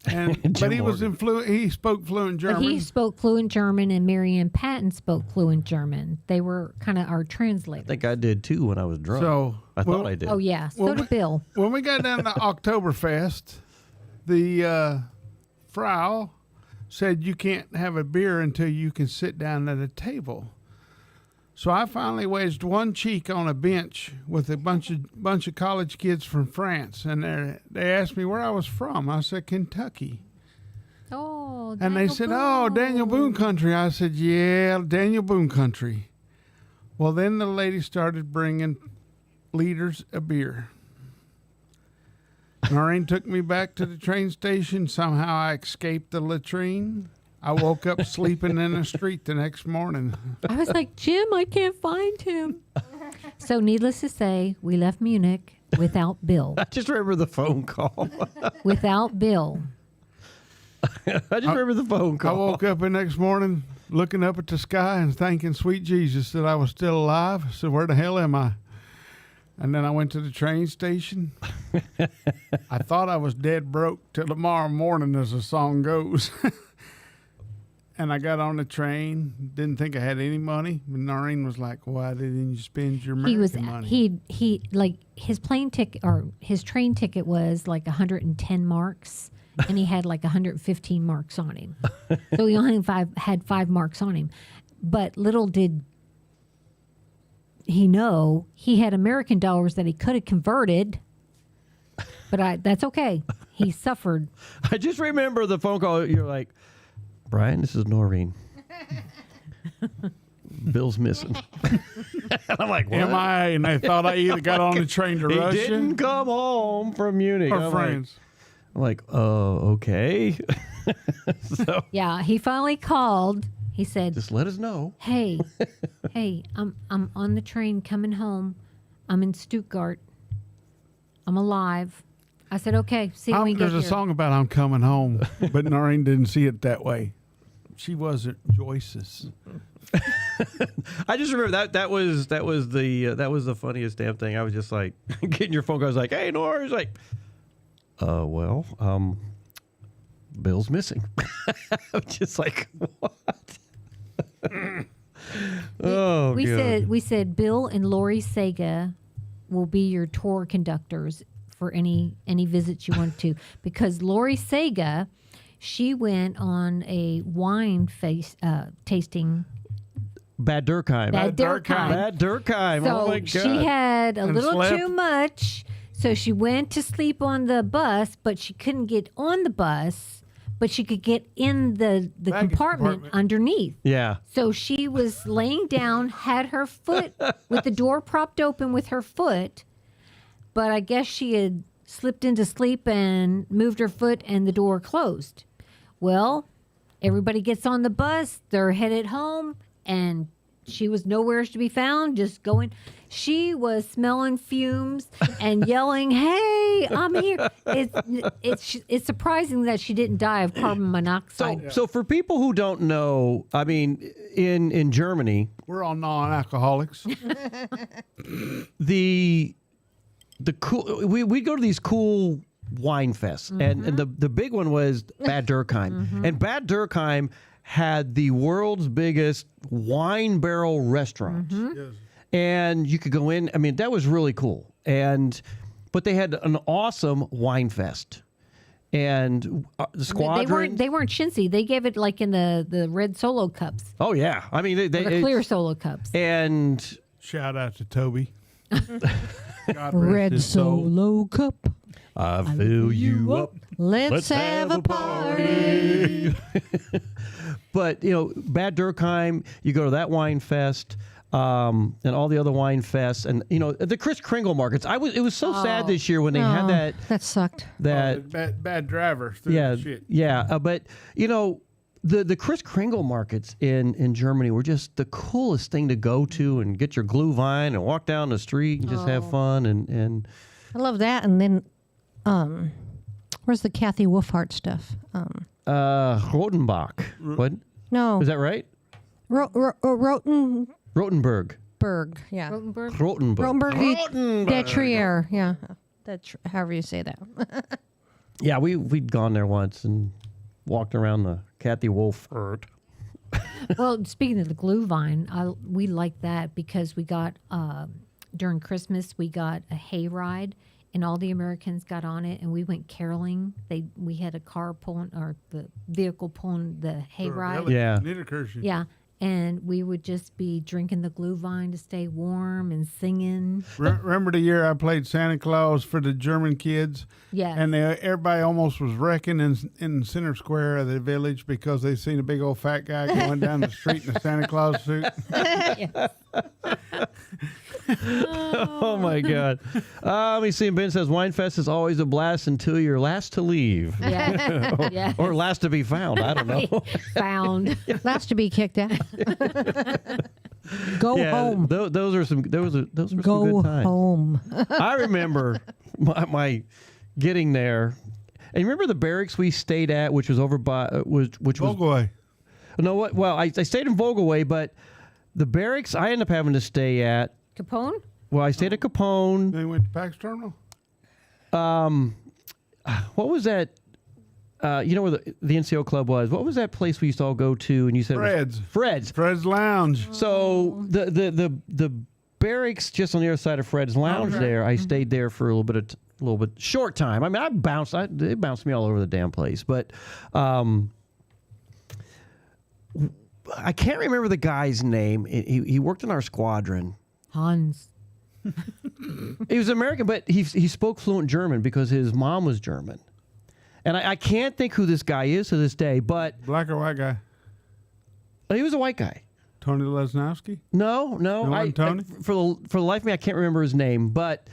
S10: But he was he spoke fluent German.
S9: But he spoke fluent German, and Marianne Patton spoke fluent German. They were kind of our translators.
S7: I think I did too when I was drunk. I thought I did.
S9: Oh, yeah. So did Bill.
S10: When we got down to Oktoberfest, the Frau said you can't have a beer until you can sit down at a table. So I finally wedged one cheek on a bench with a bunch of college kids from France, and they asked me where I was from. I said Kentucky.
S9: Oh,
S10: and they said, "Oh, Daniel Boone country." I said, "Yeah, Daniel Boone country." Well, then the lady started bringing liters of beer. Noreen took me back to the train station. Somehow I escaped the latrine. I woke up sleeping in the street the next morning.
S9: I was like, Jim, I can't find him. So needless to say, we left Munich without Bill.
S7: I just remember the phone call.
S9: Without Bill.
S7: I just remember the phone call.
S10: I woke up the next morning looking up at the sky and thanking sweet Jesus that I was still alive. I said, where the hell am I? And then I went to the train station. I thought I was dead broke till tomorrow morning, as the song goes. And I got on the train, didn't think I had any money. And Noreen was like, why didn't you spend your American money?
S9: He like his plane ticket or his train ticket was like 110 marks, and he had like 115 marks on him. So he only had 5 marks on him. But little did he know he had American dollars that he could have converted. But that's okay. He suffered.
S7: I just remember the phone call. You're like, Brian, this is Noreen. Bill's missing. I'm like, what?
S10: MIA, and they thought I either got on the train to Russia.
S7: He didn't come home from Munich.
S10: Or France.
S7: I'm like, oh, okay.
S9: Yeah, he finally called. He said,
S7: Just let us know.
S9: Hey, I'm on the train coming home. I'm in Stuttgart. I'm alive. I said, okay, see you when we get
S10: There's
S9: here.
S10: a song about I'm coming home, but Noreen didn't see it that way. She wasn't Joyce's.
S7: I just remember that was the funniest damn thing. I was just like getting your phone call. I was like, "Hey, Nora," he's like, well, Bill's missing." I'm just like, what?
S9: We said Bill and Lori Sega will be your tour conductors for any visits you want to, because Lori Sega, she went on a wine tasting.
S7: Bad Durkheim.
S9: Bad Durkheim.
S7: So
S9: So
S7: oh my God.
S9: she had a
S7: And
S9: little
S7: slept.
S9: too much, so she went to sleep on the bus, but she couldn't get on the bus, but she could get in the compartment underneath.
S7: Yeah.
S9: So she was laying down, had her foot with the door propped open with her foot, but I guess she had slipped into sleep and moved her foot and the door closed. Well, everybody gets on the bus, they're headed home, and she was nowhere to be found, just going. She was smelling fumes and yelling, "Hey, I'm here!" It's surprising that she didn't die of carbon monoxide.
S7: So for people who don't know, I mean, in Germany,
S10: We're all non-alcoholics.
S7: the cool we go to these cool wine fests, and the big one was Bad Durkheim, and Bad Durkheim had the world's biggest wine barrel restaurant. And you could go in. I mean, that was really cool. But they had an awesome wine fest. And the squadron.
S9: They weren't chintzy. They gave it like in the red Solo cups.
S7: Oh yeah, I mean
S9: Or the clear Solo cups.
S7: And
S10: shout out to Toby. God rest
S8: Red
S10: his soul.
S8: Solo cup.
S7: I fill you up.
S8: Let's have a party.
S7: But Bad Durkheim, you go to that wine fest. And all the other wine fests, and the Kris Kringle markets. It was so sad this year when they had that.
S8: That sucked.
S10: Bad driver. threw the shit.
S7: But the Kris Kringle markets in Germany were just the coolest thing to go to and get your glue vine and walk down the street and just have fun and.
S8: I love that. And then, where's the Kathy Wolfhart stuff?
S7: Rotenbach. What?
S8: No.
S7: Is that right?
S8: Rotenberg. Yeah.
S7: Rotenberg.
S8: Detrier. Yeah. However you say that.
S7: Yeah, we'd gone there once and walked around the Kathy Wolfhart.
S9: Well, speaking of the glue vine, we like that because we got during Christmas we got a hayride, and all the Americans got on it, and we went caroling. We had a car pulling, or the vehicle pulling the hayride.
S10: Really?
S7: Yeah.
S9: Yeah. And we would just be drinking the glue vine to stay warm and singing.
S10: Remember the year I played Santa Claus for the German kids?
S9: Yes.
S10: And everybody almost was wrecking in center square of the village because they seen a big old fat guy going down the street in a Santa Claus suit.
S7: Oh my God. Let me see. Ben says Winefest is always a blast until you're last to leave.
S9: Yeah.
S7: Or last to be found. I don't know.
S9: Found.
S8: Last to be kicked out. Go
S7: Yeah,
S8: home.
S7: Those were some good times.
S8: Go home.
S7: I remember my getting there. And you remember the barracks we stayed at, which was over by which was
S10: Vogelway.
S7: No, what? Well, I stayed in Vogelway, but the barracks I ended up having to stay at.
S9: Capone?
S7: Well, I stayed at Capone.
S10: They went to Pax Terminal.
S7: What was that? You know where the NCO club was? What was that place we used to all go to? And you said
S10: Fred's.
S7: Fred's
S10: Lounge.
S7: So the barracks just on the other side of Fred's Lounge. There, I stayed there for a little bit short time. I mean, they bounced me all over the damn place. But I can't remember the guy's name. He worked in our squadron.
S9: Hans.
S7: He was American, but he spoke fluent German because his mom was German. And I can't think who this guy is to this day, but...
S10: Black or white guy?
S7: He was a white guy.
S10: Tony Lesnowski?
S7: No.
S10: Tony?
S7: For the life of me, I can't remember his name, but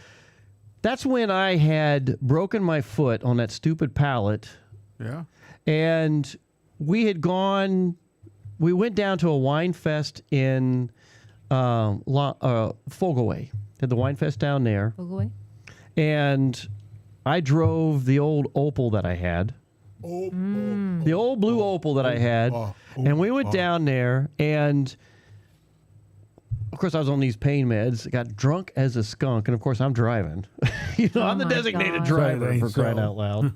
S7: that's when I had broken my foot on that stupid pallet.
S10: Yeah.
S7: And we had gone we went down to a wine fest in Fogelway. Had the wine fest down there.
S9: Fogelway.
S7: And I drove the old Opel that I had. The old blue Opel that I had. And we went down there, and of course I was on these pain meds. Got drunk as a skunk, and of course I'm driving. I'm the designated driver for crying out loud.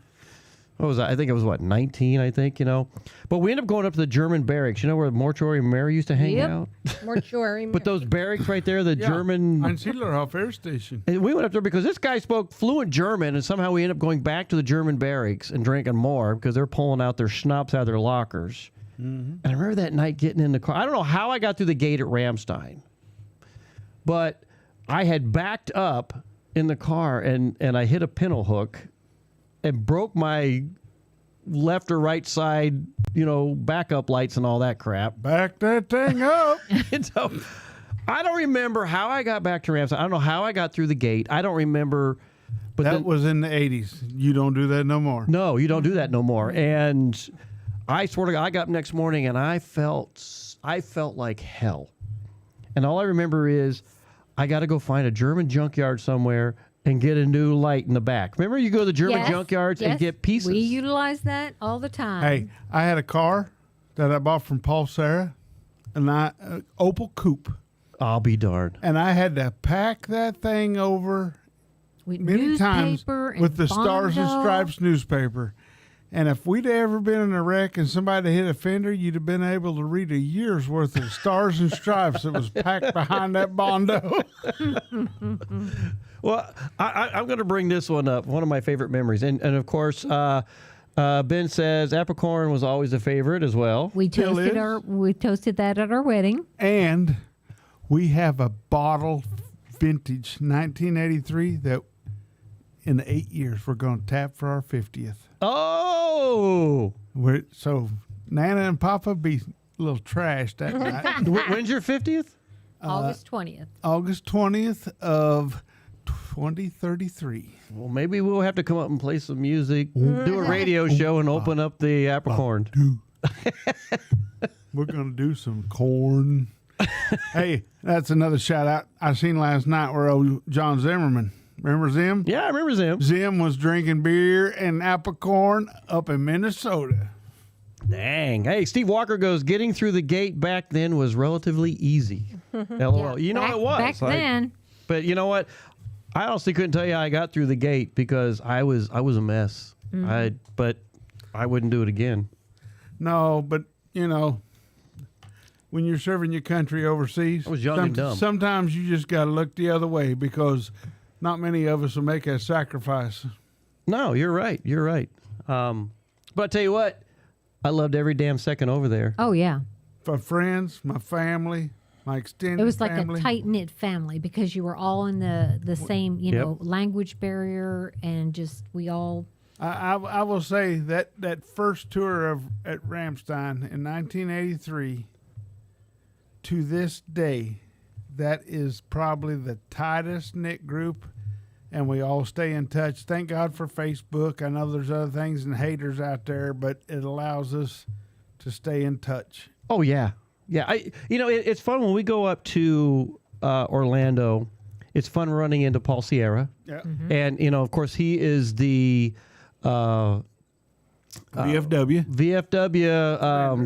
S7: What was that? I think it was 19, I think, But we ended up going up to the German barracks. You know where Mortuary Mary used to hang out?
S8: Mortuary Mary.
S7: But those barracks right there, the German...
S10: On Siedlerhof Air Station.
S7: And we went up there because this guy spoke fluent German, and somehow we ended up going back to the German barracks and drinking more because they're pulling out their schnapps out of their lockers. And I remember that night getting in the car. I don't know how I got through the gate at Ramstein, but I had backed up in the car, and I hit a pintle hook and broke my left or right side, backup lights and all that crap.
S10: Back that thing up.
S7: And so I don't remember how I got back to Ramstein. I don't know how I got through the gate. I don't remember. But
S10: that was in the 80s. You don't do that no more.
S7: No, you don't do that no more. And I swear to God, I got up next morning and I felt like hell. And all I remember is I got to go find a German junkyard somewhere and get a new light in the back. Remember, you go to the German junkyards and get pieces.
S9: We utilize that all the time.
S10: Hey, I had a car that I bought from Paul Sarah, and Opel Coupe.
S7: I'll be darned.
S10: And I had to pack that thing over many times with the Stars and Stripes newspaper. And if we'd ever been in a wreck and somebody hit a fender, you'd have been able to read a year's worth of Stars and Stripes that was packed behind that Bondo.
S7: Well, I'm going to bring this one up, one of my favorite memories. And of course, Ben says Apricorn was always a favorite as well.
S9: We toasted that at our wedding.
S10: And we have a bottle vintage 1983 that in 8 years we're going to tap for our 50th.
S7: Oh!
S10: So Nana and Papa be a little trashed that night.
S7: When's your 50th?
S9: August 20th.
S10: August 20th of 2033.
S7: Well, maybe we'll have to come up and play some music, do a radio show, and open up the Apricorn.
S10: We're going to do some corn. Hey, that's another shout out I seen last night where old John Zimmerman. Remember Zim?
S7: Yeah, I remember Zim.
S10: Zim was drinking beer and Apricorn up in Minnesota.
S7: Dang. Hey, Steve Walker goes, getting through the gate back then was relatively easy. LOL.
S9: Yeah,
S7: it was.
S9: Back then.
S7: But you know what? I honestly couldn't tell you how I got through the gate because I was a mess. But I wouldn't do it again.
S10: No, but when you're serving your country overseas,
S7: I was young and dumb.
S10: Sometimes you just got to look the other way because not many of us will make that sacrifice.
S7: No, you're right. You're right. But I tell you what, I loved every damn second over there.
S9: Oh, yeah.
S10: For friends, my family, my extended family.
S9: It was like a tight-knit family because you were all in the same, language barrier and just we all...
S10: I will say that first tour at Ramstein in 1983, to this day, that is probably the tightest knit group, and we all stay in touch. Thank God for Facebook. I know there's other things and haters out there, but it allows us to stay in touch.
S7: Oh yeah, yeah. It's fun when we go up to Orlando. It's fun running into Paul Sierra.
S10: Yeah.
S7: And of course, he is the VFW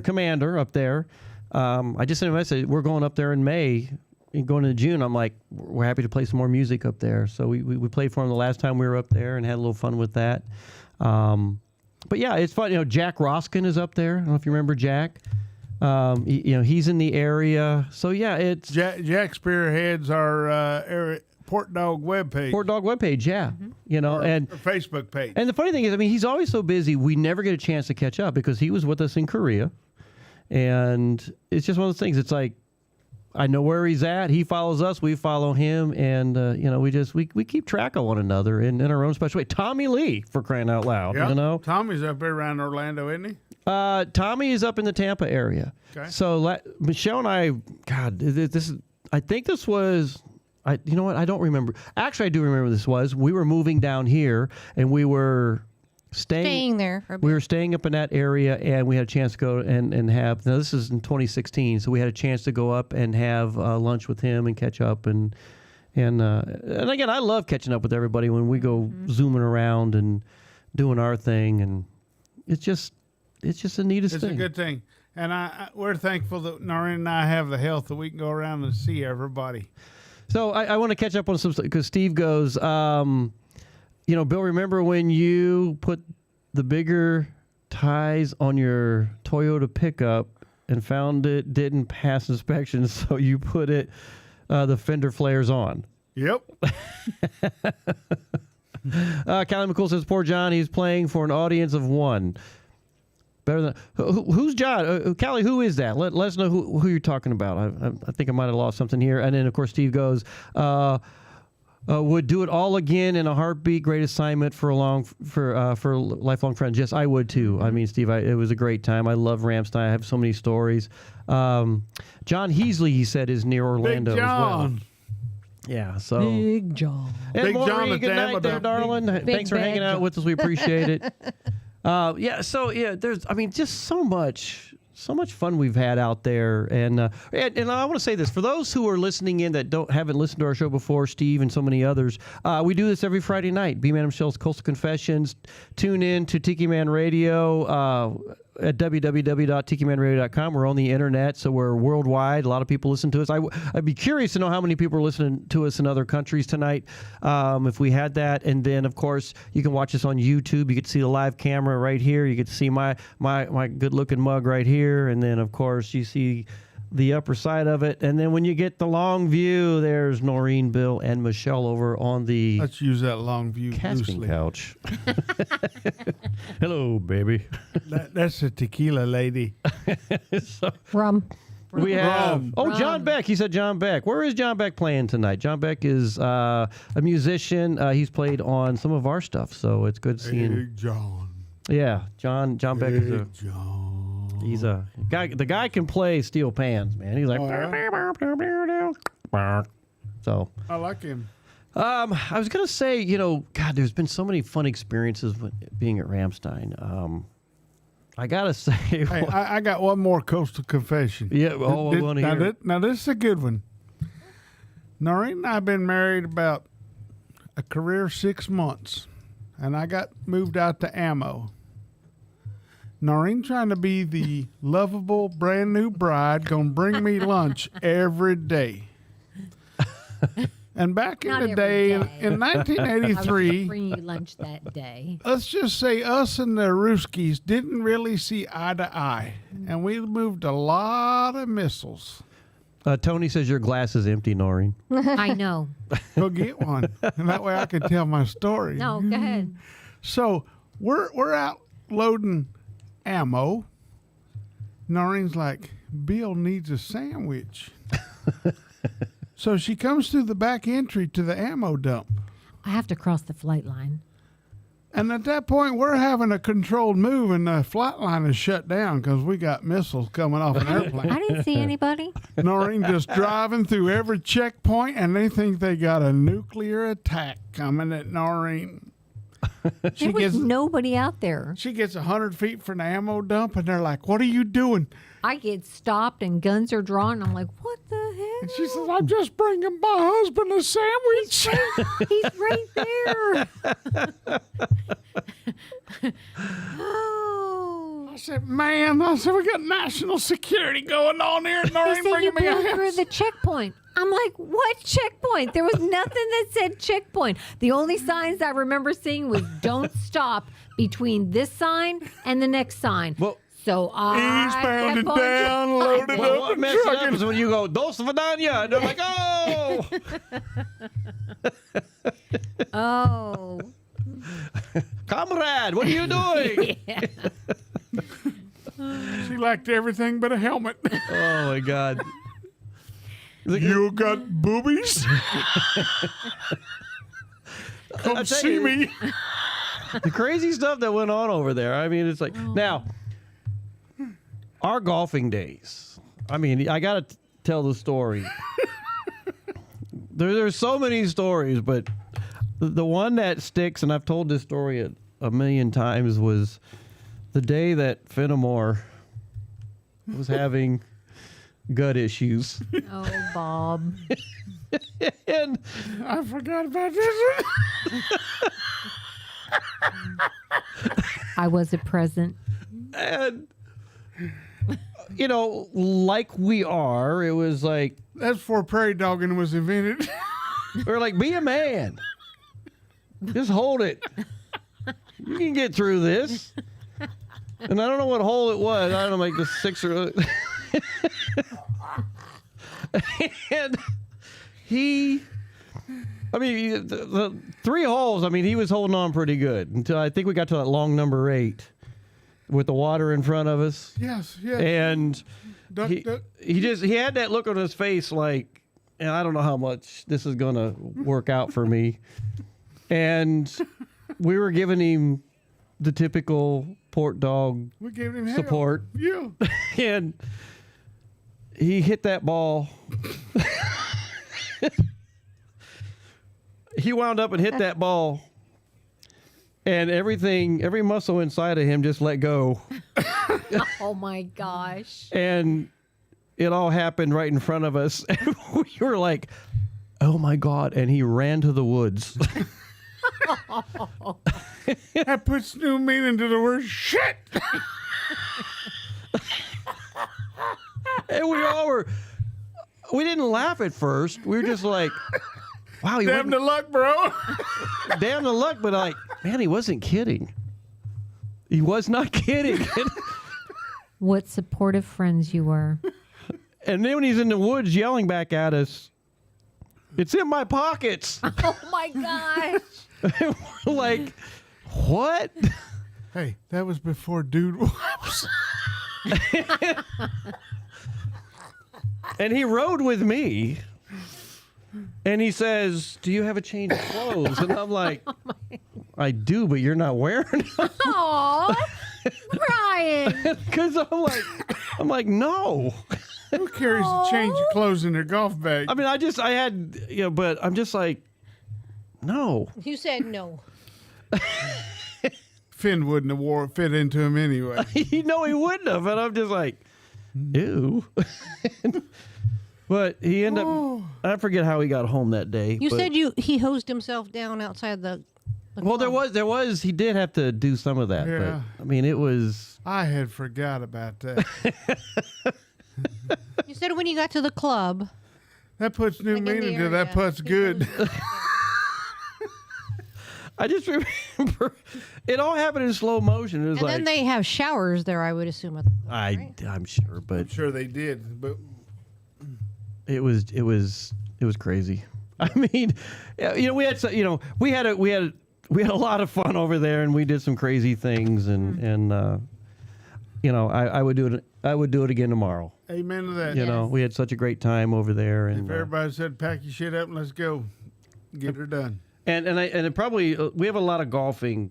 S7: commander up there. I just sent him a message. We're going up there in May. Going into June, I'm like, we're happy to play some more music up there. So we played for him the last time we were up there and had a little fun with that. But yeah, it's fun. Jack Roskin is up there. I don't know if you remember Jack. He's in the area. So yeah, it's
S10: Jack spearheads our Port Dog webpage.
S7: Port Dog webpage, yeah. And
S10: our Facebook page.
S7: And the funny thing is, he's always so busy. We never get a chance to catch up because he was with us in Korea, and it's just one of those things. It's like, I know where he's at. He follows us. We follow him. And, we keep track of one another in our own special way. Tommy Lee, for crying out loud.
S10: Yeah. Tommy's up there around Orlando, isn't he?
S7: Tommy is up in the Tampa area.
S10: Okay.
S7: So Michelle and I, God, I think this was, you know what? I don't remember. Actually, I do remember this was. We were moving down here, and we were
S8: Staying there for a bit.
S7: We were staying up in that area, and we had a chance to go and have. Now this is in 2016, so we had a chance to go up and have lunch with him and catch up and again, I love catching up with everybody when we go zooming around and doing our thing, and it's just the neatest thing.
S10: It's a good thing, and we're thankful that Noreen and I have the health that we can go around and see everybody.
S7: So I want to catch up on some stuff because Steve goes, Bill, remember when you put the bigger ties on your Toyota pickup and found it didn't pass inspection, so you put the fender flares on?
S10: Yep.
S7: Callie McCool says, poor John, he's playing for an audience of one. Better than who's John? Callie, who is that? Let us know who you're talking about. I think I might have lost something here. And then, of course, Steve goes, would do it all again in a heartbeat. Great assignment for lifelong friends. Yes, I would too. I mean, Steve, it was a great time. I love Ramstein. I have so many stories. John Heasley, he said, is near Orlando
S10: Big John.
S7: as well. Yeah, so
S8: Big John.
S7: And
S10: Big
S7: Maureen,
S10: John the
S7: good night there, darling. Thanks for hanging out with us. We appreciate it. There's, just so much fun we've had out there, and I want to say this for those who are listening in that haven't listened to our show before, Steve and so many others. We do this every Friday night. B-Man and Michelle's Coastal Confessions. Tune in to Tiki Man Radio at www.tikimanradio.com. We're on the internet, so we're worldwide. A lot of people listen to us. I'd be curious to know how many people are listening to us in other countries tonight, if we had that. And then, of course, you can watch us on YouTube. You get to see the live camera right here. You get to see my good-looking mug right here. And then, of course, you see the upper side of it. And then when you get the long view, there's Noreen, Bill, and Michelle over on the...
S10: Let's use that long view
S7: casting
S10: loosely.
S7: Couch. Hello, baby.
S10: That's a tequila lady.
S8: Rum.
S7: We have... John Beck. He said John Beck. Where is John Beck playing tonight? John Beck is a musician. He's played on some of our stuff, so it's good seeing...
S10: Hey, John.
S7: Yeah, John Beck is a...
S10: John.
S7: He's a guy. The guy can play steel pans, man. He's like... So...
S10: I like him.
S7: I was going to say, God, there's been so many fun experiences with being at Ramstein. I got to say...
S10: Hey, I got one more coastal confession.
S7: Yeah, I want to hear it.
S10: Now, this is a good one. Noreen and I have been married about a career 6 months, and I got moved out to Ammo. Noreen trying to be the lovable brand new bride, gonna bring me lunch every day. And back in the day, in 1983,
S9: bring you lunch that day.
S10: Let's just say us and the Ruskies didn't really see eye to eye, and we moved a lot of missiles.
S7: Tony says your glass is empty, Noreen.
S9: I know.
S10: Go get one, and that way I can tell my story.
S9: No, go ahead.
S10: So we're out loading ammo. Noreen's like, Bill needs a sandwich. So she comes through the back entry to the ammo dump.
S9: I have to cross the flight line.
S10: And at that point, we're having a controlled move, and the flight line is shut down because we got missiles coming off an airplane.
S9: I didn't see anybody.
S10: Noreen just driving through every checkpoint, and they think they got a nuclear attack coming at Noreen.
S9: There was nobody out there.
S10: She gets 100 feet from the ammo dump, and they're like, what are you doing?
S9: I get stopped, and guns are drawn. I'm like, what the hell?
S10: And she says, I'm just bringing my husband a sandwich.
S9: He's right there. Oh.
S10: I said, man, we got national security going on here. And Noreen
S9: They said you
S10: bringing me a
S9: blew through the checkpoint. I'm like, what checkpoint? There was nothing that said checkpoint. The only signs I remember seeing was don't stop between this sign and the next sign.
S7: Well,
S9: so I
S10: eastbound and
S9: kept on
S10: down, loaded
S9: driving.
S10: up
S7: what
S10: and
S7: messes up
S10: trucking.
S7: is when you go, Dos Vidania, and they're like, oh!
S9: Oh.
S7: Comrade, what are you doing?
S9: Yeah.
S10: She liked everything but a helmet.
S7: Oh, my God.
S10: You got boobies? Come see me.
S7: The crazy stuff that went on over there. I mean, it's like, now, our golfing days. I mean, I got to tell the story. There's so many stories, but the one that sticks, and I've told this story a million times was the day that Fenimore was having gut issues.
S9: Oh, Bob.
S7: And
S10: I forgot about this one.
S9: I wasn't present.
S7: And, you know, like we are, it was like...
S10: That's before prairie dogging was invented.
S7: We're like, be a man. Just hold it. You can get through this. And I don't know what hole it was. I don't know, like the 6 or... And I mean, the 3 holes, I mean, he was holding on pretty good until I think we got to that long number 8 with the water in front of us.
S10: Yes, yes.
S7: And
S10: Duck.
S7: he had that look on his face like, and I don't know how much this is going to work out for me. And we were giving him the typical port dog
S10: We gave him
S7: support.
S10: Hell. Yeah.
S7: And he hit that ball. He wound up and hit that ball. And every muscle inside of him just let go.
S9: Oh, my gosh.
S7: And it all happened right in front of us. And we were like, oh, my God. And he ran to the woods.
S10: That puts new meaning to the word shit.
S7: And we didn't laugh at first. We were just like, wow.
S10: Damn the luck, bro.
S7: Damn the luck. But like, man, he wasn't kidding. He was not kidding.
S9: What supportive friends you were.
S7: And then when he's in the woods yelling back at us, it's in my pockets.
S9: Oh, my gosh.
S7: We're like, what?
S10: Hey, that was before dude wipes.
S7: And he rode with me. And he says, do you have a change of clothes? And I'm like, I do, but you're not wearing them.
S9: Aw, Brian.
S7: Because I'm like, no.
S10: Who carries a change of clothes in their golf bag?
S7: I mean, I had, but I'm just like, no.
S8: You said no.
S10: Finn wouldn't have fit into him anyway.
S7: He wouldn't have. And I'm just like, ew. But he ended up, I forget how he got home that day.
S8: You said he hosed himself down outside the
S7: well,
S8: club.
S7: there was, he did have to do some of that.
S10: Yeah.
S7: But, I mean, it was.
S10: I had forgot about that.
S8: You said when you got to the club.
S10: That puts new meaning to that putt's good.
S7: I just remember it all happened in slow motion. It was
S8: And
S7: like,
S8: then they have showers there, I would assume. At the club, right?
S7: I'm sure, but
S10: I'm sure they did, but
S7: it was crazy. I mean, we had a lot of fun over there, and we did some crazy things, and I would do it again tomorrow.
S10: Amen to that.
S7: You know, we had such a great time over there, and
S10: if everybody said pack your shit up and let's go, get her done.
S7: And it probably we have a lot of golfing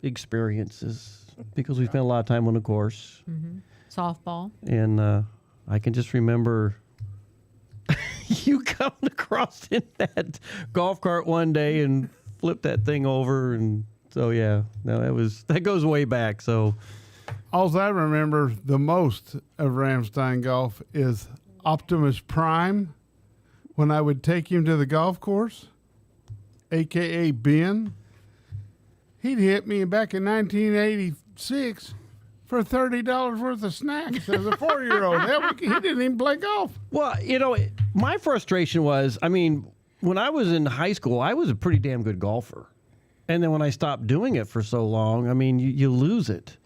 S7: experiences because we spent a lot of time on the course.
S9: Mm-hmm. Softball.
S7: And I can just remember you coming across in that golf cart one day and flip that thing over, and so yeah, no, that goes way back. So
S10: all I remember the most of Ramstein golf is Optimus Prime when I would take him to the golf course, a.k.a. Ben. He'd hit me back in 1986 for $30 worth of snacks as a 4-year-old. He didn't even play golf.
S7: Well, my frustration was, I mean, when I was in high school, I was a pretty damn good golfer. And then when I stopped doing it for so long, I mean, you lose it.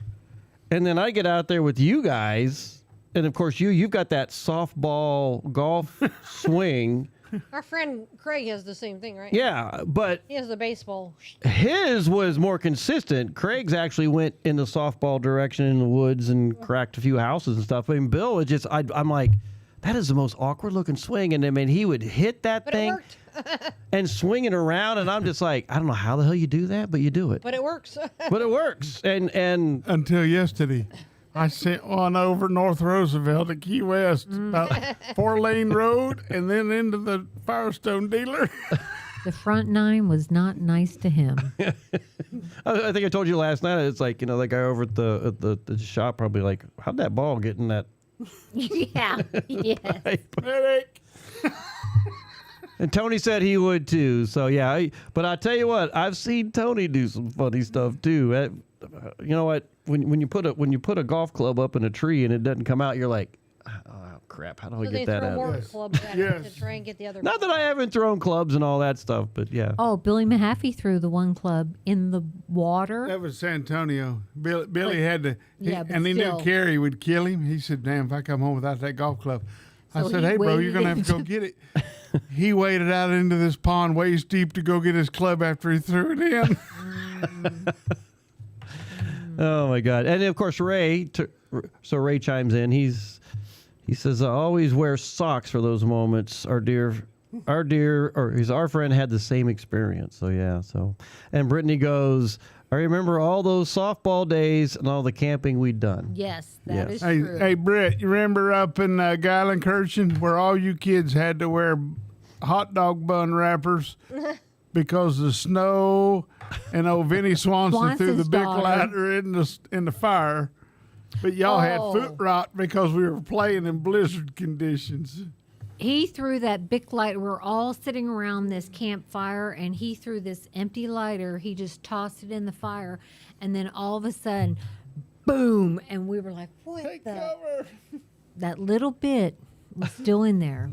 S7: And then I get out there with you guys, and of course you've got that softball golf swing.
S8: Our friend Craig has the same thing, right?
S7: Yeah, but
S8: He has the baseball.
S7: his was more consistent. Craig's actually went in the softball direction in the woods and cracked a few houses and stuff. I mean, Bill was just, I'm like, that is the most awkward looking swing. And I mean, he would hit that thing and swing it around. And I'm just like, I don't know how the hell you do that, but you do it.
S8: But it works.
S7: But it works. And
S10: until yesterday, I sent one over North Roosevelt to Key West, about 4-lane road, and then into the Firestone dealer.
S9: The front nine was not nice to him.
S7: I think I told you last night. It's like, that guy over at the shop probably like, how'd that ball get in that?
S9: Yeah. Yes.
S10: Medic.
S7: And Tony said he would too. So yeah, but I tell you what, I've seen Tony do some funny stuff too. You know what? When you put a golf club up in a tree and it doesn't come out, you're like, oh crap! How do I get that out?
S8: More clubs at it to try and get the other.
S7: Not that I haven't thrown clubs and all that stuff, but yeah.
S9: Oh, Billy Mahaffey threw the one club in the water.
S10: That was San Antonio. Billy had to, and he
S9: still.
S10: knew Kerry would kill him. He said, "Damn, if I come home without that golf club." I
S9: So
S10: said,
S9: he
S10: "Hey, bro, you're
S9: waded
S10: gonna have to go
S9: into-
S10: get it." He waded out into this pond waist deep to go get his club after he threw it in.
S7: Oh my God! And of course, Ray. So Ray chimes in. He says, "I always wear socks for those moments." Our friend had the same experience. So yeah. So, and Brittany goes, "I remember all those softball days and all the camping we'd done."
S9: Yes, that is
S10: Hey,
S9: true.
S10: hey, Britt, you remember up in Geilenkirchen where all you kids had to wear hot dog bun wrappers because the snow and old Vinnie Swanson threw the
S9: Swanson's
S10: big
S9: daughter.
S10: ladder in the fire, but y'all had
S9: Oh.
S10: foot rot because we were playing in blizzard conditions.
S9: He threw that big lighter. We're all sitting around this campfire, and he threw this empty lighter. He just tossed it in the fire, and then all of a sudden, boom! And we were like, "What the?"
S10: Cover.
S9: That little bit was still in there.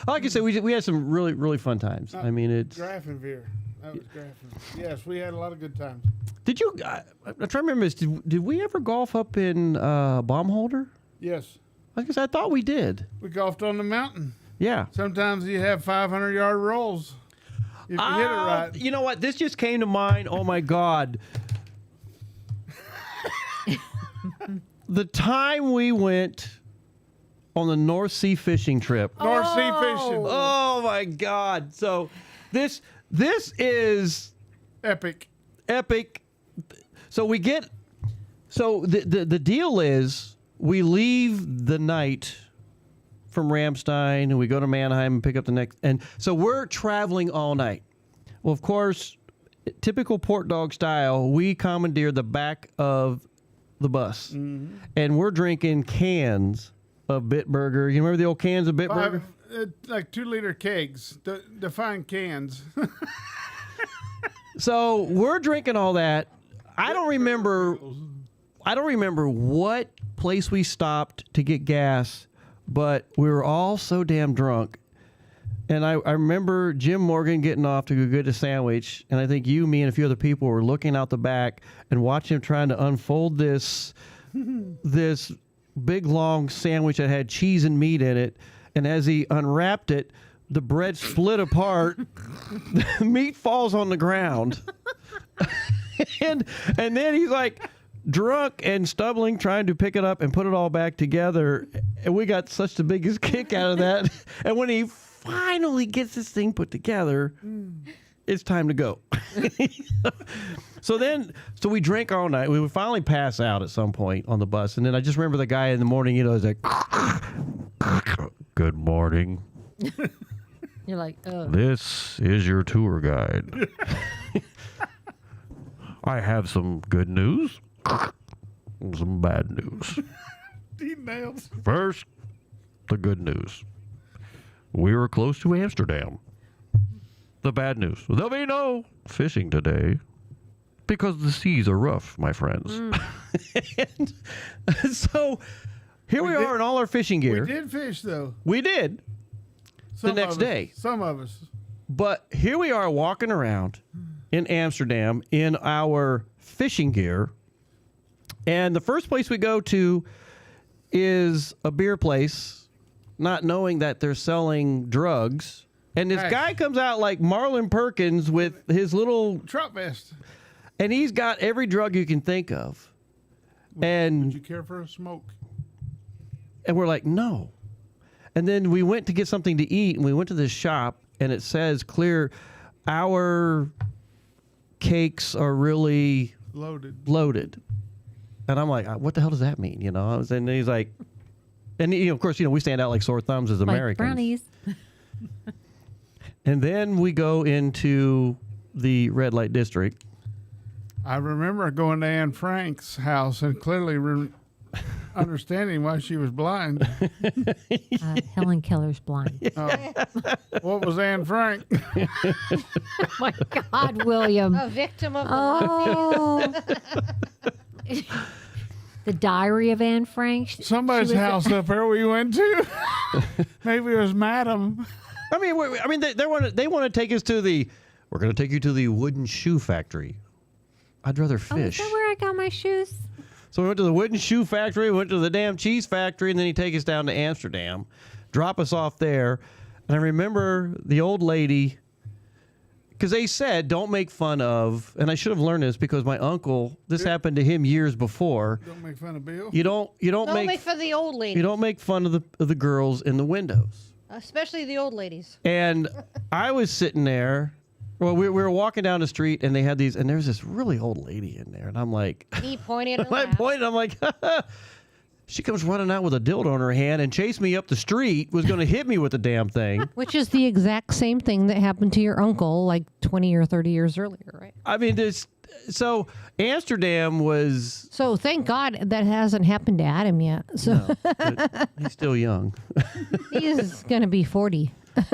S7: Like I said, we had some really, really fun times. I mean, it's.
S10: Grafenveer. That was Grafenveer. Yes, we had a lot of good times.
S7: Did you? I'm trying to remember this. Did we ever golf up in Baumholder?
S10: Yes,
S7: I guess I thought we did.
S10: we golfed on the mountain.
S7: Yeah.
S10: Sometimes you have 500-yard rolls. If you hit it right.
S7: You know what? This just came to mind. Oh my God. The time we went on the North Sea fishing trip.
S10: North Sea fishing.
S7: Oh my God. So this is
S10: Epic.
S7: So we get the deal is we leave the night from Ramstein and we go to Mannheim and pick up the next, and so we're traveling all night. Well, of course, typical Port Dog style, we commandeer the back of the bus, and we're drinking cans of Bitburger. You remember the old cans of Bitburger?
S10: Like 2-liter kegs, define cans.
S7: So we're drinking all that. I don't remember what place we stopped to get gas, but we were all so damn drunk. And I remember Jim Morgan getting off to go get a sandwich, and I think you, me, and a few other people were looking out the back and watching him trying to unfold this big long sandwich that had cheese and meat in it. And as he unwrapped it, the bread split apart. The meat falls on the ground. and then he's like drunk and stumbling, trying to pick it up and put it all back together. And we got such the biggest kick out of that. And when he finally gets this thing put together, it's time to go. So we drank all night. We would finally pass out at some point on the bus. And then I just remember the guy in the morning, he's like, "Good morning.
S9: You're like, oh.
S7: This is your tour guide. I have some good news, some bad news.
S10: He nails.
S7: First, the good news. We were close to Amsterdam. The bad news. There'll be no fishing today because the seas are rough, my friends." And so here we are in all our fishing gear.
S10: We did fish, though.
S7: We did.
S10: Some
S7: next
S10: of us.
S7: day.
S10: Some of us.
S7: But here we are walking around in Amsterdam in our fishing gear. And the first place we go to is a beer place, not knowing that they're selling drugs. And this guy comes out like Marlon Perkins with his little
S10: Trump vest.
S7: And he's got every drug you can think of.
S10: Would you care for a smoke?
S7: And we're like, no. And then we went to get something to eat, and we went to this shop, and it says clear, our cakes are really loaded. And I'm like, what the hell does that mean? You know? And he's like, and of course, we stand out like sore thumbs as
S9: Like
S7: Americans.
S9: brownies.
S7: And then we go into the red light district.
S10: I remember going to Anne Frank's house and clearly understanding why she was blind.
S9: Helen Keller's blind.
S10: What was Anne Frank?
S9: Oh my God, William.
S8: A victim of the
S9: The Diary of Anne Frank.
S10: Somebody's house up there we went to. Maybe it was Madam.
S7: I mean, they want to take us to the. We're going to take you to the wooden shoe factory. I'd rather
S9: Oh, is
S7: fish.
S9: that where I got my shoes?
S7: So we went to the wooden shoe factory, went to the damn cheese factory, and then he take us down to Amsterdam, drop us off there. And I remember the old lady, because they said don't make fun of, and I should have learned this because my uncle, this happened to him years before.
S10: Don't make fun of Bill.
S7: You don't
S8: make fun of the old ladies.
S7: You don't make fun of the girls in the windows.
S8: Especially the old ladies.
S7: And I was sitting there. Well, we were walking down the street, and they had these, and there's this really old lady in there, and I'm like,
S8: He pointed and
S7: I
S8: laughed.
S7: pointed, I'm like, she comes running out with a dildo in her hand and chased me up the street, was going to hit me with the damn thing.
S8: Which is the exact same thing that happened to your uncle like 20 or 30 years earlier, right?
S7: I mean, so Amsterdam was.
S8: So thank God that hasn't happened to Adam yet. So
S7: No, but he's still young.
S8: he's going to be 40.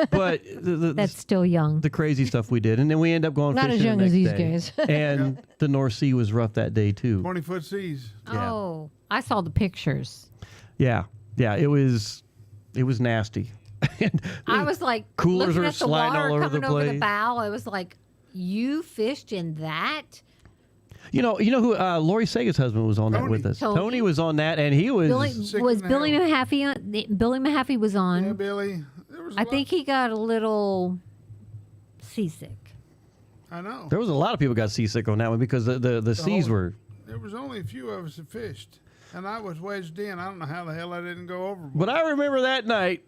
S7: But
S9: That's still young.
S7: The crazy stuff we did, and then we end up going
S8: Not
S7: fishing
S8: as young
S7: the
S8: as
S7: next
S8: these
S7: day.
S8: guys.
S7: And the North Sea was rough that day too.
S10: 20-foot seas.
S7: Yeah.
S9: Oh, I saw the pictures.
S7: Yeah, it was nasty.
S9: I was like,
S7: Coolers
S9: looking
S7: are
S9: at the
S7: sliding
S9: water
S7: all over
S9: coming
S7: the
S9: over the
S7: place.
S9: bow. I was like, you fished in that?
S7: You know who Lori Sega's husband was on that with us.
S9: Tony
S7: was on that, and he was
S9: Billy Mahaffey on? Billy Mahaffey was on.
S10: Yeah, Billy.
S9: I think he got a little seasick.
S10: I know.
S7: There was a lot of people got seasick on that one because the seas were.
S10: There was only a few of us that fished, and I was wedged in. I don't know how the hell I didn't go overboard.
S7: But I remember that night,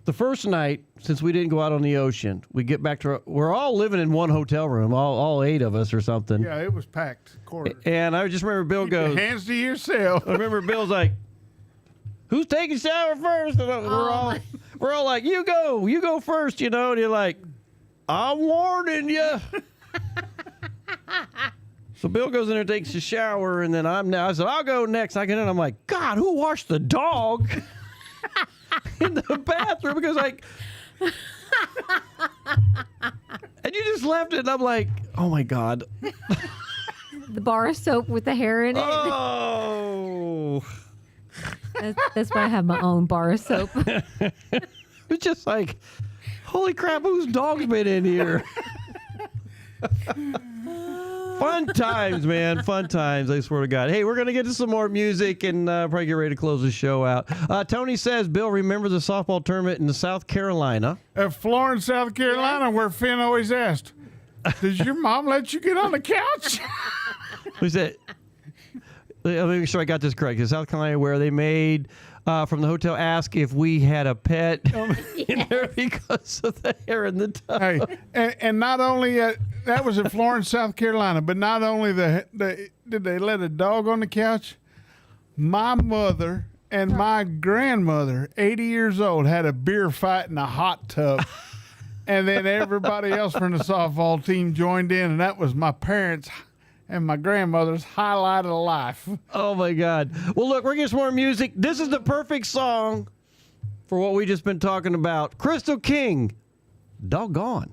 S7: the first night, since we didn't go out on the ocean, we get back to we're all living in one hotel room, all 8 of us or something.
S10: Yeah, it was packed. Quarters.
S7: And I just remember Bill
S10: Keep your
S7: goes,
S10: hands to yourself.
S7: I remember Bill's like, who's taking a shower first? And we're all like, you go first, And you're like, I'm warning you. So Bill goes in there, takes a shower, and then I said, I'll go next. I get in, I'm like, God, who washed the dog in the bathroom? Because and you just left it, and I'm like, oh my God.
S9: The bar of soap with the hair in it.
S7: Oh.
S9: That's why I have my own bar of soap.
S7: It's just like, holy crap, whose dog's been in here? Fun times, man. Fun times. I swear to God. Hey, we're going to get to some more music and probably get ready to close the show out. Tony says, Bill, remember the softball tournament in South Carolina?
S10: At Florence, South Carolina, where Finn always asked, does your mom let you get on the couch?
S7: Who said? Let me make sure I got this correct. In South Carolina, where they made from the hotel ask if we had a pet in there because of the hair in the tub.
S10: Hey, and not only that was in Florence, South Carolina, but not only did they let a dog on the couch, my mother and my grandmother, 80 years old, had a beer fight in a hot tub. And then everybody else from the softball team joined in, and that was my parents' and my grandmother's highlight of life.
S7: Oh, my God. Well, look, we're getting some more music. This is the perfect song for what we just been talking about. Crystal King, Doggone.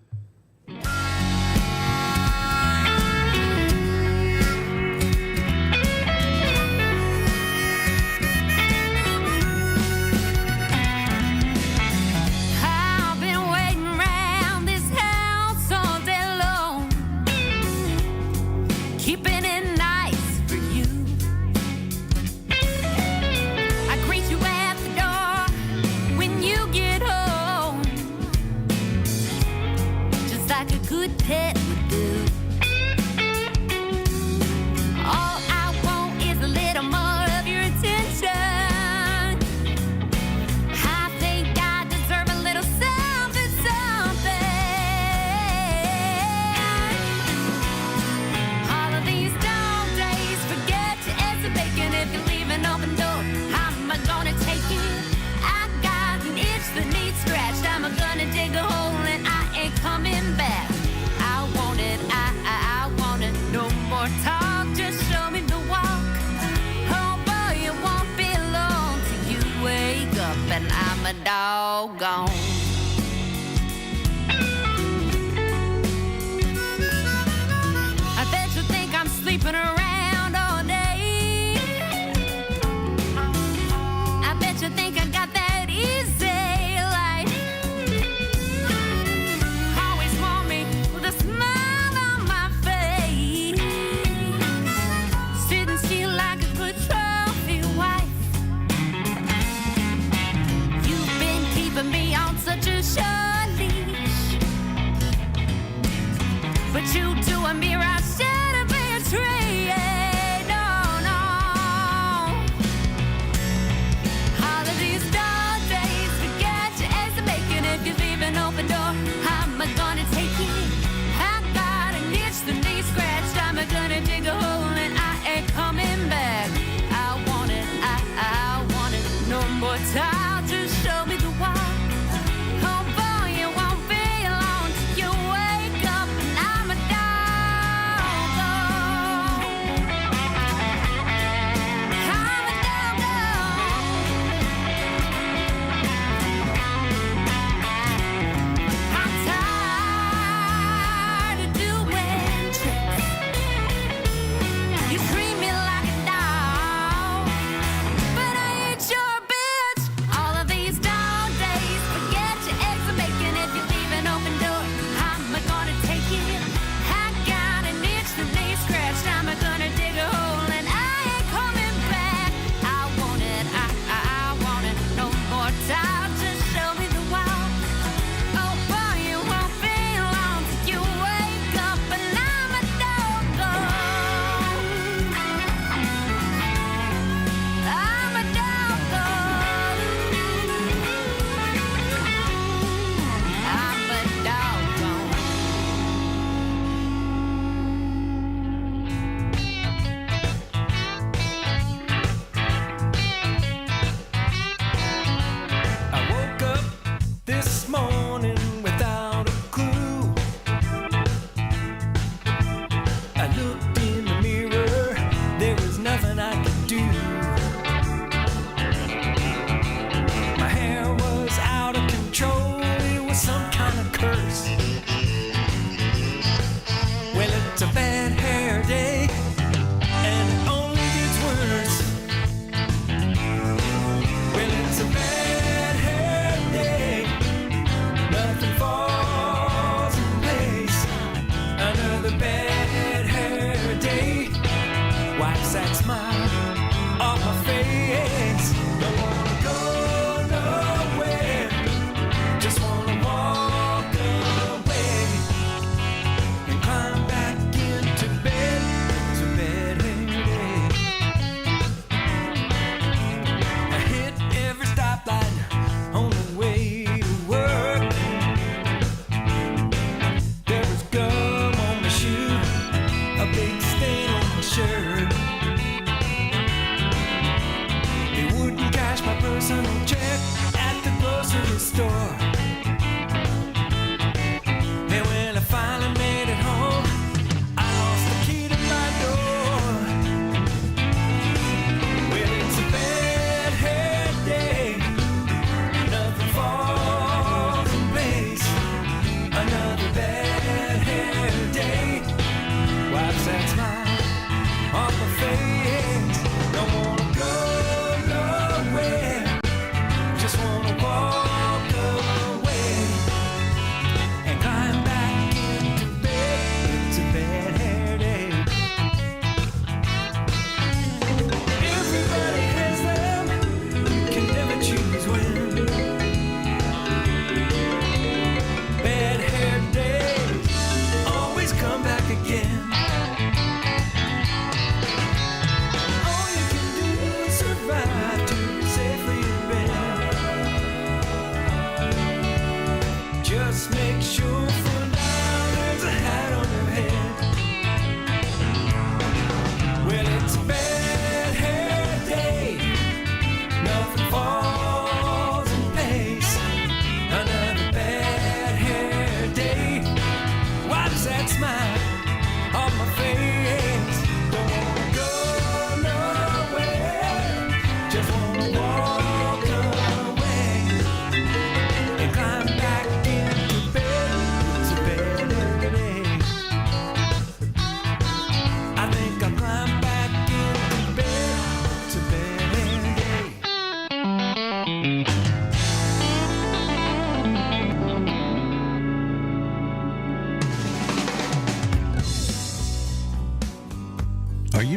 S19: I've been waiting around this house all day long, keeping it nice for you. I greet you at the door when you get home.
S12: a doggone. I bet you think I'm sleeping around all day. I bet you think I got that easy life. Always want me with a smile on my face, sitting still like a good trophy wife. You've been keeping me on such a short leash, but you doing me right should be a tree. No, no. All of these dull days, forget your eggs and bacon. If you leave an open door, how am I gonna take it? I got an itch that needs scratched. I'm gonna dig a hole and I ain't coming back. I want it, I want it. No more time to show me the why. Oh boy, it won't be long till you wake up and I'm a doggo. I'm a doggo. I'm tired of doing tricks. You treat me like a dog, but I ain't your bitch. All of these dull days, forget your eggs and bacon. If you leave an open door, how am I gonna take it? I got an itch that needs scratched. I'm gonna dig a hole and I ain't coming back. I want it, I want it. No more time to show me the wall. Oh boy, it won't be long till you wake up and I'm a doggo. I'm a doggo. I'm a doggo.
S5: I woke up this morning without a clue. I looked in the mirror, there was nothing I could do. My hair was out of control, it was some kind of curse. Well, it's a bad hair day, and it only gets worse. Well, it's a bad hair day, nothing falls in place. Another bad hair day wipes that smile off my face. Don't wanna go nowhere, just wanna walk away and climb back into bed. It's a bad hair day. I hit every stoplight on the way to work. There was gum on my shoe, a big stain on my shirt. They wouldn't cash my personal check at the grocery store. And when I finally made it home, I lost the key to my door. Well, it's a bad hair day, nothing falls in place. Another bad hair day wipes that smile off my face. Don't wanna go nowhere, just wanna walk away.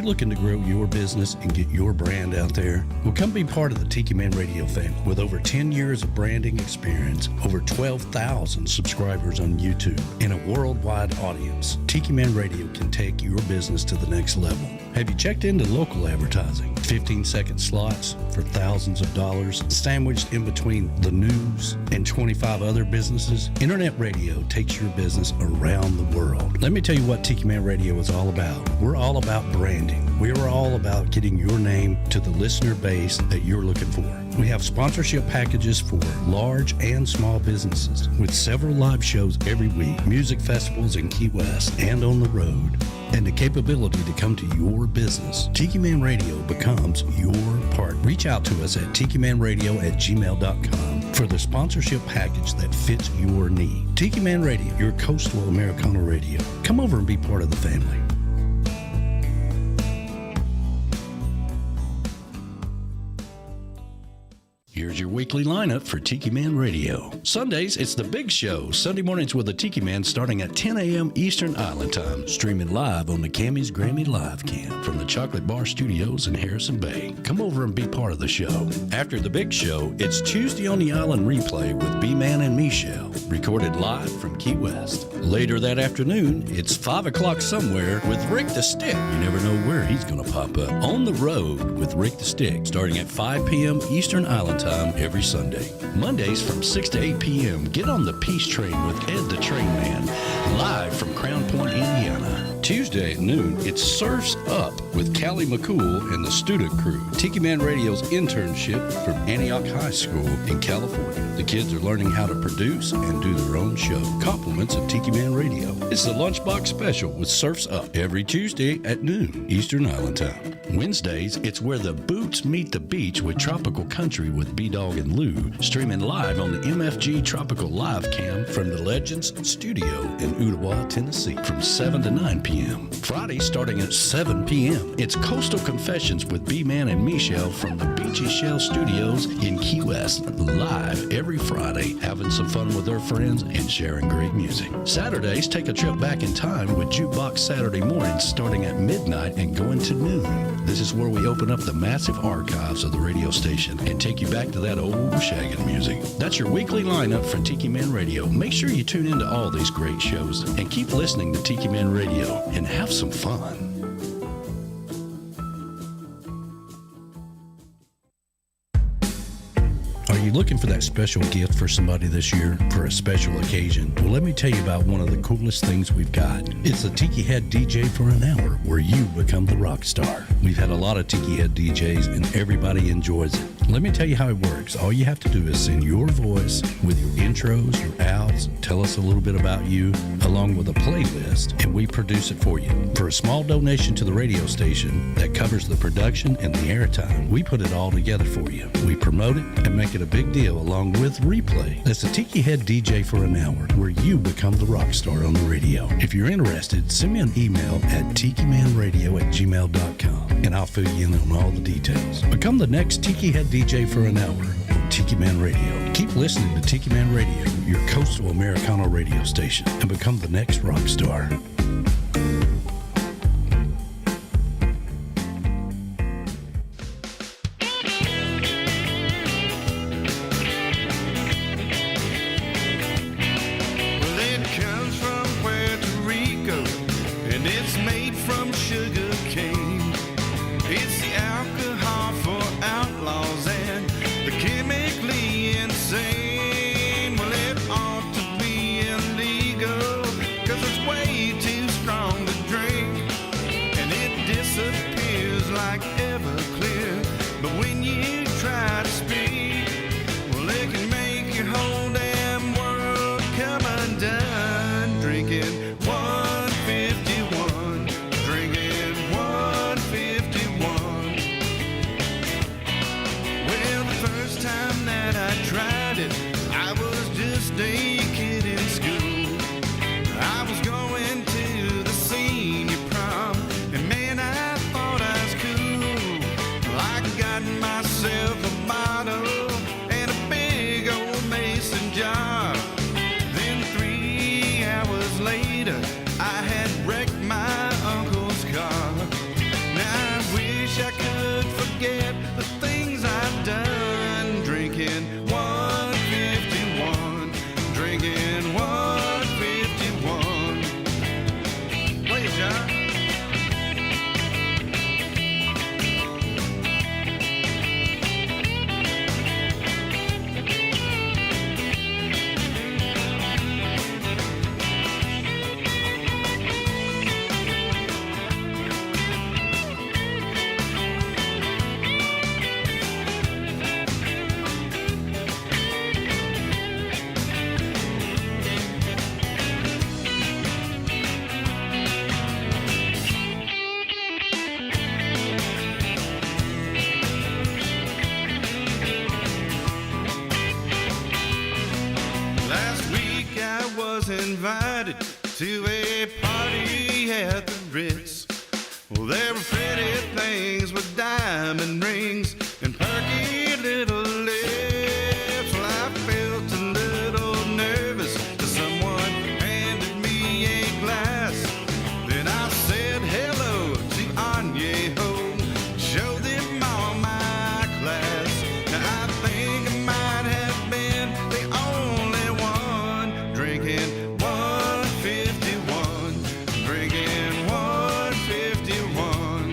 S15: you looking to grow your business and get your brand out there? Well, come be part of the Tiki Man Radio family. With over 10 years of branding experience, over 12,000 subscribers on YouTube, and a worldwide audience, Tiki Man Radio can take your business to the next level. Have you checked into local advertising? 15-second slots for thousands of dollars, sandwiched in between the news and 25 other businesses? Internet radio takes your business around the world. Let me tell you what Tiki Man Radio is all about. We're all about branding. We are all about getting your name to the listener base that you're looking for. We have sponsorship packages for large and small businesses with several live shows every week, music festivals in Key West and on the road, and the capability to come to your business. Tiki Man Radio becomes your part. Reach out to us at tikimanradio@gmail.com for the sponsorship package that fits your need. Tiki Man Radio, your coastal Americana radio. Come over and be part of the family. Here's your weekly lineup for Tiki Man Radio. Sundays, it's The Big Show. Sunday mornings with the Tiki Man starting at 10 a.m. Eastern Island Time. Streaming live on the Cammy's Grammy Live Cam from the Chocolate Bar Studios in Harrison Bay. Come over and be part of the show. After The Big Show, it's Tuesday on the Island Replay with B-Man and Michelle. Recorded live from Key West. Later that afternoon, it's 5 o'clock somewhere with Rick the Stick. You never know where he's going to pop up. On the Road with Rick the Stick, starting at 5 p.m. Eastern Island Time every Sunday. Mondays from 6 to 8 p.m. Get on the Peace Train with Ed the Train Man, live from Crown Point, Indiana. Tuesday at noon, it's Surfs Up with Callie McCool and the student crew. Tiki Man Radio's internship from Antioch High School in California. The kids are learning how to produce and do their own show. Compliments of Tiki Man Radio. It's the Lunchbox Special with Surfs Up every Tuesday at noon Eastern Island Time. Wednesdays, it's Where the Boots Meet the Beach with Tropical Country with B-Dog and Lou, streaming live on the MFG Tropical Live Cam from the Legends Studio in Ottawa, Tennessee from 7 to 9 p.m. Friday, starting at 7 p.m., it's Coastal Confessions with B-Man and Michelle from the Beachy Shell Studios in Key West, live every Friday, having some fun with their friends and sharing great music. Saturdays, take a trip back in time with Jukebox Saturday mornings starting at midnight and going to noon. This is where we open up the massive archives of the radio station and take you back to that old shaggin' music. That's your weekly lineup for Tiki Man Radio. Make sure you tune into all these great shows and keep listening to Tiki Man Radio and have some fun. Are you looking for that special gift for somebody this year for a special occasion? Well, let me tell you about one of the coolest things we've got. It's the Tiki Head DJ for an hour, where you become the rock star. We've had a lot of Tiki Head DJs, and everybody enjoys it. Let me tell you how it works. All you have to do is send your voice with your intros, your outs, tell us a little bit about you, along with a playlist, and we produce it for you. For a small donation to the radio station that covers the production and the airtime, we put it all together for you. We promote it and make it a big deal along with replay. That's the Tiki Head DJ for an hour, where you become the rock star on the radio. If you're interested, send me an email at tikimanradio@gmail.com and I'll fill you in on all the details. Become the next Tiki Head DJ for an hour on Tiki Man Radio. Keep listening to Tiki Man Radio, your coastal Americana radio station, and become the next rock star.
S6: My
S3: invited to a party at the Ritz. Well, there were pretty things with diamond rings and perky little lips. Well, I felt a little nervous as someone handed me a glass. Then I said hello to Añejo, showed them all my class. Now I think I might have been the only one drinking 151, drinking 151.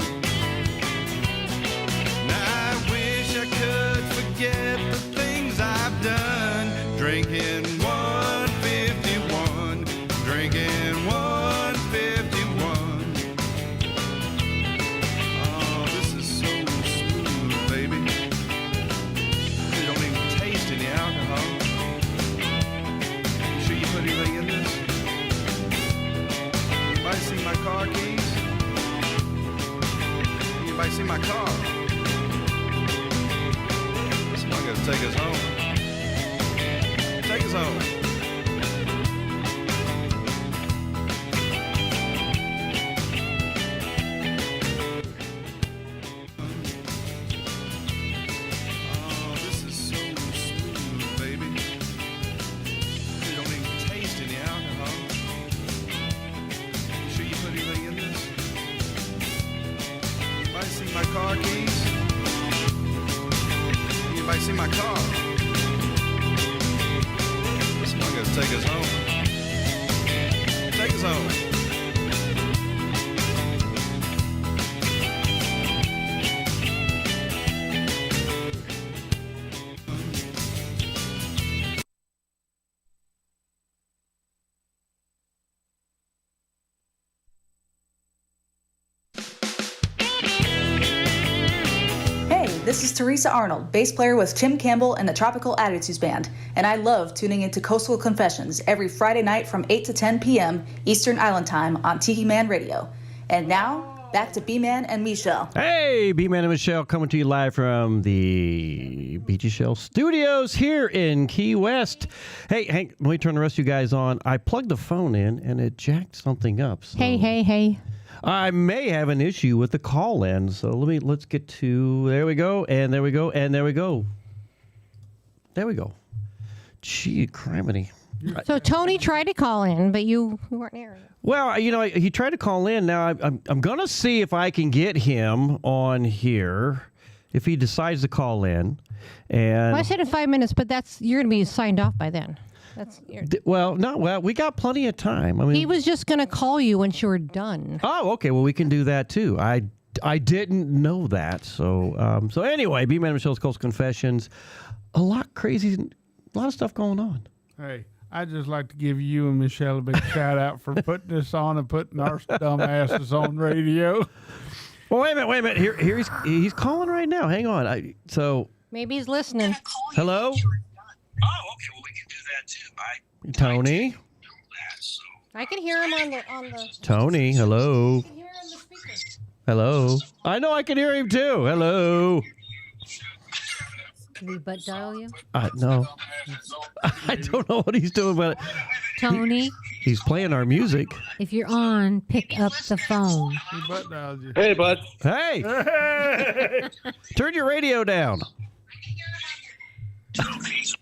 S3: Now I wish I could forget the things I've done, drinking 151, drinking 151. Oh, this is so smooth, baby. You don't even taste any alcohol. You sure you put anything in this? Anybody see my car keys? Anybody see my car? Someone gotta take us home. Take us home. Oh, this is so smooth, baby. You don't even taste any alcohol. You sure you put anything in this? Anybody see my car keys? Anybody see my car? Someone gotta take us home. Take us home.
S13: Hey, this is Teresa Arnold, bass player with Tim Campbell and the Tropical Attitudes Band, and I love tuning into Coastal Confessions every Friday night from 8 to 10 p.m. Eastern Island Time on Tiki Man Radio. And now, back to B-Man and Michelle.
S7: Hey, B-Man and Michelle coming to you live from the Beachy Shell Studios here in Key West. Hey, Hank, let me turn the rest of you guys on. I plugged the phone in, and it jacked something up. So
S8: Hey.
S7: I may have an issue with the call-in, so let's get to, there we go, and there we go, and there we go. There we go. Gee, criminy.
S8: So Tony tried to call in, but you weren't there.
S7: Well, he tried to call in. Now, I'm going to see if I can get him on here, if he decides to call in. And
S8: Well, I said in 5 minutes, but you're going to be signed off by then.
S7: We got plenty of time. I mean,
S8: He was just going to call you once you were done.
S7: Oh, okay. Well, we can do that too. I didn't know that. So anyway, B-Man and Michelle's Coastal Confessions. A lot of stuff going on.
S10: Hey, I'd just like to give you and Michelle a big shout out for putting this on and putting our dumb asses on radio.
S7: Well, wait a minute. Here he's calling right now. Hang on.
S8: Maybe he's listening.
S7: Hello?
S14: Oh, okay. Well, we can do that too.
S7: Tony?
S8: I can hear him on the.
S7: Tony, hello. Hello. I know I can hear him too. Hello.
S9: Can we butt dial you?
S7: No. I don't know what he's doing, but
S9: Tony,
S7: he's playing our music.
S9: if you're on, pick up the phone.
S14: Hey, bud.
S7: Hey. Turn your radio down.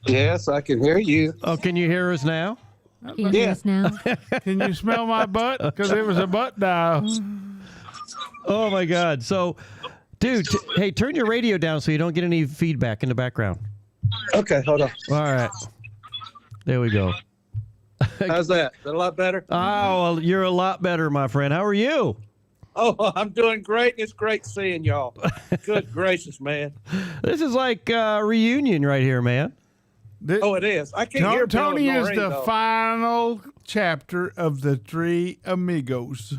S14: Yes, I can hear you.
S7: Oh, can you hear us now?
S9: Can you hear us now?
S10: Can you smell my butt? Because it was a butt dial.
S7: Oh, my God. So, dude, hey, turn your radio down so you don't get any feedback in the background.
S14: Okay, hold on.
S7: All right. There we go.
S14: How's that? Is that a lot better?
S7: Oh, well, you're a lot better, my friend. How are you?
S14: Oh, I'm doing great. It's great seeing y'all. Good gracious, man.
S7: This is like a reunion right here, man.
S14: Oh, it is. I can't hear Bill
S10: Tony
S14: and
S10: is
S14: Noreen,
S10: the
S14: though.
S10: final chapter of the Three Amigos.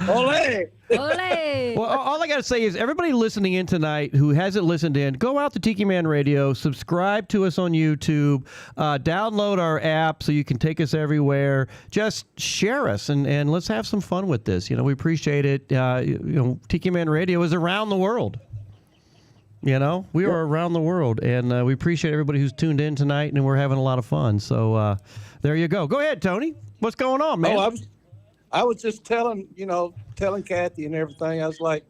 S14: Ole!
S9: Ole!
S7: Well, all I got to say is everybody listening in tonight who hasn't listened in, go out to Tiki Man Radio, subscribe to us on YouTube, download our app so you can take us everywhere. Just share us and let's have some fun with this. We appreciate it. Tiki Man Radio is around the world. You know, we are around the world, and we appreciate everybody who's tuned in tonight, and we're having a lot of fun. So there you go. Go ahead, Tony. What's going on, man?
S14: Oh, I was just telling Kathy and everything. I was like,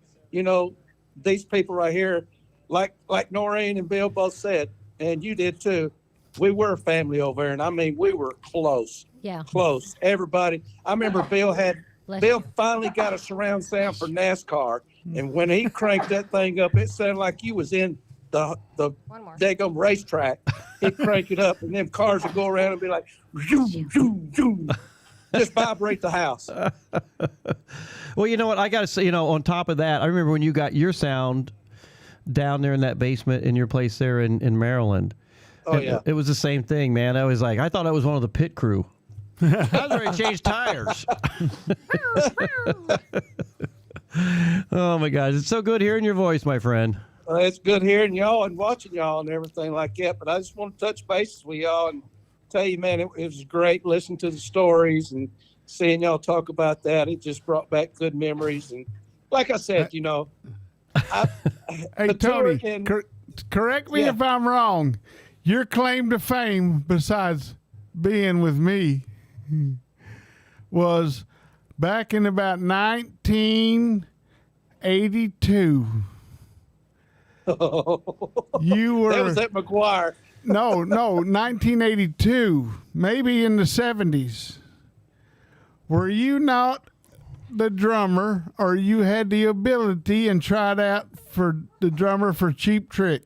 S14: these people right here, like Noreen and Bill both said, and you did too. We were a family over there, and I mean, we were close.
S9: Yeah.
S14: Close. Everybody. I remember Bill finally got a surround sound for NASCAR, and when he cranked that thing up, it sounded like you was in the daggum racetrack. He'd crank it up, and them cars would go around and be like, zoom, zoom, zoom. Just vibrate the house.
S7: Well, you know what? I got to say, on top of that, I remember when you got your sound down there in that basement in your place there in Maryland.
S14: Oh, yeah.
S7: It was the same thing, man. I thought I was one of the pit crew. I was ready to change tires. Oh, my God. It's so good hearing your voice, my friend.
S14: It's good hearing y'all and watching y'all and everything like that. But I just want to touch bases with y'all and tell you, man, it was great listening to the stories and seeing y'all talk about that. It just brought back good memories. And like I said,
S10: Hey, Tony, correct me if I'm wrong. Your claim to fame, besides being with me, was back in about 1982. You were.
S14: That was at McGuire.
S10: No, 1982, maybe in the 70s. Were you not the drummer, or you had the ability and tried out for the drummer for Cheap Trick?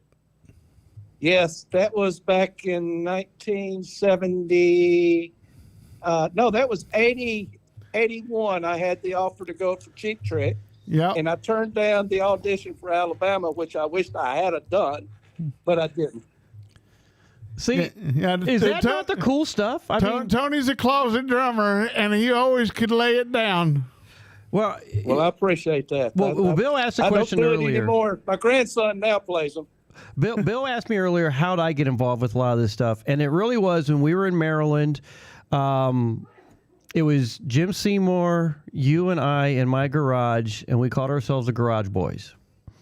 S14: Yes, that was back in 1970. No, that was 81. I had the offer to go for Cheap Trick.
S10: Yeah.
S14: And I turned down the audition for Alabama, which I wished I had done, but I didn't.
S7: See, is that not the cool stuff?
S10: Tony's a closet drummer, and he always could lay it down.
S14: Well, I appreciate that.
S7: Well, Bill asked a question
S14: I don't do
S7: earlier.
S14: it anymore. My grandson now plays them.
S7: Bill asked me earlier, how did I get involved with a lot of this stuff? And it really was when we were in Maryland. It was Jim Seymour, you and I in my garage, and we called ourselves the Garage Boys.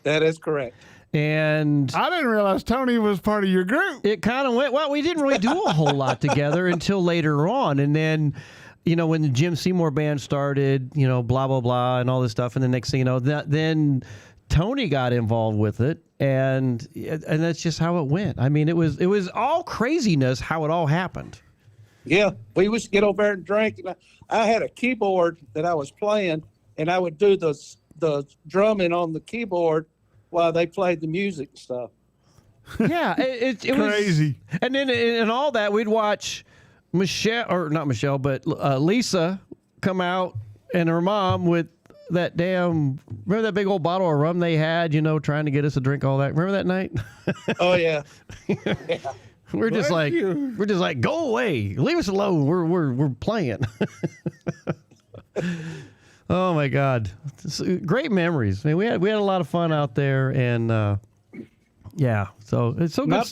S14: That is correct.
S7: And
S10: I didn't realize Tony was part of your group.
S7: It kind of went, well, we didn't really do a whole lot together until later on. And then, when the Jim Seymour band started, blah, blah, blah, and all this stuff. And the next thing you know, then Tony got involved with it. And that's just how it went. I mean, it was all craziness how it all happened.
S14: Yeah, we used to get over there and drink. And I had a keyboard that I was playing, and I would do the drumming on the keyboard while they played the music and stuff.
S7: Yeah, it was
S10: crazy.
S7: And then in all that, we'd watch Lisa come out and her mom with that remember that big old bottle of rum they had, trying to get us to drink all that. Remember that night?
S14: Oh, yeah. Yeah.
S7: We're just like, go away, leave us alone. We're playing. Oh my God, great memories. I mean, we had a lot of fun out there, and so it's so good.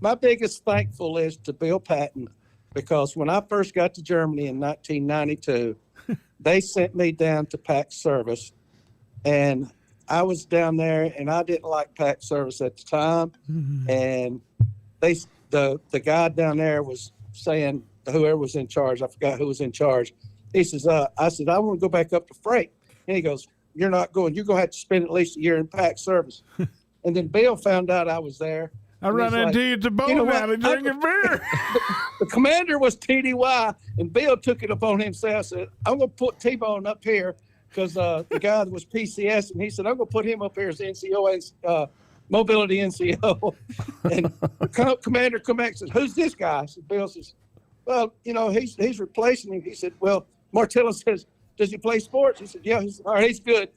S14: My biggest thankful is to Bill Patton, because when I first got to Germany in 1992, they sent me down to PAX service, and I was down there, and I didn't like PAX service at the time, and the guy down there was saying, whoever was in charge, I forgot who was in charge. He says, I said, I want to go back up to freight. And he goes, you're not going. You're going to have to spend at least a year in PAX service. And then Bill found out I was there.
S10: I run into you at the bowling alley drinking beer.
S14: The commander was TDY, and Bill took it upon himself. Said, I'm going to put T-Bone up here, because the guy that was PCS, and he said, I'm going to put him up here as NCO, mobility NCO. And the commander come back and said, who's this guy? I said, Bill says, well, he's replacing him. He said, well, Martillo says, does he play sports? He said, yeah. He said, all right, he's good.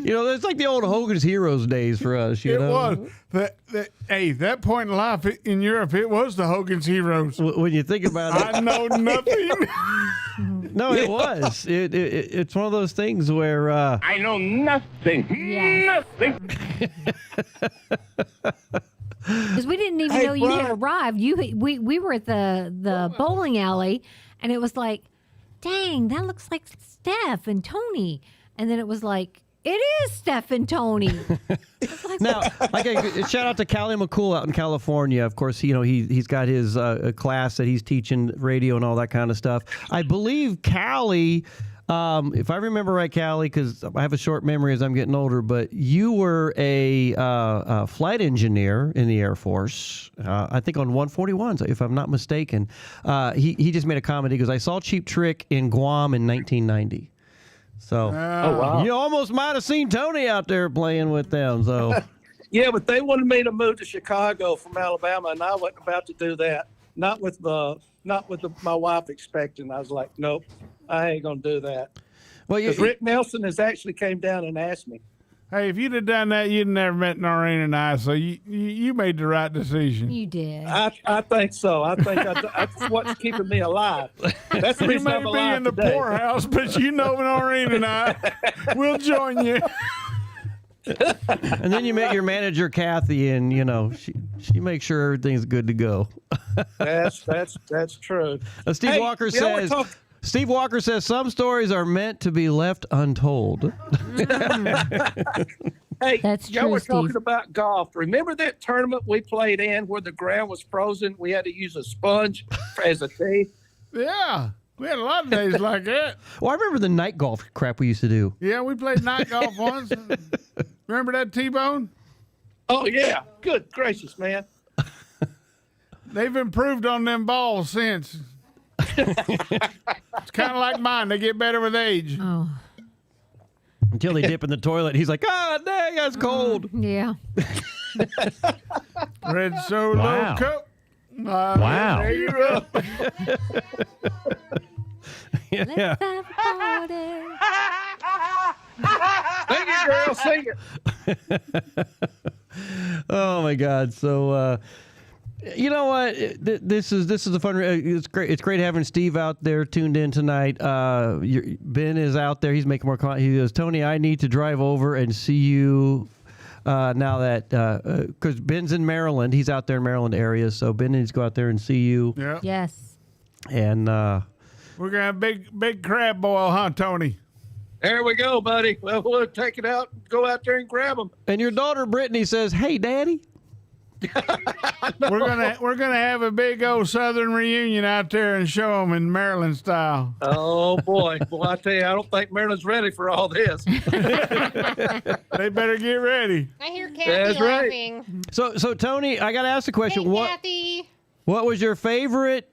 S7: It's like the old Hogan's Heroes days for us.
S10: It was. That point in life in Europe, it was the Hogan's Heroes.
S7: When you think about it.
S10: I know nothing.
S7: No, it was. It's one of those things where...
S4: I know nothing.
S9: Yes.
S4: Nothing.
S9: Because we didn't even know you had arrived. We were at the bowling alley, and it was like, dang, that looks like Steph and Tony. And then it was like, It is Steph and Tony.
S7: Now, shout out to Callie McCool out in California. Of course, he's got his class that he's teaching radio and all that kind of stuff. I believe Callie, if I remember right, Callie, because I have a short memory as I'm getting older, but you were a flight engineer in the Air Force, I think on 141s, if I'm not mistaken. He just made a comment. He goes, I saw Cheap Trick in Guam in 1990. So,
S14: wow.
S7: You almost might have seen Tony out there playing with them. So,
S14: Yeah, but they wanted me to move to Chicago from Alabama, and I wasn't about to do that. Not with my wife expecting. I was like, nope, I ain't gonna do that.
S7: Well,
S14: because Rick Nelson has actually came down and asked me.
S10: Hey, if you'd have done that, you'd never met Noreen and I. So you made the right decision.
S9: You did.
S14: I think so. I think that's what's keeping me alive. That's the
S10: You
S14: reason
S10: may
S14: I'm
S10: be
S14: alive
S10: in the
S14: today.
S10: poorhouse, but Noreen and I, we'll join you.
S7: and then you met your manager, Kathy, and she makes sure everything's good to go.
S14: That's true.
S7: Steve Walker says. Steve Walker says some stories are meant to be left untold.
S14: Hey,
S8: That's
S14: y'all
S8: true,
S14: were
S8: Steve.
S14: talking about golf. Remember that tournament we played in where the ground was frozen? We had to use a sponge as a tee.
S10: Yeah, we had a lot of days like that.
S7: Well, I remember the night golf crap we used to do.
S10: Yeah, we played night golf once. Remember that T-Bone?
S14: Oh yeah, good gracious, man.
S10: They've improved on them balls since. It's kind of like mine. They get better with age.
S9: Oh.
S7: Until they dip in the toilet. He's like, dang, that's cold.
S9: Yeah.
S10: Red Solo
S7: Wow.
S10: Cup.
S7: Wow.
S10: There you go.
S7: Yeah.
S14: Sing it, girl, sing it.
S7: Oh my God. So, you know what? This is a fun. It's great. It's great having Steve out there tuned in tonight. Ben is out there. He's making more content. He goes, Tony, I need to drive over and see you. Now that because Ben's in Maryland, he's out there in Maryland area. So Ben needs to go out there and see you.
S10: Yeah.
S9: Yes.
S7: And
S10: we're gonna have big crab boil, huh, Tony?
S14: There we go, buddy. Well, we'll take it out, go out there and grab them.
S7: And your daughter Brittany says, "Hey, Daddy."
S10: We're gonna have a big old Southern reunion out there and show them in Maryland style.
S14: Oh boy, well I tell you, I don't think Maryland's ready for all this.
S10: They better get ready.
S1: I hear Kathy
S14: That's right.
S1: laughing.
S7: So Tony, I got to ask the question.
S1: Hey, Kathy.
S7: What was your favorite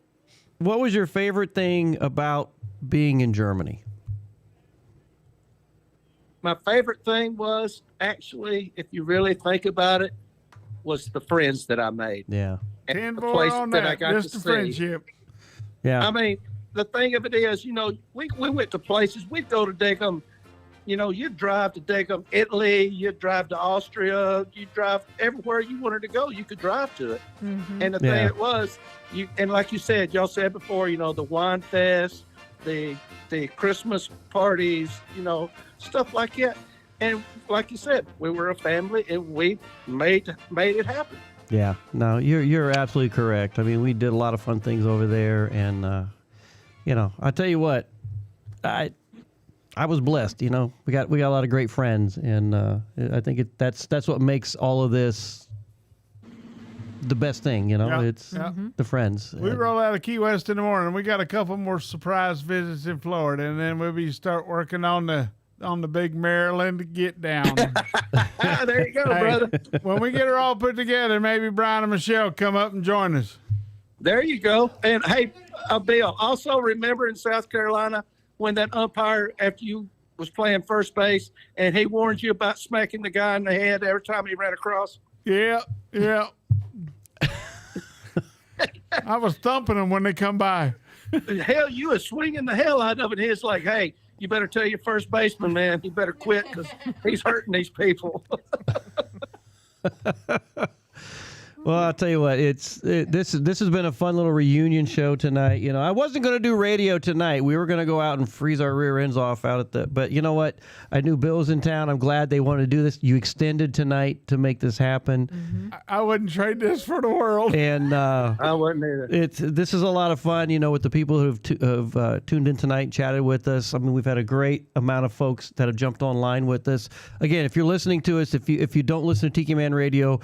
S7: thing about being in Germany?
S14: My favorite thing was actually, if you really think about it, was the friends that I made.
S7: Yeah.
S14: And the
S10: 10-4
S14: place
S10: on
S14: that
S10: that.
S14: I got
S10: Just
S14: to
S10: the
S14: see.
S10: friendship.
S7: Yeah.
S14: I mean, the thing of it is, we went to places. We'd go to Diggum. You'd drive to Diggum, Italy. You'd drive to Austria. You'd drive everywhere you wanted to go. You could drive to it.
S9: Mm-hmm.
S14: And the thing it was, and like you said, y'all said before, the wine fest, the Christmas parties, stuff like that. And like you said, we were a family, and we made it happen.
S7: Yeah, no, you're absolutely correct. I mean, we did a lot of fun things over there, and I tell you what, I was blessed. We got a lot of great friends, and I think that's what makes all of this the best thing. It's the friends.
S10: We roll out of Key West in the morning. We got a couple more surprise visits in Florida, and then we'll start working on the big Maryland get down.
S14: There you go, brother.
S10: When we get her all put together, maybe Brian and Michelle come up and join us.
S14: There you go. And hey, Bill, also remember in South Carolina when that umpire, after you was playing first base, and he warned you about smacking the guy in the head every time he ran across?
S10: Yeah. I was thumping them when they come by.
S14: Hell, you was swinging the hell out of it. He's like, hey, you better tell your first baseman, man, you better quit because he's hurting these people.
S7: Well, I'll tell you what. This has been a fun little reunion show tonight. You know, I wasn't going to do radio tonight. We were going to go out and freeze our rear ends off out at the. But you know what? I knew Bill was in town. I'm glad they wanted to do this. You extended tonight to make this happen.
S10: Mm-hmm. I wouldn't trade this for the world.
S7: And
S14: I wouldn't either.
S7: This is a lot of fun. You know, with the people who have tuned in tonight and chatted with us. I mean, we've had a great amount of folks that have jumped online with us. Again, if you're listening to us, if you don't listen to Tiki Man Radio,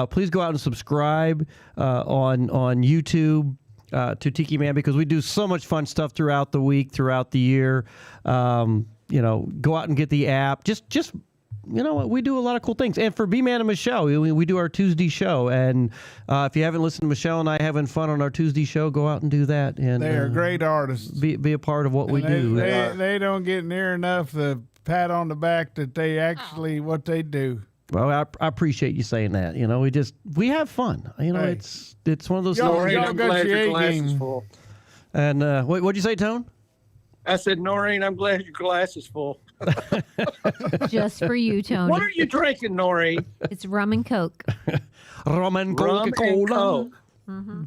S7: please go out and subscribe on YouTube to Tiki Man, because we do so much fun stuff throughout the week, throughout the year. You know, go out and get the app. Just you know, we do a lot of cool things. And for B-Man and Michelle, we do our Tuesday show. And if you haven't listened to Michelle and I having fun on our Tuesday show, go out and do that. And
S10: they are great artists.
S7: Be a part of what we do.
S10: They don't get near enough the pat on the back that they actually what they do.
S7: Well, I appreciate you saying that. You know, we have fun. You know, it's one of those.
S14: Noreen, I'm glad your glass is full.
S7: And what'd you say, Tone?
S14: I said, Noreen, I'm glad your glass is full.
S9: Just for you, Tony.
S14: What are you drinking, Noreen?
S9: It's rum and Coke.
S7: Rum and
S14: Rum and
S7: Coca-Cola.
S14: Coke.
S9: Mm-hmm.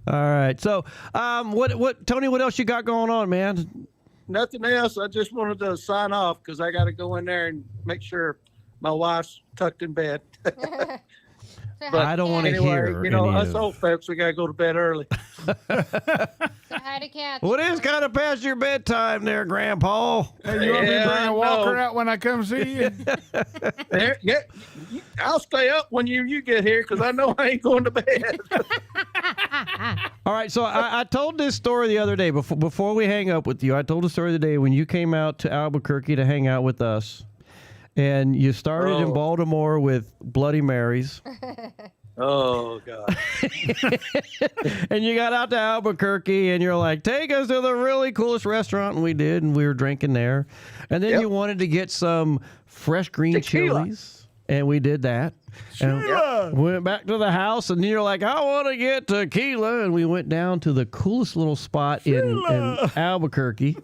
S7: All right. So, what Tony? What else you got going on, man?
S14: Nothing else. I just wanted to sign off because I got to go in there and make sure my wife's tucked in bed. But
S7: I don't want to
S14: anyway,
S7: hear.
S14: You know,
S7: any
S14: us
S7: of-
S14: old folks, we got to go to bed early.
S8: Hi to Kathy.
S7: Well, it is kind of past your bedtime there, Grandpa.
S10: Hey, you want me to bring a walker out when I come see you?
S14: There, yeah, I'll stay up when you get here because I know I ain't going to bed.
S7: All right, so I told this story the other day before we hang up with you. I told the story the day when you came out to Albuquerque to hang out with us, and you started in Baltimore with Bloody Marys.
S14: Oh, God.
S7: And you got out to Albuquerque, and you're like, take us to the really coolest restaurant, and we did, and we were drinking there. And then you wanted to get some fresh green chilies, and we did that. And went back to the house, and you're like, I want to get tequila, and we went down to the coolest little spot in Albuquerque.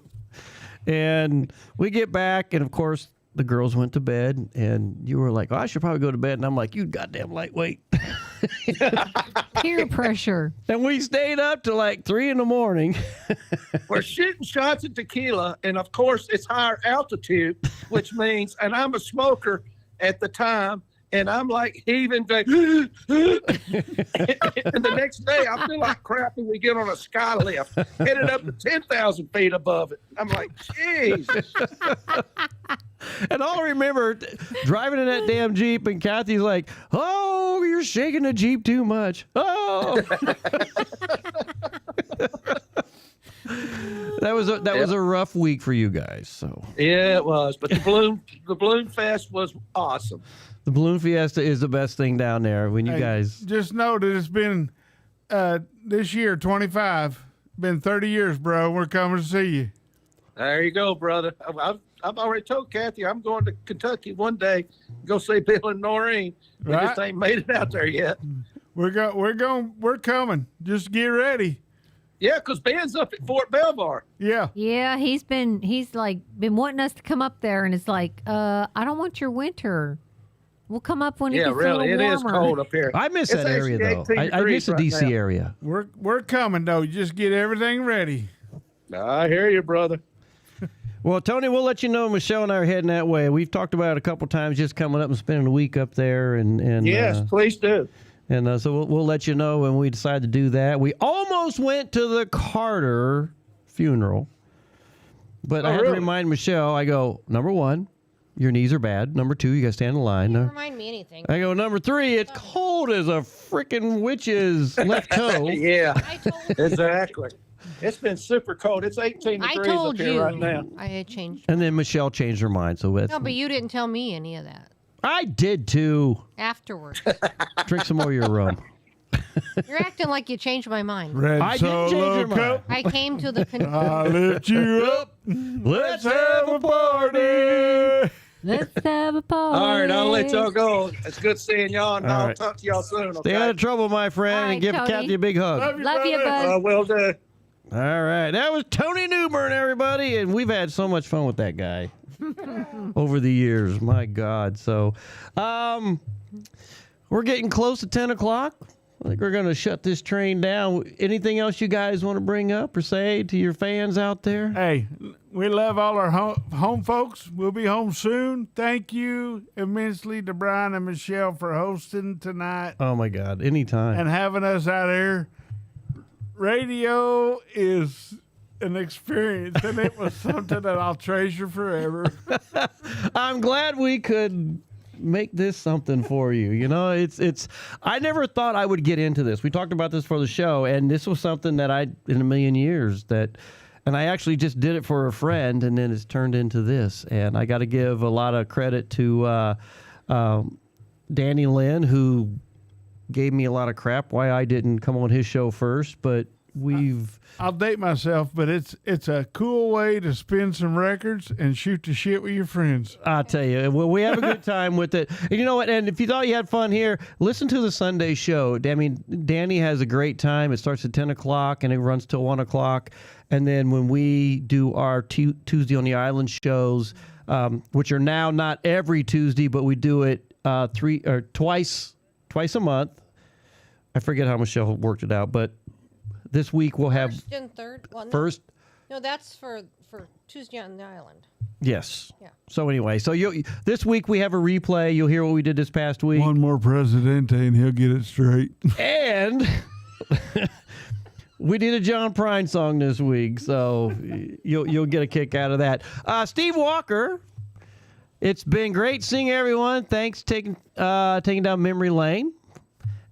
S7: And we get back, and of course, the girls went to bed, and you were like, oh, I should probably go to bed. And I'm like, you goddamn lightweight.
S9: Peer pressure.
S7: And we stayed up to like 3 a.m.
S14: We're shooting shots of tequila, and of course, it's higher altitude, which means, and I'm a smoker at the time, and I'm like heaving, and the next day I feel like crap when we get on a sky lift, headed up to 10,000 feet above it. I'm like, Jesus.
S7: And all I remember driving in that damn Jeep, and Kathy's like, oh, you're shaking the Jeep too much. Oh. That was a rough week for you guys. So
S14: yeah, it was. But the Balloon Fest was awesome.
S7: The Balloon Fiesta is the best thing down there. When you guys
S10: just know that it's been this year 25, been 30 years, bro. We're coming to see you.
S14: There you go, brother. I've already told Kathy I'm going to Kentucky one day. Go see Bill and Noreen. We just ain't made it out there yet.
S10: We're coming. Just get ready.
S14: Yeah, because Ben's up at Fort Belvoir.
S10: Yeah.
S9: Yeah, he's been wanting us to come up there, and it's like, I don't want your winter. We'll come up when it gets a little warmer.
S14: It is cold up here.
S7: I miss that area though. I miss the DC area.
S10: We're coming though. Just get everything ready.
S14: I hear you, brother.
S7: Well, Tony, we'll let you know. Michelle and I are heading that way. We've talked about it a couple times, just coming up and spending a week up there. And
S14: yes, please do.
S7: And so we'll let you know when we decide to do that. We almost went to the Carter funeral, but I had to remind Michelle. I go, number 1, your knees are bad. Number 2, you got to stand in line.
S8: Don't remind me anything.
S7: I go, number 3, it's cold as a freaking witch's left toe.
S14: Yeah, exactly. It's been super cold. It's 18 degrees up here right now.
S8: I had changed.
S7: And then Michelle changed her mind. So
S8: No, but you didn't tell me any of that.
S7: I did too.
S8: Afterwards.
S7: Drink some more of your rum.
S8: You're acting like you changed my mind.
S7: I didn't change your mind.
S8: I came to the
S10: I lift you up. Let's have a party.
S9: Let's have a party.
S14: All right, I'll let y'all go. It's good seeing y'all, and I'll talk to y'all soon.
S7: Stay out of trouble, my friend, and give Kathy a big hug.
S9: Love you, bud.
S14: I will do.
S7: All right. That was Tony Newburn, everybody. And we've had so much fun with that guy over the years. My God. So we're getting close to 10 o'clock. I think we're going to shut this train down. Anything else you guys want to bring up or say to your fans out there?
S10: Hey, we love all our home folks. We'll be home soon. Thank you immensely to Brian and Michelle for hosting tonight
S7: Oh, my God. Anytime.
S10: and having us out here. Radio is an experience, and it was something that I'll treasure forever.
S7: I'm glad we could make this something for you. You know, it's I never thought I would get into this. We talked about this for the show, and this was something that in a million years and I actually just did it for a friend, and then it's turned into this. And I got to give a lot of credit to Danny Lynn, who gave me a lot of crap why I didn't come on his show first, but
S10: I'll date myself, but it's a cool way to spin some records and shoot the shit with your friends.
S7: I'll tell you, well, we have a good time with it. And you know what? And if you thought you had fun here, listen to the Sunday show. I mean, Danny has a great time. It starts at 10 o'clock and it runs till 1 o'clock. And then when we do our Tuesday on the Island shows, which are now not every Tuesday, but we do it twice a month. I forget how Michelle worked it out, but this week we'll have
S8: First and third. Well, no.
S7: first.
S8: No, that's for Tuesday on the Island.
S7: Yes.
S8: Yeah.
S7: So anyway, this week we have a replay. You'll hear what we did this past week.
S10: One more Presidente and he'll get it straight.
S7: And we did a John Prine song this week, so you'll get a kick out of that. Steve Walker, it's been great seeing everyone. Thanks taking down memory lane.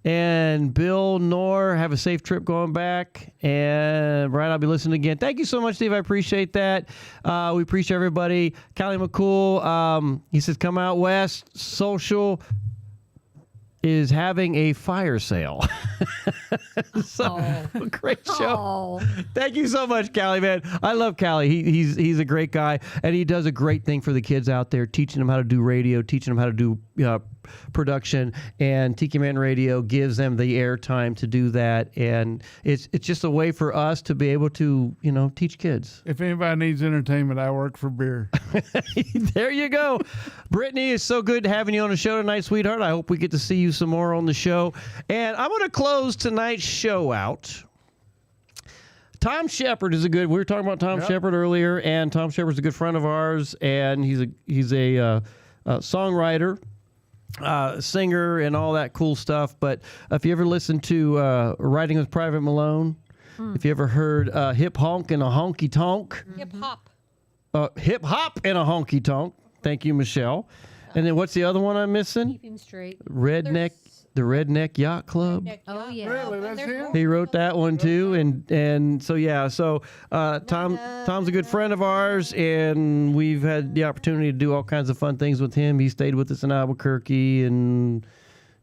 S7: And Bill, Nor, have a safe trip going back. And Brian, I'll be listening again. Thank you so much, Steve. I appreciate that. We appreciate everybody. Callie McCool, he says, come out west. Social is having a fire sale. Great show. Thank you so much, Callie, man. I love Callie. He's a great guy, and he does a great thing for the kids out there, teaching them how to do radio, teaching them how to do production, and Tiki Man Radio gives them the airtime to do that, and it's just a way for us to be able to teach kids.
S10: If anybody needs entertainment, I work for beer.
S7: There you go. Brittany, it's so good having you on the show tonight, sweetheart. I hope we get to see you some more on the show. And I'm going to close tonight's show out. Tom Shepard is we were talking about Tom Shepard earlier, and Tom Shepard's a good friend of ours, and he's a songwriter, singer, and all that cool stuff. But if you ever listen to Writing with Private Malone, if you ever heard Hip Honk and a Honky Tonk.
S8: Hip Hop.
S7: Hip Hop and a Honky Tonk. Thank you, Michelle. And then what's the other one I'm missing?
S8: Keep him straight.
S7: The Redneck Yacht Club.
S8: Oh, yeah.
S10: Really? That's him?
S7: He wrote that one too, and so yeah. So Tom's a good friend of ours, and we've had the opportunity to do all kinds of fun things with him. He stayed with us in Albuquerque, and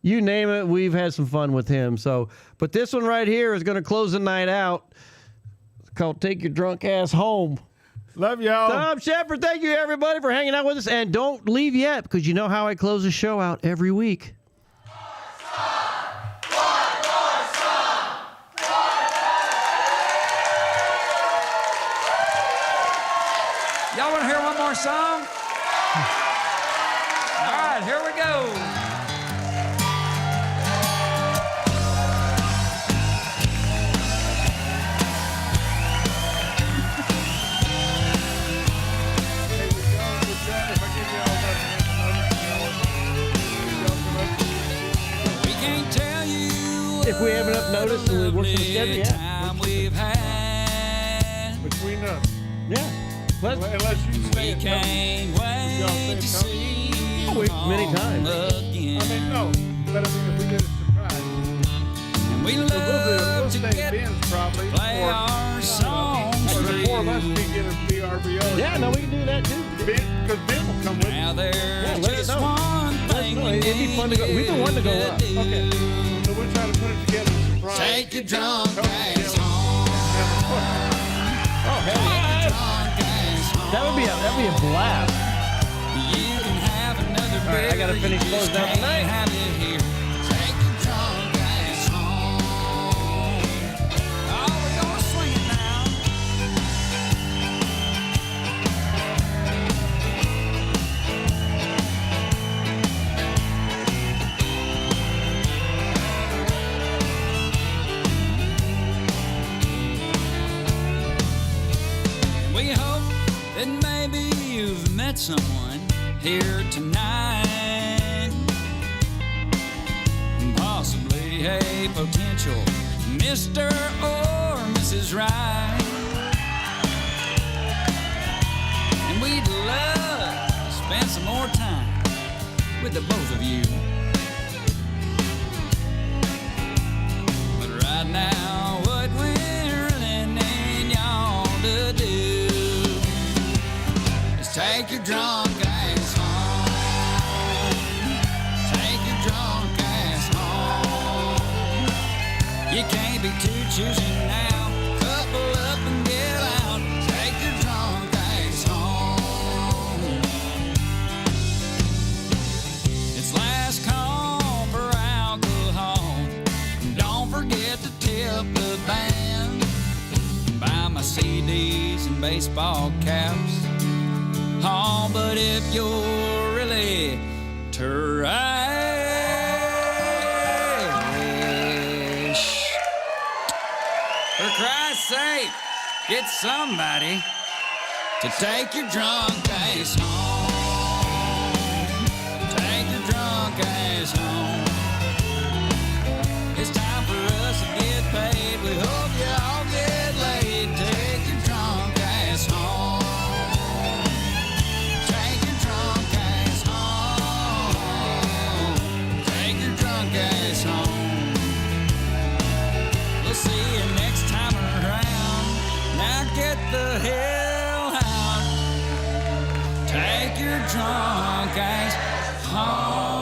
S7: you name it, we've had some fun with him. So, but this one right here is going to close the night out. It's called "Take Your Drunk Ass Home."
S10: Love y'all.
S7: Tom Shepard, thank you everybody for hanging out with us, and don't leave yet because you know how I close the show out every week.
S1: Y'all want to hear one more song? All right, here we go. We can't tell you
S7: if we have enough notice and we work in the schedule, yeah.
S1: time we've had.
S10: Between us.
S7: Yeah.
S10: Unless you say
S1: We can't wait to see you
S7: many times.
S1: again.
S10: I mean, no. But I mean, if we get a surprise.
S1: And we
S10: we'll
S1: love to
S10: stay
S1: get
S10: Ben's probably.
S1: play our songs
S10: Or
S1: for
S10: the four of us
S1: you.
S10: can get a BRBO.
S7: Yeah, no, we can do that too.
S10: Because Ben will come with
S1: Now
S10: us.
S1: there's
S7: let us
S1: just
S7: know.
S1: one thing we
S7: It'd be fun to go. We've been wanting to go up.
S10: Okay. So we'll try to put it together as a surprise.
S1: Take your drunk ass home.
S7: Oh, hell yeah. That'd be a blast.
S1: You can have another
S7: All right, I gotta
S1: beer,
S7: finish
S1: you
S7: closing
S1: just
S7: out
S1: can't
S7: tonight.
S1: have it here. Take your drunk ass home. Oh, we're gonna swing it now.
S16: maybe you've met someone here tonight. Possibly a potential Mr. or Mrs. Right. And we'd love to spend some more time with the both of you. But right now, what we really need y'all to do is take your drunk ass home. Take your drunk ass home. You can't be too choosy now. Couple up and get out. Take your drunk ass home. It's last call for alcohol. Don't forget to tip the band. Buy my CDs and baseball caps. Oh, but if you're really trash, for Christ's sake, get somebody to take your drunk ass home. Take your drunk ass home. It's time for us to get paid. We hope you all get laid. Take your drunk ass home. Take your drunk ass home. Take your drunk ass home. We'll see you next time around. Now get the hell out. Take your drunk ass home.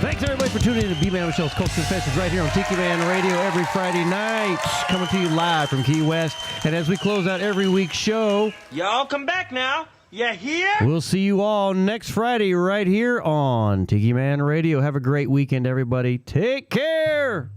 S7: Thanks everybody for tuning in to B-Man Michelle's Coastal Confessions right here on Tiki Man Radio every Friday night, coming to you live from Key West. And as we close out every week's show,
S17: Y'all come back now. You hear?
S7: we'll see you all next Friday right here on Tiki Man Radio. Have a great weekend, everybody. Take care.